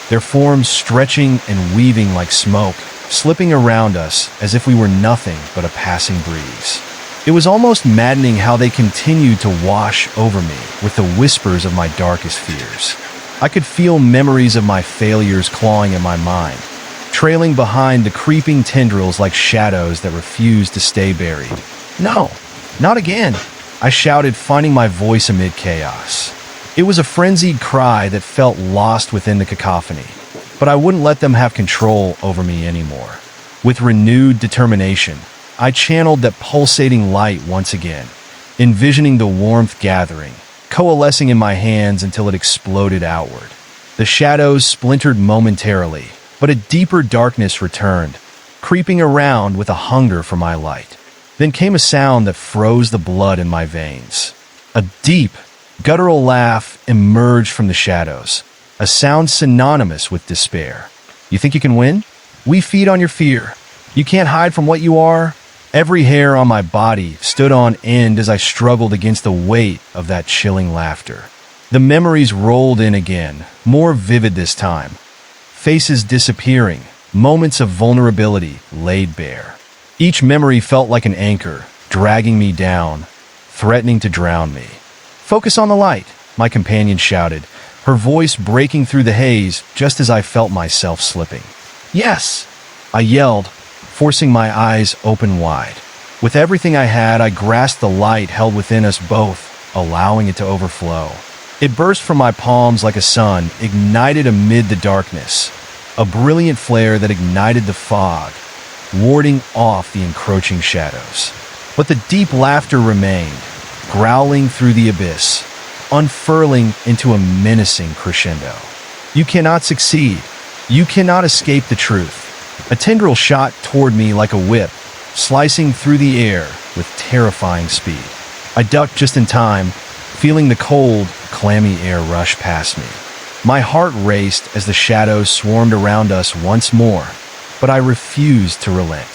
their forms stretching and weaving like smoke, slipping around us as if we were nothing but a passing breeze. It was almost maddening how they continued to wash over me with the whispers of my darkest fears. I could feel memories of my failures clawing at my mind, trailing behind the creeping tendrils like shadows that refused to stay buried. "No, not again," I shouted, finding my voice amid chaos. It was a frenzied cry that felt lost within the cacophony, but I wouldn't let them have control over me anymore. With renewed determination, I channeled that pulsating light once again, envisioning the warmth gathering, coalescing in my hands until it exploded outward. The shadows splintered momentarily, but a deeper darkness returned, creeping around with a hunger for my light. Then came a sound that froze the blood in my veins. A deep, guttural laugh emerged from the shadows, a sound synonymous with despair. "You think you can win? We feed on your fear. You can't hide from what you are." Every hair on my body stood on end as I struggled against the weight of that chilling laughter. The memories rolled in again, more vivid this time. Faces disappearing, moments of vulnerability laid bare. Each memory felt like an anchor, dragging me down, threatening to drown me. "Focus on the light," my companion shouted, her voice breaking through the haze just as I felt myself slipping. "Yes," I yelled, forcing my eyes open wide. With everything I had, I grasped the light held within us both, allowing it to overflow. It burst from my palms like a sun, ignited amid the darkness, a brilliant flare that ignited the fog, warding off the encroaching shadows. But the deep laughter remained, growling through the abyss, unfurling into a menacing crescendo. "You cannot succeed. You cannot escape the truth." A tendril shot toward me like a whip, slicing through the air with terrifying speed. I ducked just in time, feeling the cold, clammy air rush past me. My heart raced as the shadows swarmed around us once more, but I refused to relent.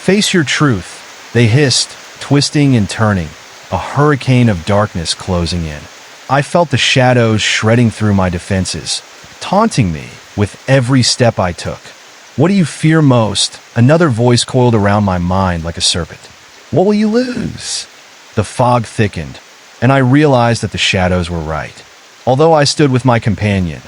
"Face your truth," they hissed, twisting and turning, a hurricane of darkness closing in. I felt the shadows shredding through my defenses, taunting me with every step I took. "What do you fear most?" Another voice coiled around my mind like a serpent. "What will you lose?" The fog thickened, and I realized that the shadows were right. Although I stood with my companion,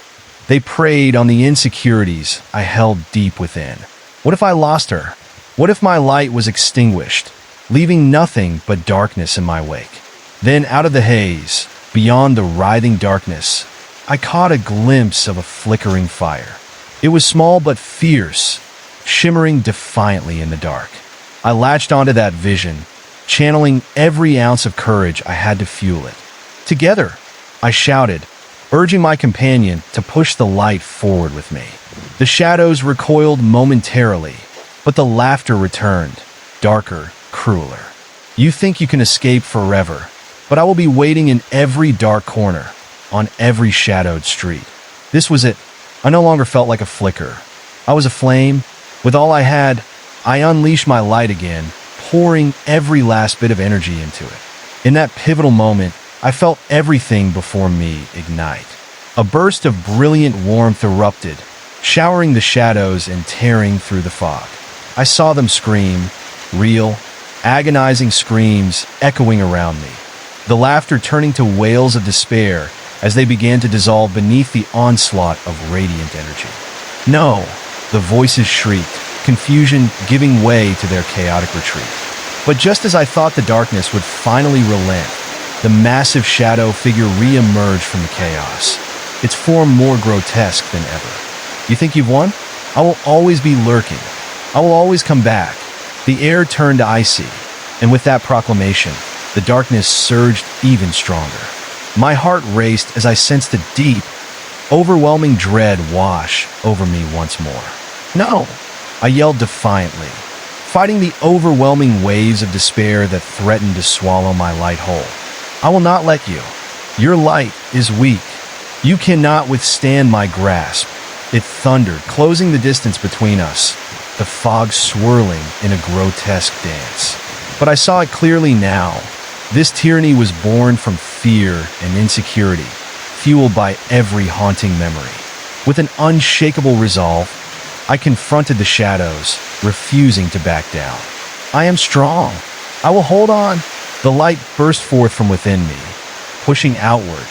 they preyed on the insecurities I held deep within. What if I lost her? What if my light was extinguished, leaving nothing but darkness in my wake? Then out of the haze, beyond the writhing darkness, I caught a glimpse of a flickering fire. It was small but fierce, shimmering defiantly in the dark. I latched onto that vision, channeling every ounce of courage I had to fuel it. Together, I shouted, urging my companion to push the light forward with me. The shadows recoiled momentarily, but the laughter returned, darker, crueler. You think you can escape forever, but I will be waiting in every dark corner, on every shadowed street. This was it. I no longer felt like a flicker. I was a flame. With all I had, I unleashed my light again, pouring every last bit of energy into it. In that pivotal moment, I felt everything before me ignite. A burst of brilliant warmth erupted, showering the shadows and tearing through the fog. I saw them scream, real, agonizing screams echoing around me, the laughter turning to wails of despair as they began to dissolve beneath the onslaught of radiant energy. No, the voices shrieked, confusion giving way to their chaotic retreat. But just as I thought the darkness would finally relent, the massive shadow figure re-emerged from the chaos, its form more grotesque than ever. You think you've won? I will always be lurking. I will always come back. The air turned icy, and with that proclamation, the darkness surged even stronger. My heart raced as I sensed a deep, overwhelming dread wash over me once more. No, I yelled defiantly, fighting the overwhelming waves of despair that threatened to swallow my light whole. I will not let you. Your light is weak. You cannot withstand my grasp. It thundered, closing the distance between us, the fog swirling in a grotesque dance. But I saw it clearly now. This tyranny was born from fear and insecurity, fueled by every haunting memory. With an unshakable resolve, I confronted the shadows, refusing to back down. I am strong. I will hold on. The light burst forth from within me, pushing outward,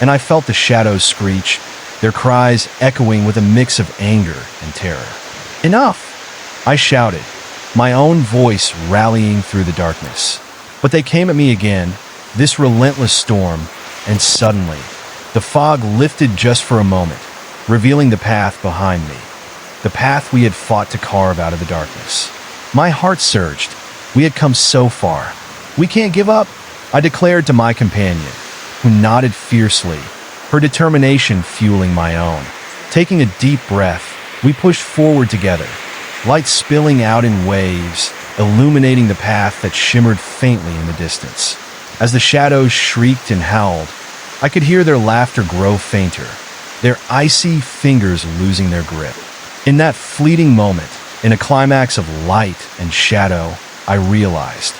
and I felt the shadows screech, their cries echoing with a mix of anger and terror. Enough! I shouted, my own voice rallying through the darkness. But they came at me again, this relentless storm, and suddenly, the fog lifted just for a moment, revealing the path behind me, the path we had fought to carve out of the darkness. My heart surged. We had come so far. We can't give up, I declared to my companion, who nodded fiercely, her determination fueling my own. Taking a deep breath, we pushed forward together, light spilling out in waves, illuminating the path that shimmered faintly in the distance. As the shadows shrieked and howled, I could hear their laughter grow fainter, their icy fingers losing their grip. In that fleeting moment, in a climax of light and shadow, I realized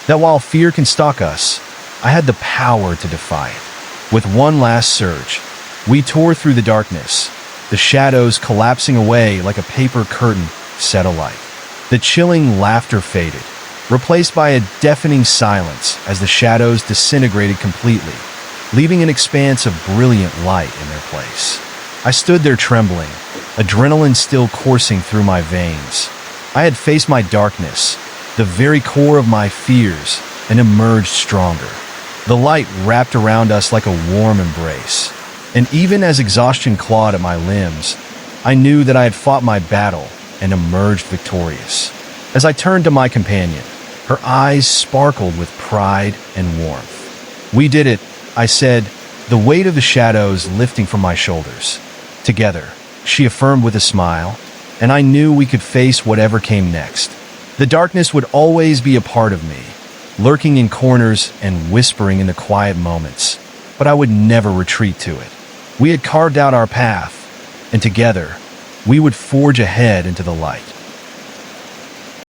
that while fear can stalk us, I had the power to defy it. With one last surge, we tore through the darkness, the shadows collapsing away like a paper curtain set alight. The chilling laughter faded, replaced by a deafening silence as the shadows disintegrated completely, leaving an expanse of brilliant light in their place. I stood there trembling, adrenaline still coursing through my veins. I had faced my darkness, the very core of my fears, and emerged stronger. The light wrapped around us like a warm embrace, and even as exhaustion clawed at my limbs, I knew that I had fought my battle and emerged victorious. As I turned to my companion, her eyes sparkled with pride and warmth. We did it, I said, the weight of the shadows lifting from my shoulders. Together, she affirmed with a smile, and I knew we could face whatever came next. The darkness would always be a part of me, lurking in corners and whispering in the quiet moments, but I would never retreat to it. We had carved out our path, and together, we would forge ahead into the light.